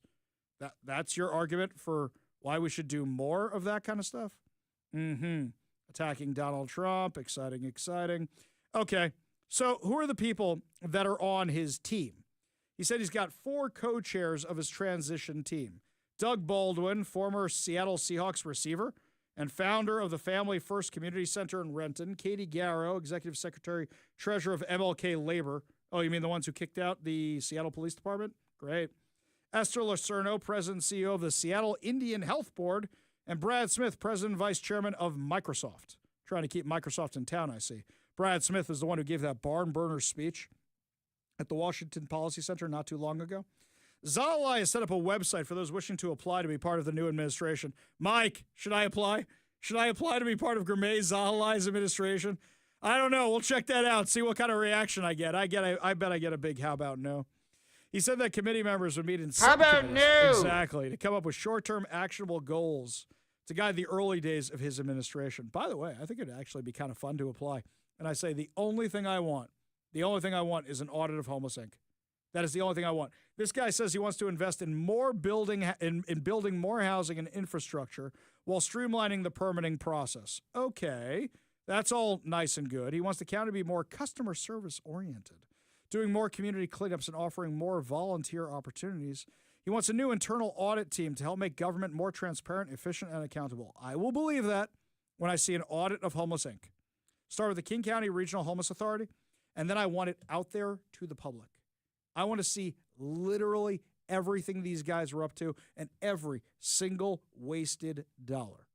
A: That's your argument for why we should do more of that kind of stuff? Attacking Donald Trump. Exciting. Okay, so who are the people that are on his team? He said he's got 4 co-chairs of his transition team. Doug Baldwin, former Seattle Seahawks receiver and founder of the Family First Community Center in Renton. Katie Garrow, executive secretary, treasurer of MLK Labor Oh, you mean the ones who kicked out the Seattle Police Department? Great. Esther Lucerno, President and CEO of the Seattle Indian Health Board, and Brad Smith, President and Vice Chairman of Microsoft. Trying to keep Microsoft in town, I see. Brad Smith is the one who gave that barn burner speech at the Washington Policy Center not too long ago. Zalalai has set up a website for those wishing to apply to be part of the new administration. Mike, should I apply? Should I apply to be part of Gurmay Zalalai's administration? I don't know. We'll check that out, see what kind of reaction I get. I bet I get a big how about no. He said that committee members would meet in
E: How about no?
A: Exactly, to come up with short-term actionable goals to guide the early days of his administration. By the way, I think it'd actually be kind of fun to apply. And I say the only thing I want is an audit of Homeless Inc. That is the only thing I want. This guy says he wants to invest in more building more housing and infrastructure while streamlining the permitting process. Okay, that's all nice and good. He wants the county to be more customer service oriented, doing more community cleanups and offering more volunteer opportunities. He wants a new internal audit team to help make government more transparent, efficient, and accountable. I will believe that when I see an audit of Homeless Inc. Start with the King County Regional Homeless Authority, and then I want it out there to the public. I want to see literally everything these guys are up to and every single wasted dollar.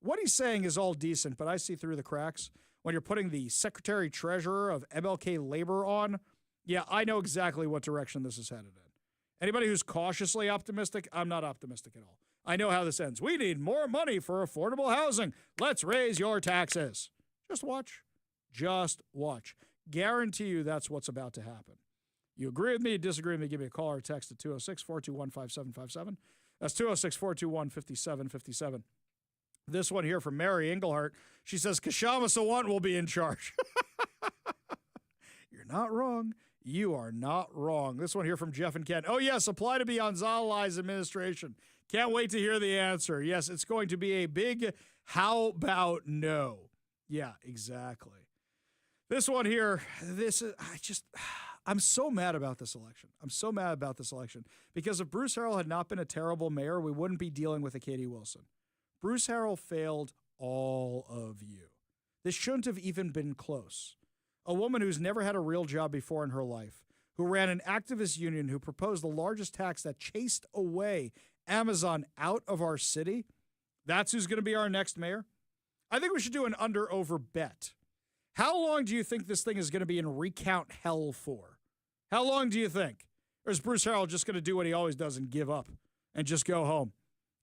A: What he's saying is all decent, but I see through the cracks. When you're putting the Secretary-Treasurer of MLK Labor on, yeah, I know exactly what direction this is headed in. Anybody who's cautiously optimistic, I'm not optimistic at all. I know how this ends. We need more money for affordable housing. Let's raise your taxes. Just watch. Just watch. Guarantee you that's what's about to happen. You agree with me, disagree with me, give me a call or text at 206-421-5757. That's 206-421-5757. This one here from Mary Englehart. She says, Kshama Sawant will be in charge. You're not wrong. You are not wrong. This one here from Jeff and Ken. Oh, yes, apply to be on Zalalai's administration. Can't wait to hear the answer. Yes, it's going to be a big how about no. Yeah, exactly. This one here, I'm so mad about this election. I'm so mad about this election because if Bruce Harrell had not been a terrible mayor, we wouldn't be dealing with a Katie Wilson. Bruce Harrell failed all of you. This shouldn't have even been close. A woman who's never had a real job before in her life, who ran an activist union, who proposed the largest tax that chased away Amazon out of our city, that's who's going to be our next mayor? I think we should do an under-over bet. How long do you think this thing is going to be in recount hell for? How long do you think? Or is Bruce Harrell just going to do what he always does and give up and just go home?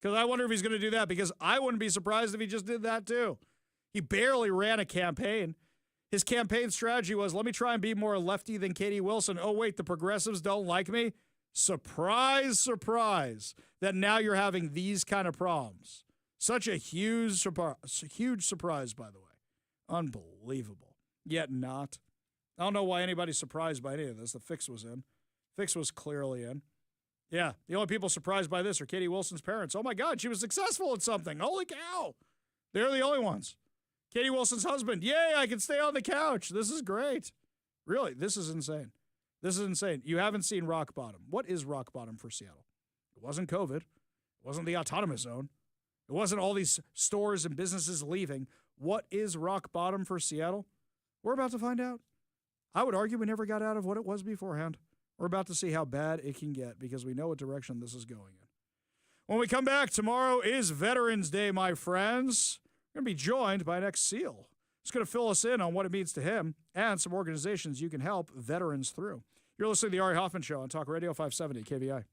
A: Because I wonder if he's going to do that, because I wouldn't be surprised if he just did that too. He barely ran a campaign. His campaign strategy was, let me try and be more lefty than Katie Wilson. Oh, wait, the progressives don't like me? Surprise, surprise, that now you're having these kind of problems. Such a huge surprise, by the way. Unbelievable. Yet not. I don't know why anybody's surprised by any of this. The fix was in. Fix was clearly in. Yeah, the only people surprised by this are Katie Wilson's parents. Oh, my God, she was successful at something. Holy cow. They're the only ones. Katie Wilson's husband. Yay, I can stay on the couch. This is great. Really, this is insane. This is insane. You haven't seen rock bottom. What is rock bottom for Seattle? It wasn't COVID. It wasn't the autonomous zone. It wasn't all these stores and businesses leaving. What is rock bottom for Seattle? We're about to find out. I would argue we never got out of what it was beforehand. We're about to see how bad it can get because we know what direction this is going in. When we come back, tomorrow is Veterans Day, my friends. We're going to be joined by an ex-SEAL. He's going to fill us in on what it means to him and some organizations you can help veterans through. You're listening to The Ari Hoffman Show on Talk Radio 570 KVI.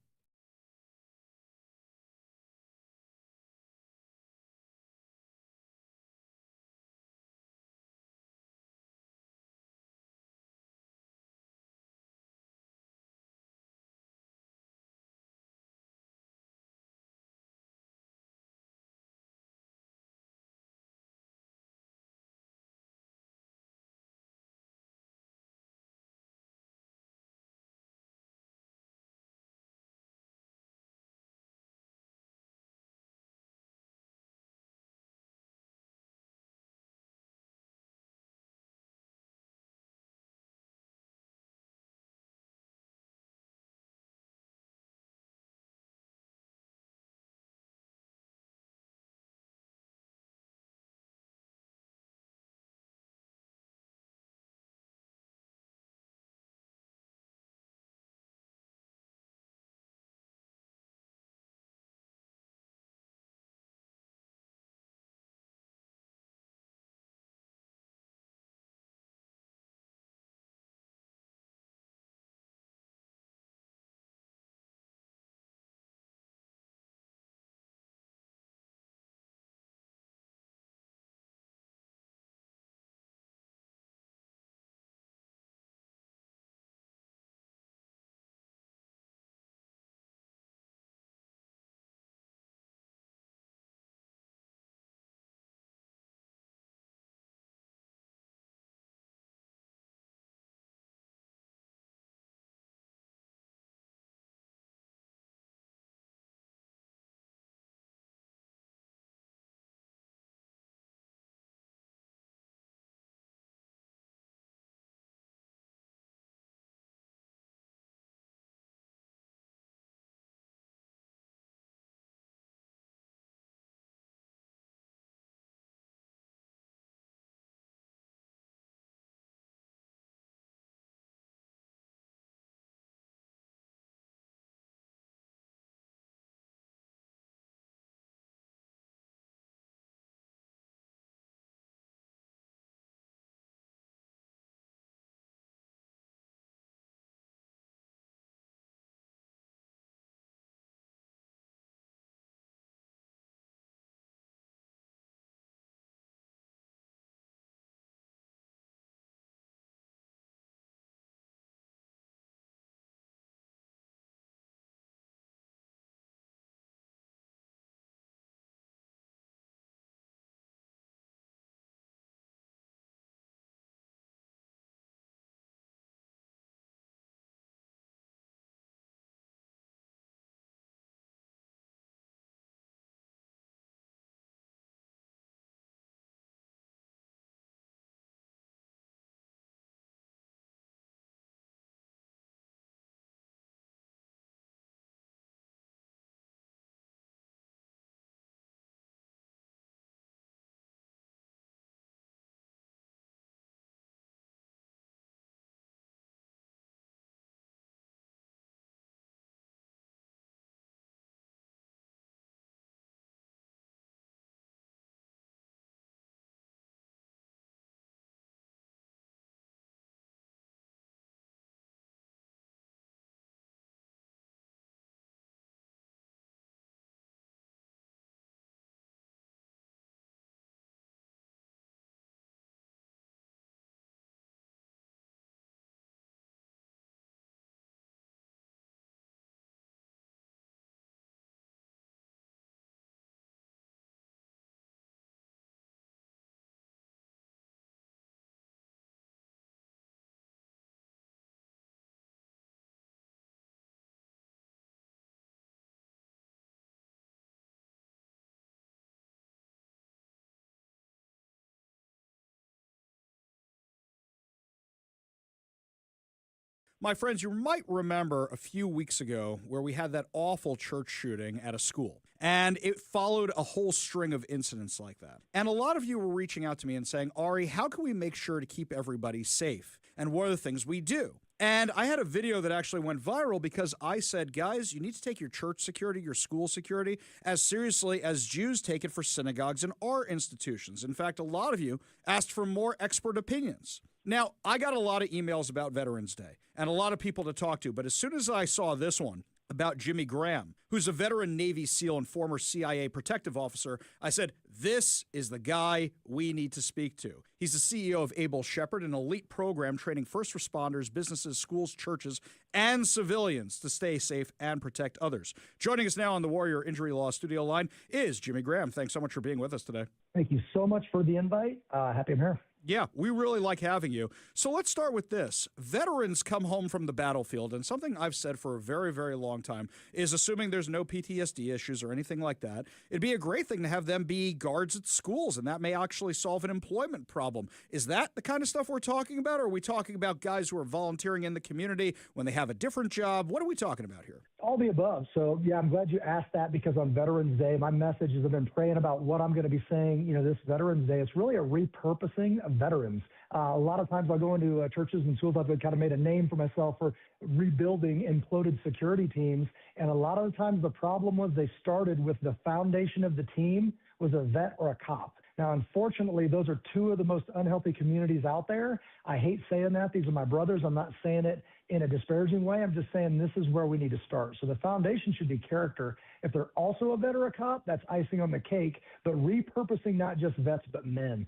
A: My friends, you might remember a few weeks ago where we had that awful church shooting at a school. And it followed a whole string of incidents like that. And a lot of you were reaching out to me and saying, Ari, how can we make sure to keep everybody safe? And what are the things we do? And I had a video that actually went viral because I said, guys, you need to take your church security, your school security, as seriously as Jews take it for synagogues and our institutions. In fact, a lot of you asked for more expert opinions. Now, I got a lot of emails about Veterans Day and a lot of people to talk to, but as soon as I saw this one about Jimmy Graham, who's a veteran Navy SEAL and former CIA protective officer, I said, this is the guy we need to speak to. He's the CEO of Able Shepherd, an elite program training first responders, businesses, schools, churches, and civilians to stay safe and protect others. Joining us now on the Warrior Injury Law studio line is Jimmy Graham. Thanks so much for being with us today.
U: Thank you so much for the invite. Happy I'm here.
A: Yeah, we really like having you. So let's start with this. Veterans come home from the battlefield, and something I've said for a very, very long time is, assuming there's no PTSD issues or anything like that, it'd be a great thing to have them be guards at schools, and that may actually solve an employment problem. Is that the kind of stuff we're talking about, or are we talking about guys who are volunteering in the community when they have a different job? What are we talking about here?
U: All the above. So, yeah, I'm glad you asked that, because on Veterans Day, my message is I've been praying about what I'm going to be saying, this Veterans Day. It's really a repurposing of veterans. A lot of times I'll go into churches and schools. I've kind of made a name for myself for rebuilding imploded security teams. And a lot of the times the problem was they started with the foundation of the team was a vet or a cop. Now, unfortunately, those are two of the most unhealthy communities out there. I hate saying that. These are my brothers. I'm not saying it in a disparaging way. I'm just saying this is where we need to start. So the foundation should be character. If they're also a vet or a cop, that's icing on the cake. But repurposing not just vets, but men.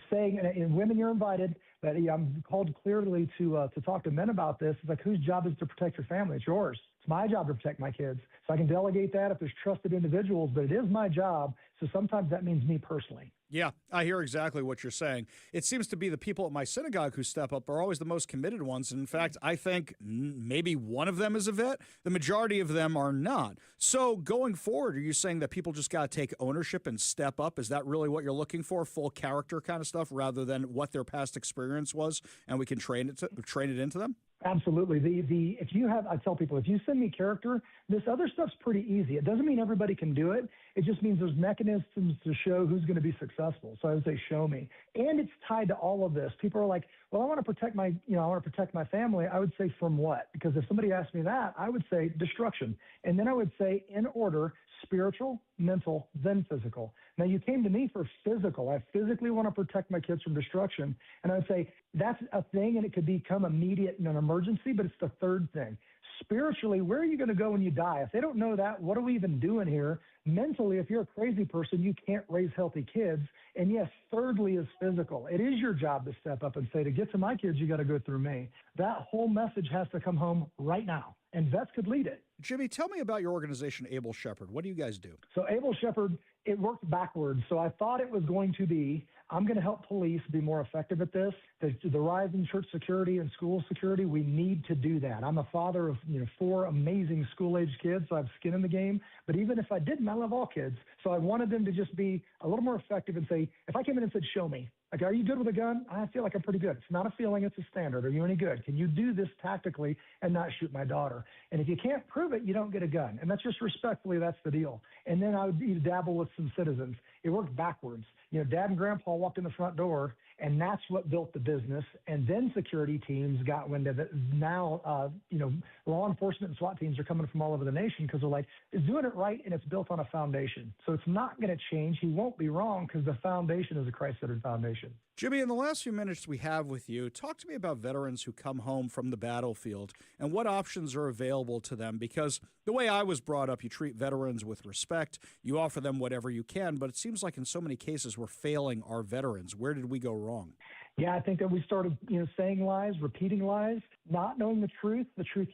U: Saying, and women, you're invited, but I'm called clearly to talk to men about this. It's like, whose job is to protect your family? It's yours. It's my job to protect my kids. So I can delegate that if there's trusted individuals, but it is my job. So sometimes that means me personally.
A: Yeah, I hear exactly what you're saying. It seems to be the people at my synagogue who step up are always the most committed ones. And in fact, I think maybe one of them is a vet. The majority of them are not. So going forward, are you saying that people just got to take ownership and step up? Is that really what you're looking for? Full character kind of stuff rather than what their past experience was, and we can train it into them?
U: Absolutely. I tell people, if you send me character, this other stuff's pretty easy. It doesn't mean everybody can do it. It just means there's mechanisms to show who's going to be successful. So I would say, show me. And it's tied to all of this. People are like, well, I want to protect my family. I would say, from what? Because if somebody asked me that, I would say destruction. And then I would say, in order, spiritual, mental, then physical. Now, you came to me for physical. I physically want to protect my kids from destruction. And I would say that's a thing, and it could become immediate in an emergency, but it's the third thing. Spiritually, where are you going to go when you die? If they don't know that, what are we even doing here? Mentally, if you're a crazy person, you can't raise healthy kids. And yes, thirdly is physical. It is your job to step up and say, to get to my kids, you got to go through me. That whole message has to come home right now, and vets could lead it.
A: Jimmy, tell me about your organization, Able Shepherd. What do you guys do?
U: So Able Shepherd, it worked backwards. So I thought it was going to be, I'm going to help police be more effective at this. The rise in church security and school security, we need to do that. I'm a father of 4 amazing school-age kids, so I have skin in the game. But even if I didn't, I love all kids. So I wanted them to just be a little more effective and say, if I came in and said, show me. Like, are you good with a gun? I feel like I'm pretty good. It's not a feeling, it's a standard. Are you any good? Can you do this tactically and not shoot my daughter? And if you can't prove it, you don't get a gun. And that's just respectfully, that's the deal. And then I would dabble with some citizens. It worked backwards. Dad and Grandpa walked in the front door, and that's what built the business. And then security teams got wind of it. Now, law enforcement and SWAT teams are coming from all over the nation because they're like, it's doing it right, and it's built on a foundation. So it's not going to change. He won't be wrong because the foundation is a Christ-centered foundation.
A: Jimmy, in the last few minutes we have with you, talk to me about veterans who come home from the battlefield and what options are available to them, because the way I was brought up, you treat veterans with respect, you offer them whatever you can, but it seems like in so many cases we're failing our veterans. Where did we go wrong?
U: Yeah, I think that we started, saying lies, repeating lies, not knowing the truth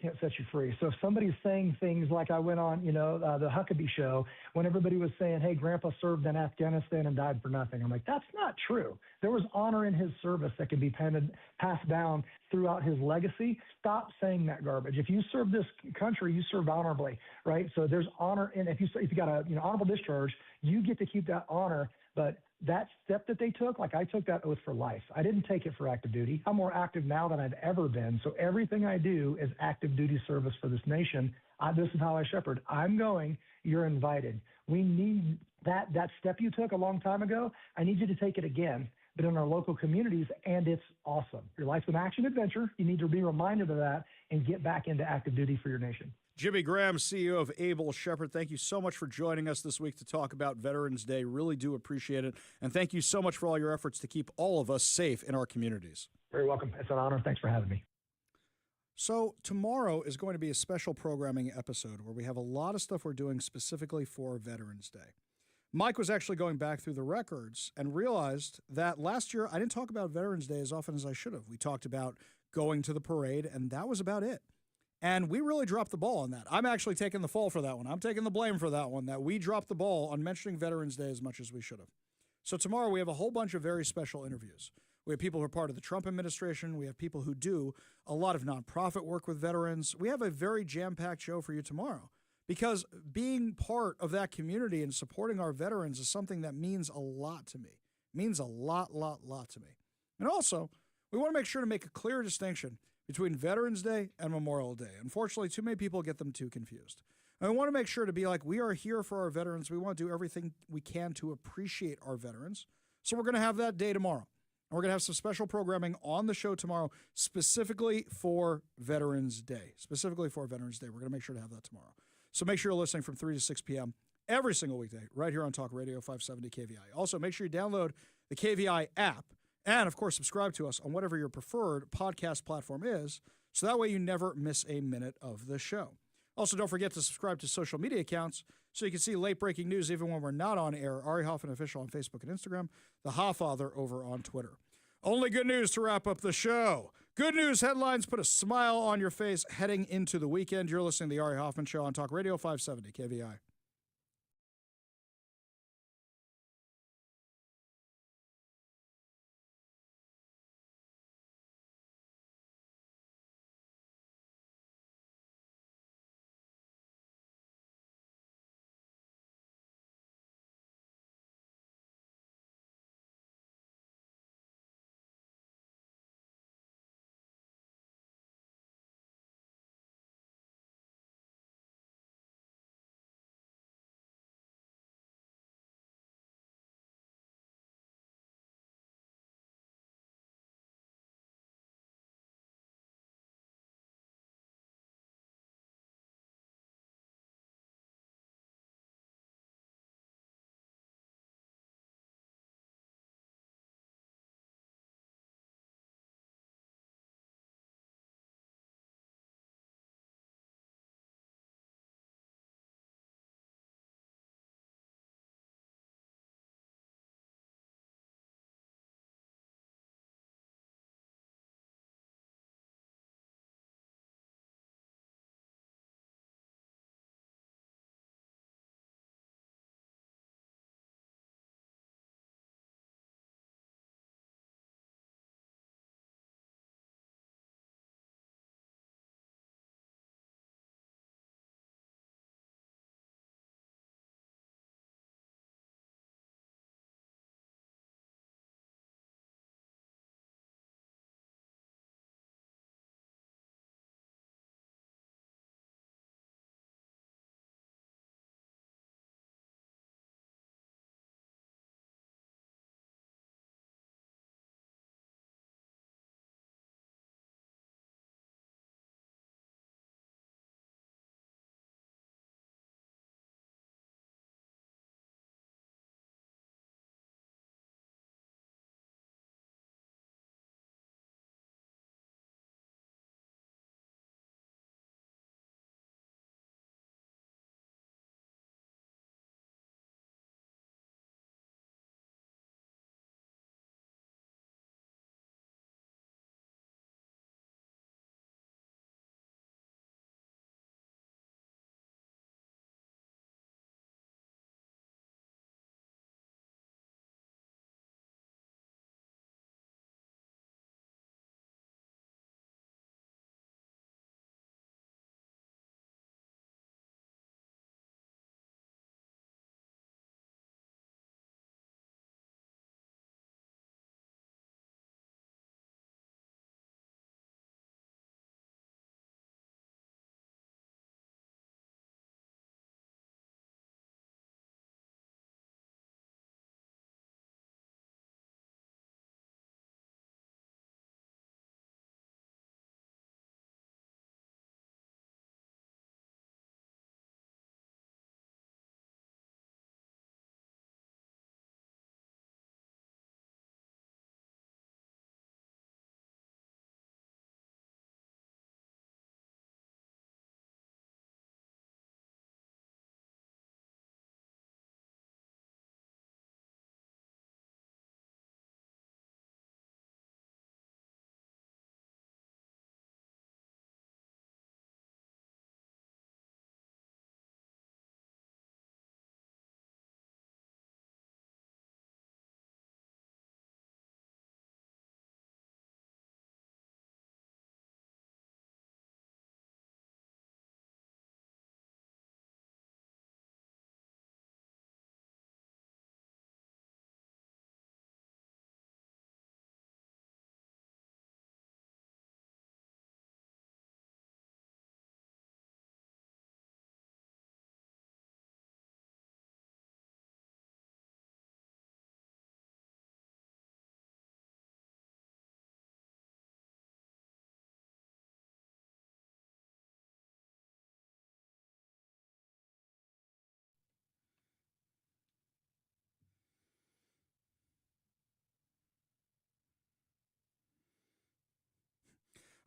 U: can't set you free. So if somebody's saying things like I went on, the Huckabee show, when everybody was saying, hey, Grandpa served in Afghanistan and died for nothing. I'm like, that's not true. There was honor in his service that can be passed down throughout his legacy. Stop saying that garbage. If you serve this country, you served honorably, right? So there's honor in, if you got a honorable discharge, you get to keep that honor. But that step that they took, like I took that oath for life. I didn't take it for active duty. I'm more active now than I've ever been. So everything I do is active duty service for this nation. This is how I shepherd. I'm going, you're invited. We need that step you took a long time ago. I need you to take it again, but in our local communities, and it's awesome. Your life's an action adventure. You need to be reminded of that and get back into active duty for your nation.
A: Jimmy Graham, CEO of Able Shepherd, thank you so much for joining us this week to talk about Veterans Day. Really do appreciate it. And thank you so much for all your efforts to keep all of us safe in our communities.
U: Very welcome. It's an honor. Thanks for having me.
A: So tomorrow is going to be a special programming episode where we have a lot of stuff we're doing specifically for Veterans Day. Mike was actually going back through the records and realized that last year I didn't talk about Veterans Day as often as I should have. We talked about going to the parade, and that was about it. And we really dropped the ball on that. I'm actually taking the fall for that one. I'm taking the blame for that one, that we dropped the ball on mentioning Veterans Day as much as we should have. So tomorrow we have a whole bunch of very special interviews. We have people who are part of the Trump administration. We have people who do a lot of nonprofit work with veterans. We have a very jam-packed show for you tomorrow because being part of that community and supporting our veterans is something that means a lot to me. It means a lot to me. And also, we want to make sure to make a clear distinction between Veterans Day and Memorial Day. Unfortunately, too many people get them too confused. And we want to make sure to be like, we are here for our veterans. We want to do everything we can to appreciate our veterans. So we're going to have that day tomorrow. And we're going to have some special programming on the show tomorrow specifically for Veterans Day. Specifically for Veterans Day. We're going to make sure to have that tomorrow. So make sure you're listening from 3 to 6 p.m. every single weekday right here on Talk Radio 570 KVI. Also, make sure you download the KVI app. And, of course, subscribe to us on whatever your preferred podcast platform is, so that way you never miss a minute of the show. Also, don't forget to subscribe to social media accounts so you can see late-breaking news even when we're not on air. Ari Hoffman Official on Facebook and Instagram, The Hofffather over on Twitter. Only good news to wrap up the show. Good news headlines put a smile on your face heading into the weekend. You're listening to The Ari Hoffman Show on Talk Radio 570 KVI.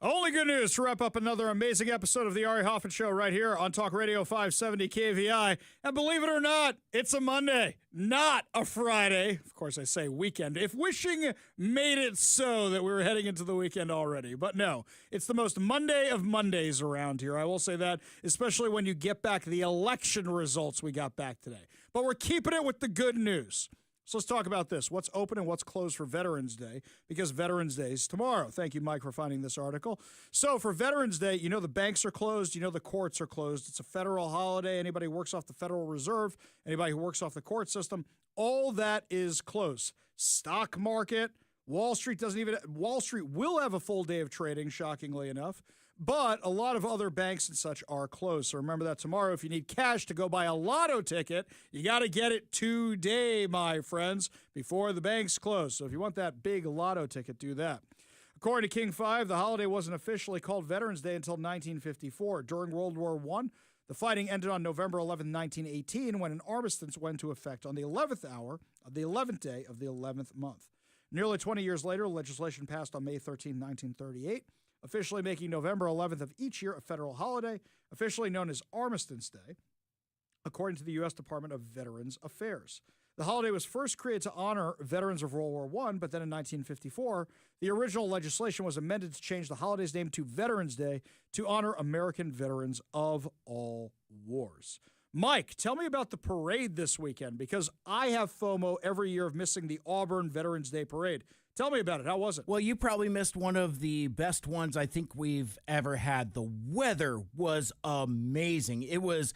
A: Only good news to wrap up another amazing episode of the Ari Hoffman Show right here on Talk Radio 570 KVI. And believe it or not, it's a Monday, not a Friday. Of course, I say weekend. If wishing made it so that we were heading into the weekend already. But no, it's the most Monday of Mondays around here. I will say that, especially when you get back the election results we got back today. But we're keeping it with the good news. So let's talk about this. What's open and what's closed for Veterans Day, because Veterans Day is tomorrow. Thank you, Mike, for finding this article. So for Veterans Day, you know the banks are closed. You know the courts are closed. It's a federal holiday. Anybody who works off the Federal Reserve, anybody who works off the court system, all that is closed. Stock market, Wall Street will have a full day of trading, shockingly enough. But a lot of other banks and such are closed. So remember that tomorrow, if you need cash to go buy a lotto ticket, you got to get it today, my friends, before the banks close. So if you want that big lotto ticket, do that. According to King 5, the holiday wasn't officially called Veterans Day until 1954. During World War I, the fighting ended on November 11, 1918, when an armistice went into effect on the 11th hour of the 11th day of the 11th month. Nearly 20 years later, legislation passed on May 13, 1938, officially making November 11th of each year a federal holiday, officially known as Armistice Day, according to the U.S. Department of Veterans Affairs. The holiday was first created to honor veterans of World War I, but then in 1954, the original legislation was amended to change the holiday's name to Veterans Day to honor American veterans of all wars. Mike, tell me about the parade this weekend, because I have FOMO every year of missing the Auburn Veterans Day Parade. Tell me about it. How was it?
R: Well, you probably missed one of the best ones I think we've ever had. The weather was amazing. It was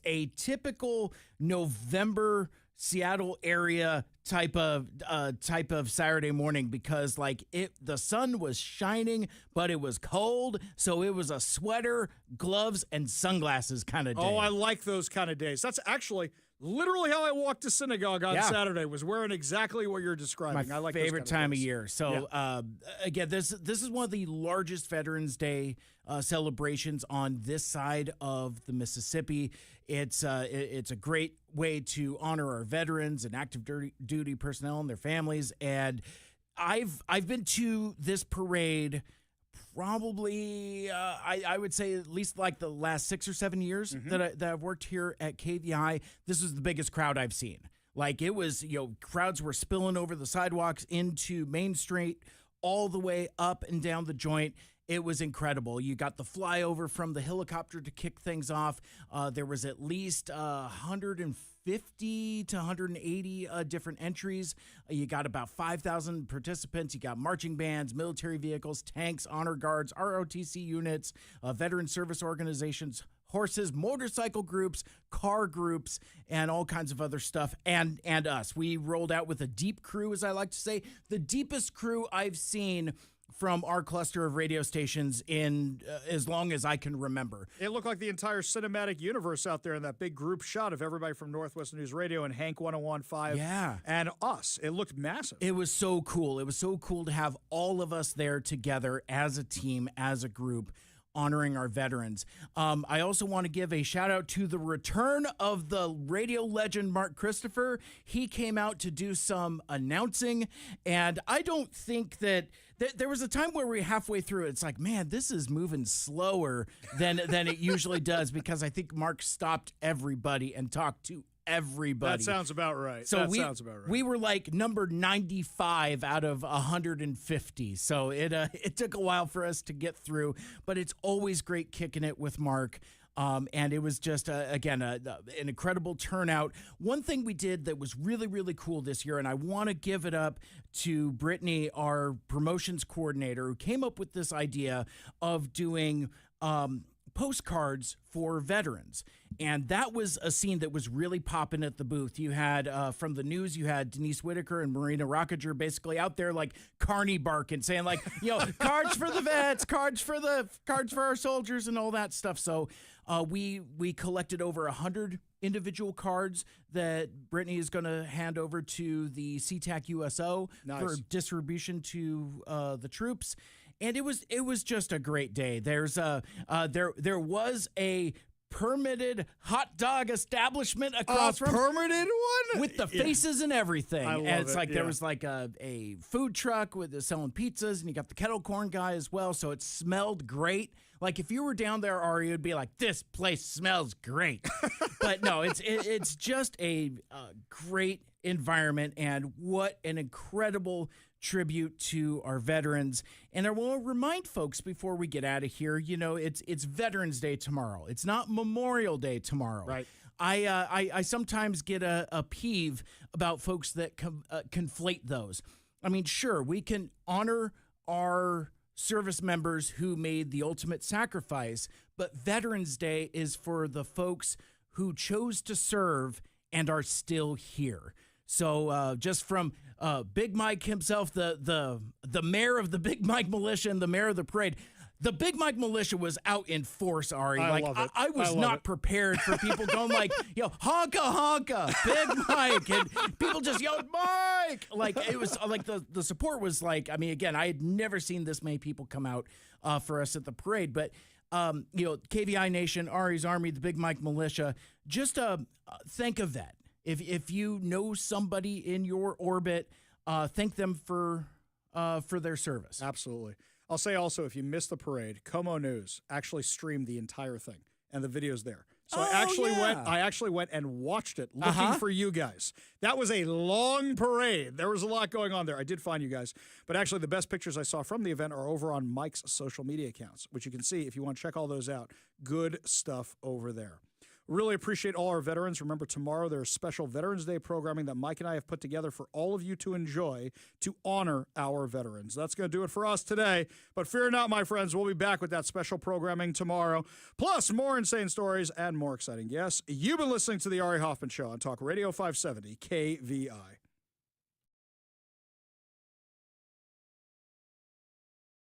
R: a typical November Seattle area type of Saturday morning, because the sun was shining, but it was cold, so it was a sweater, gloves, and sunglasses kind of day.
A: Oh, I like those kind of days. That's actually literally how I walked to synagogue on Saturday, was wearing exactly what you're describing.
R: My
A: I like
R: favorite time of year. So
A: yeah.
R: Again, this is one of the largest Veterans Day celebrations on this side of the Mississippi. It's a great way to honor our veterans and active duty personnel and their families. And I've been to this parade probably, I would say at least like the last 6 or 7 years that I've worked here at KVI. This was the biggest crowd I've seen. Like, it was, crowds were spilling over the sidewalks into Main Street, all the way up and down the joint. It was incredible. You got the flyover from the helicopter to kick things off. There was at least 150 to 180 different entries. You got about 5,000 participants. You got marching bands, military vehicles, tanks, honor guards, ROTC units, veteran service organizations, horses, motorcycle groups, car groups, and all kinds of other stuff, and us. We rolled out with a deep crew, as I like to say, the deepest crew I've seen from our cluster of radio stations in as long as I can remember.
A: It looked like the entire cinematic universe out there in that big group shot of everybody from Northwest News Radio and Hank 101.5 and us. It looked massive.
R: It was so cool. It was so cool to have all of us there together as a team, as a group, honoring our veterans. I also want to give a shout out to the return of the radio legend Mark Christopher. He came out to do some announcing, and I don't think that there was a time where we were halfway through. It's like, man, this is moving slower than it usually does, because I think Mark stopped everybody and talked to everybody.
A: That sounds about right.
R: So we were like number 95 out of 150. So it took a while for us to get through, but it's always great kicking it with Mark. And it was just, again, an incredible turnout. One thing we did that was really, really cool this year, and I want to give it up to Brittany, our promotions coordinator, who came up with this idea of doing postcards for veterans. And that was a scene that was really popping at the booth. You had, from the news, you had Denise Whitaker and Marina Rockager basically out there like carny barking, saying like, cards for the vets, cards for our soldiers and all that stuff. So we collected over 100 individual cards that Brittany is going to hand over to the SeaTac USO for distribution to the troops. And it was just a great day. There was a permitted hot dog establishment across from
A: permitted one
R: with the faces and everything.
A: I love
R: And it's
A: it,
R: like there
A: yeah.
R: was like a food truck with selling pizzas, and you got the kettle corn guy as well. So it smelled great. Like if you were down there, Ari, you'd be like, "This place smells great." But no, it's just a great environment, and what an incredible tribute to our veterans. And I will remind folks before we get out of here, it's Veterans Day tomorrow. It's not Memorial Day tomorrow.
A: Right.
R: I sometimes get a peeve about folks that conflate those. I mean, sure, we can honor our service members who made the ultimate sacrifice, but Veterans Day is for the folks who chose to serve and are still here. So just from Big Mike himself, the mayor of the Big Mike Militia and the mayor of the parade, the Big Mike Militia was out in force, Ari.
A: I love it.
R: I was
A: I love
R: not
A: it.
R: prepared for people going like, honka honka, Big Mike, and people just yelled Mike. Like it was like the support was like. I mean, again, I had never seen this many people come out for us at the parade, but. KVI Nation, Ari's Army, the Big Mike Militia. Just think of that. If you know somebody in your orbit, thank them for their service.
A: Absolutely. I'll say also, if you missed the parade, Como News actually streamed the entire thing, and the video's there. So I actually went and watched it, looking for you guys. That was a long parade. There was a lot going on there. I did find you guys. But actually, the best pictures I saw from the event are over on Mike's social media accounts, which you can see if you want to check all those out. Good stuff over there. Really appreciate all our veterans. Remember, tomorrow there's special Veterans Day programming that Mike and I have put together for all of you to enjoy to honor our veterans. That's going to do it for us today. But fear not, my friends, we'll be back with that special programming tomorrow, plus more insane stories and more exciting guests. You've been listening to The Ari Hoffman Show on Talk Radio 570 KVI.